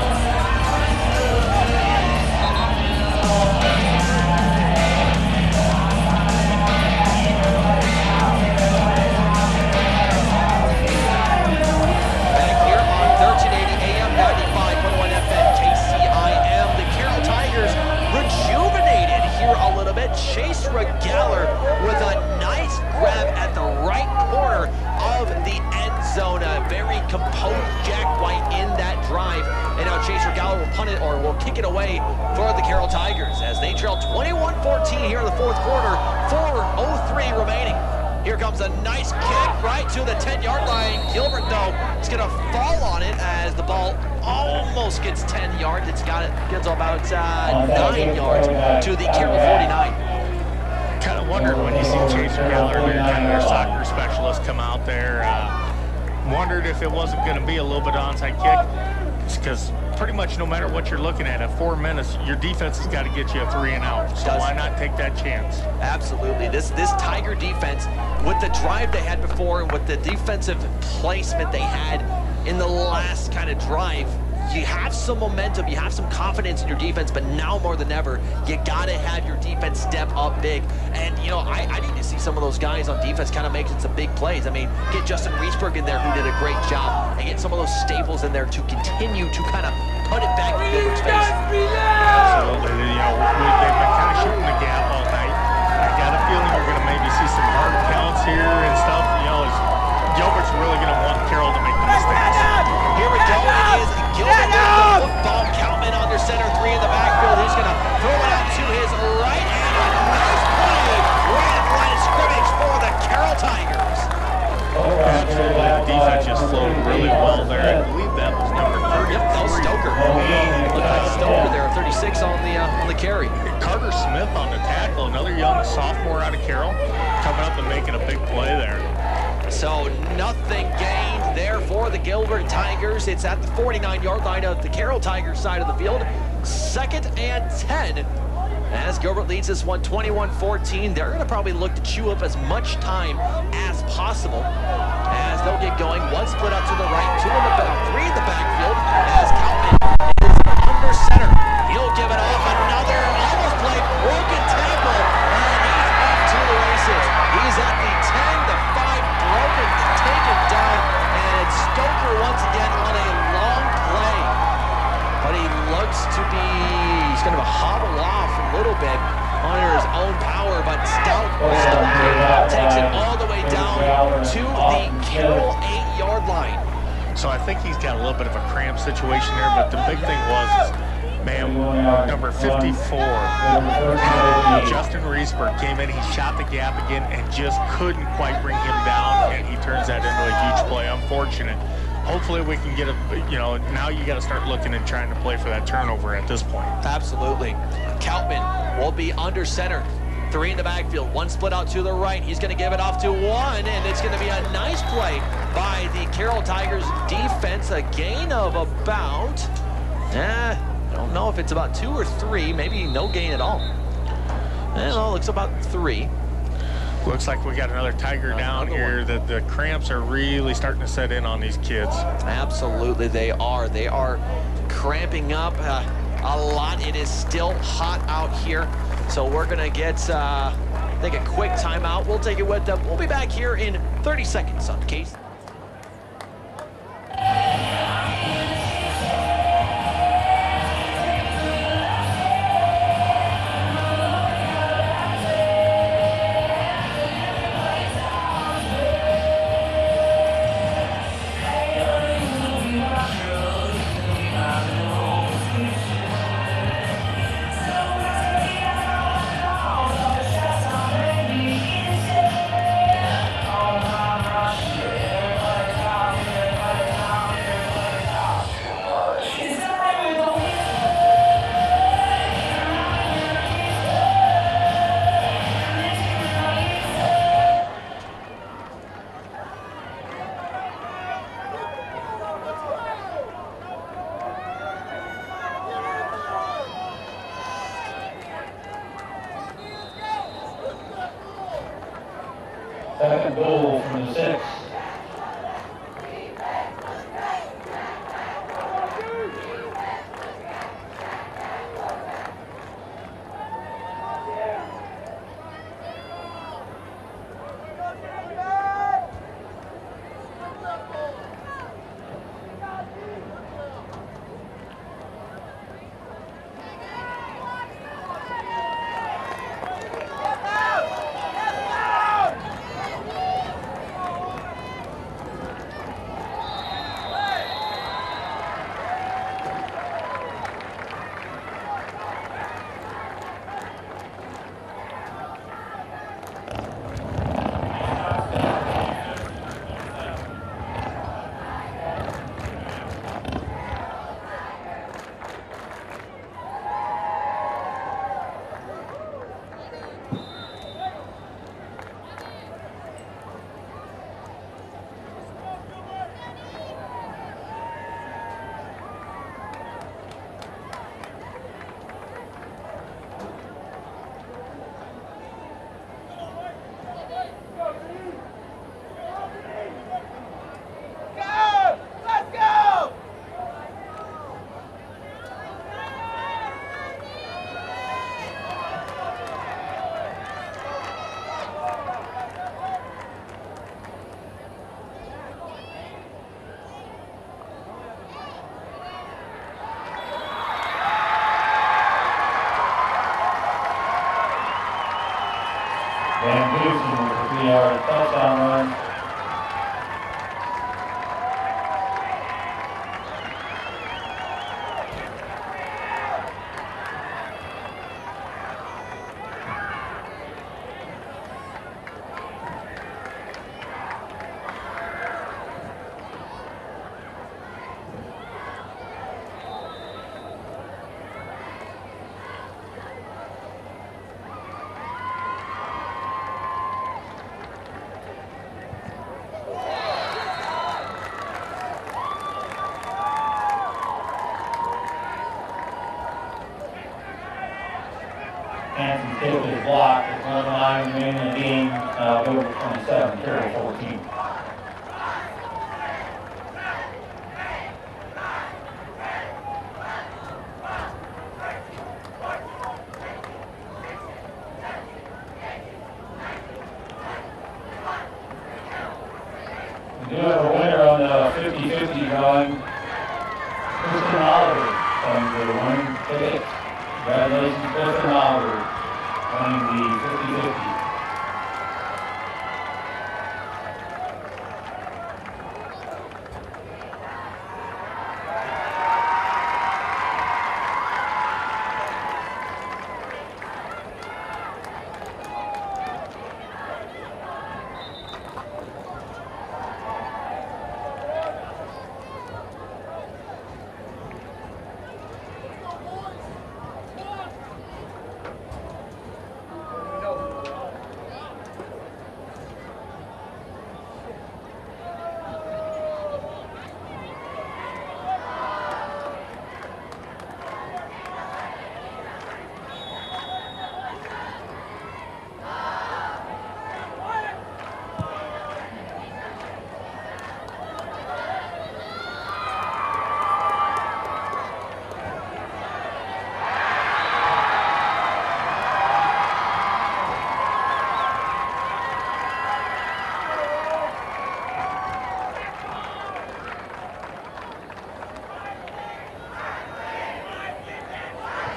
Chase Regaler with a nice grab at the right corner of the end zone. A very composed Jack White in that drive. And now Chase Regaler will punt it, or will kick it away for the Carroll Tigers as they trail 21-14 here in the fourth quarter. 4:03 remaining. Here comes a nice kick right to the 10-yard line. Gilbert, though, is going to fall on it as the ball almost gets 10 yards. Gets about 9 yards to the Carroll 49. Kind of wondered when you see Chase Regaler, their soccer specialist, come out there. Wondered if it wasn't going to be a little bit of onside kick, because pretty much no matter what you're looking at 4 minutes, your defense has got to get you a 3 and out. So why not take that chance? Absolutely. This Tiger defense, with the drive they had before and with the defensive placement they had in the last kind of drive, you have some momentum, you have some confidence in your defense, but now more than ever, you gotta have your defense step up big. And, you know, I need to see some of those guys on defense kind of making some big plays. I mean, get Justin Reesberg in there, who did a great job, and get some of those staples in there to continue to kind of put it back in Gilbert's face. Absolutely. You know, they've been kind of shooting the gap all night. I got a feeling you're going to maybe see some hard counts here and stuff. You know, Gilbert's really going to want Carroll to make the mistakes. Here we go. It is Gilbert with the football. Countman under center, 3 in the backfield. He's going to throw it out to his right, and a nice play right at the line of scrimmage for the Carroll Tigers. Absolutely. The defense just flowed really well there. I believe that was number 30. Yep, that was Stoker. Looked like Stoker there, 36 on the carry. Carter Smith on the tackle, another young sophomore out of Carroll, coming up and making a big play there. So nothing gained there for the Gilbert Tigers. It's at the 49-yard line of the Carroll Tigers side of the field. 2nd and 10. As Gilbert leads this one 21-14, they're going to probably look to chew up as much time as possible as they'll get going. One split out to the right, 2 in the back, 3 in the backfield as Countman is under center. He'll give it off. Another almost play, broken tackle, and he's off to the races. He's at the 10, the 5, broken, taken down, and it's Stoker once again on a long play. But he looks to be, he's going to hobble off a little bit under his own power, but Stoker takes it all the way down to the Carroll 8-yard line. So I think he's got a little bit of a cramp situation there, but the big thing was, man, number 54, Justin Reesberg came in, he shot the gap again and just couldn't quite bring him down, and he turns that into a huge play. Unfortunate. Hopefully we can get a, you know, now you got to start looking and trying to play for that turnover at this point. Absolutely. Countman will be under center. 3 in the backfield, 1 split out to the right. He's going to give it off to 1, and it's going to be a nice play by the Carroll Tigers defense. A gain of about, I don't know if it's about 2 or 3, maybe no gain at all. And it looks about 3. Looks like we got another Tiger down here. The cramps are really starting to set in on these kids. Absolutely, they are. They are cramping up a lot. It is still hot out here. So we're going to get, I think, a quick timeout. We'll take it with them. We'll be back here in 30 seconds on Case. Second goal from the 6. Van Dusen with a 3-yard touchdown run. Hanson's kick is blocked. There's 1 line remaining in the game. Gilbert 27, Carroll 14. We do have a winner on the 50-50 drawing. Kristen Oliver comes with a winning ticket. Congratulations, Kristen Oliver, winning the 50-50.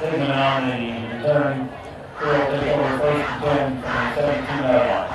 Sigmund on the return. Carroll takes over 1st and 10 from the 17-yard line.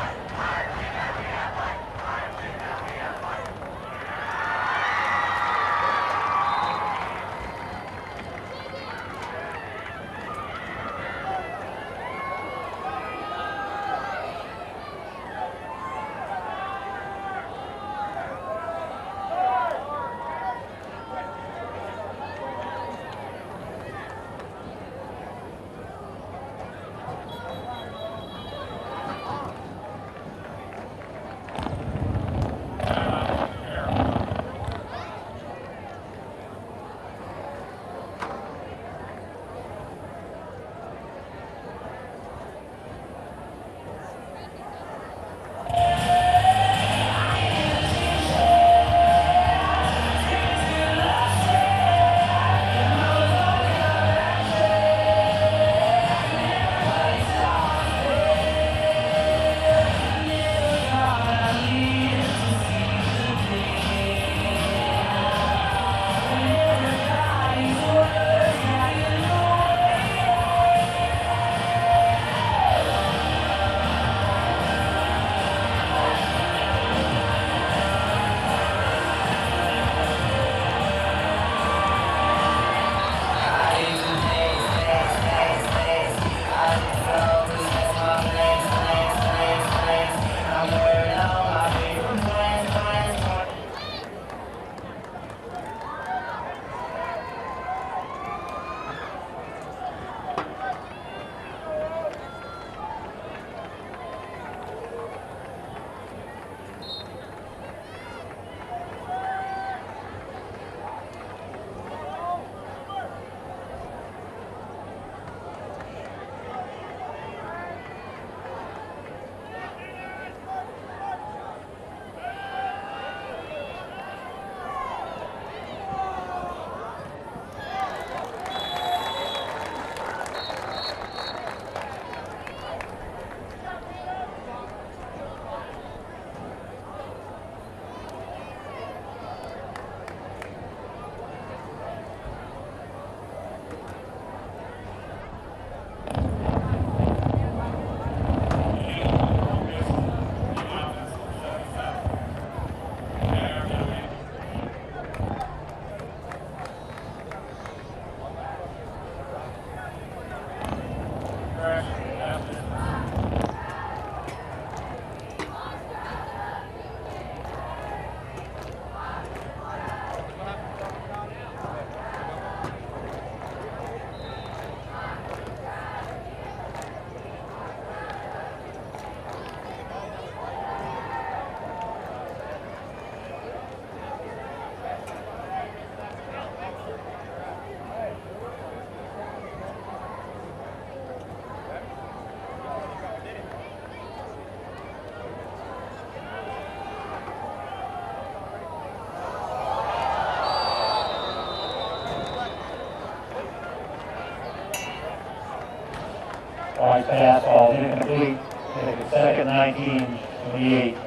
Wide pass, ball incomplete. Take a second, 19, 28.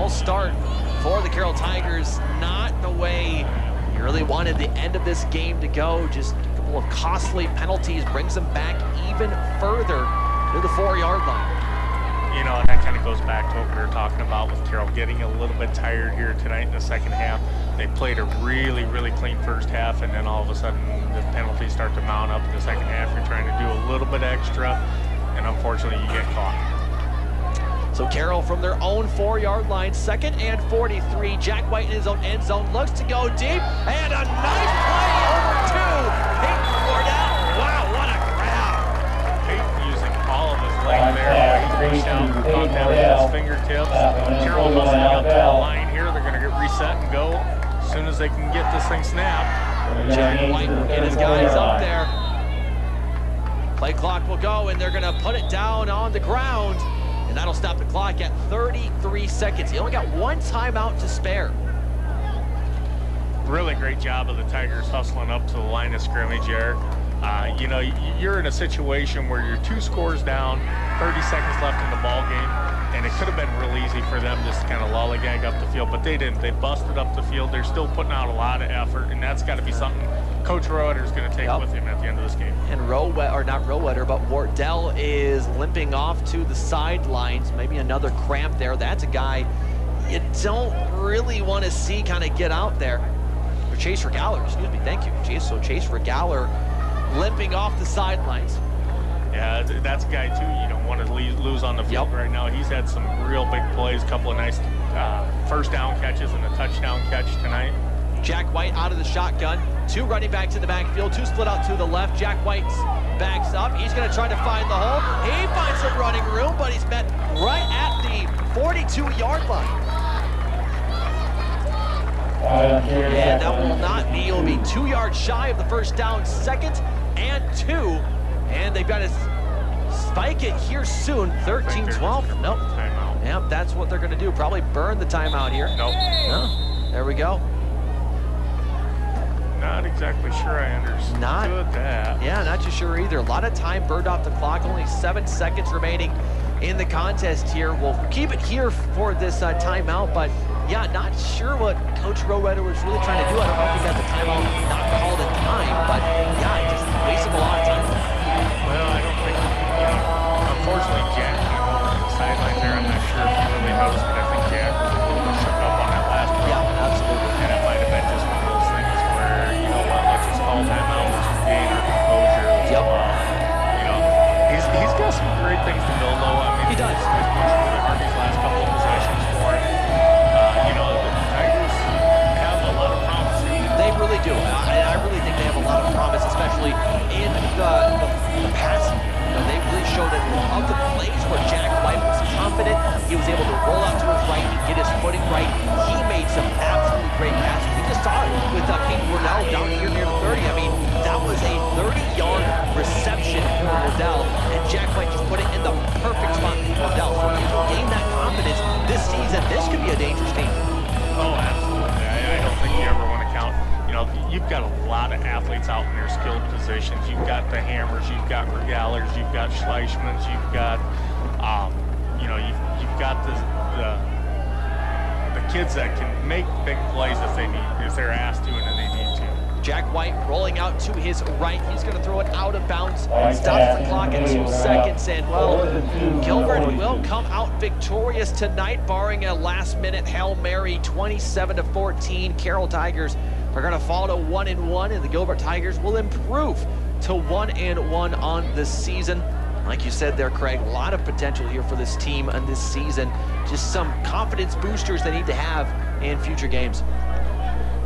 Start for the Carroll Tigers, not the way you really wanted the end of this game to go. Just a couple of costly penalties brings them back even further to the 4-yard line. You know, and that kind of goes back to what we were talking about with Carroll getting a little bit tired here tonight in the second half. They played a really, really clean first half, and then all of a sudden the penalties start to mount up in the second half. You're trying to do a little bit extra, and unfortunately you get caught. So Carroll from their own 4-yard line, 2nd and 43. Jack White in his own end zone, looks to go deep, and a nice play over to Peyton Wardell. Wow, what a grab. Peyton using all of his leg there. He reached out and caught that with his fingertips. Carroll busting up that line here. They're going to get reset and go as soon as they can get this thing snapped. Jack White will get his guys up there. Play clock will go, and they're going to put it down on the ground. And that'll stop the clock at 33 seconds. He only got one timeout to spare. Really great job of the Tigers hustling up to the line of scrimmage, Eric. You know, you're in a situation where you're 2 scores down, 30 seconds left in the ball game, and it could have been real easy for them just to kind of lollygag up the field, but they didn't. They busted up the field. They're still putting out a lot of effort, and that's got to be something Coach Rowetter is going to take with him at the end of this game. And but Wardell is limping off to the sidelines. Maybe another cramp there. That's a guy you don't really want to see kind of get out there. Or Chase Regaller, excuse me, thank you. So Chase Regaller limping off the sidelines. Yeah, that's a guy, too, you don't want to lose on the field right now. He's had some real big plays, a couple of nice first down catches and a touchdown catch tonight. Jack White out of the shotgun. 2 running backs in the backfield, 2 split out to the left. Jack White backs up. He's going to try to find the hole. He finds some running room, but he's met right at the 42-yard line. And that will not be. It'll be 2 yards shy of the first down, 2nd and 2. And they've got to spike it here soon. 13-12. Nope. Timeout. Yep, that's what they're going to do. Probably burn the timeout here. Nope. No. There we go. Not exactly sure I understood that. Yeah, not too sure either. A lot of time burned off the clock. Only 7 seconds remaining in the contest here. We'll keep it here for this timeout, but yeah, not sure what Coach Rowetter was really trying to do. I don't know if he got the timeout not called in time, but yeah, just wasting a lot of time. Well, I don't think, unfortunately, Jack came over to the sidelines there. I'm not sure if you really noticed, but I think Jack was a little bit shook up on that last one. Yeah, absolutely. And it might have been just one of those things where, you know what, let's just call timeout, let's regain our composure. Yep. He's got some great things to build, though. I mean, he does. He's pushed really hard these last couple of possessions for him. The Tigers have a lot of promise here. They really do. I really think they have a lot of promise, especially in the passing. They really showed it of the plays where Jack White was confident. He was able to roll out to his right and get his footing right. He made some absolutely great passes. We just saw it with Peyton Wardell down here near the 30. I mean, that was a 30-yard reception for Wardell, and Jack White just put it in the perfect spot for Wardell. So if you gain that confidence this season, this could be a dangerous team. Oh, absolutely. I don't think you ever want to count. You've got a lot of athletes out in their skilled positions. You've got the Hammers, you've got Regallers, you've got Schleichmans, you've got, you've got the kids that can make big plays if they're asked to and they need to. Jack White rolling out to his right. He's going to throw it out of bounds. Stops the clock at 2 seconds. And, well, Gilbert will come out victorious tonight, barring a last-minute Hail Mary, 27-14. Carroll Tigers are going to fall to 1-1, and the Gilbert Tigers will improve to 1-1 on the season. Like you said there, Craig, a lot of potential here for this team and this season. Just some confidence boosters they need to have in future games.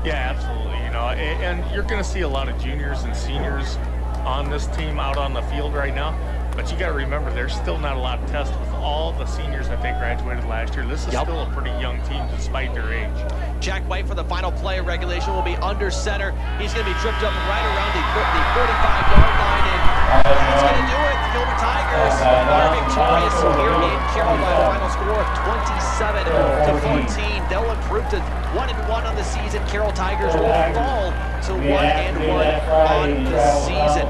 Yeah, absolutely. You know, and you're going to see a lot of juniors and seniors on this team out on the field right now. But you got to remember, there's still not a lot of tests with all the seniors that they graduated last year. This is still a pretty young team despite their age. Jack White for the final play of regulation will be under center. He's going to be tripped up right around the 45-yard line, and that's going to do it. The Gilbert Tigers are victorious here in Carroll by a final score of 27-14. They'll improve to 1-1 on the season. Carroll Tigers will fall to 1-1 on the season.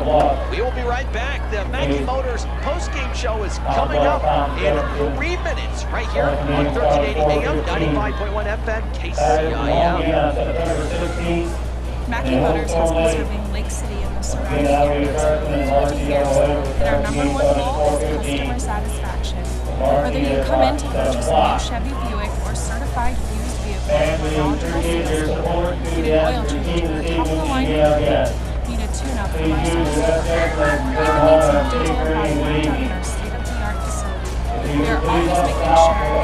We will be right back. The Mackey Motors post-game show is coming up in 3 minutes right here on 1380 AM, 95.1 FM, KCIM. Mackey Motors has been serving Lake City and the surrounding areas for 40 years, and our #1 goal is customer satisfaction. Whether you come in to purchase a new Chevy Buick or certified used vehicle for knowledgeable sales support, need an oil change or top-of-the-line equipment, need a tune-up from our service department, or even need some detailed body work done in our state-of-the-art facility, we are always making sure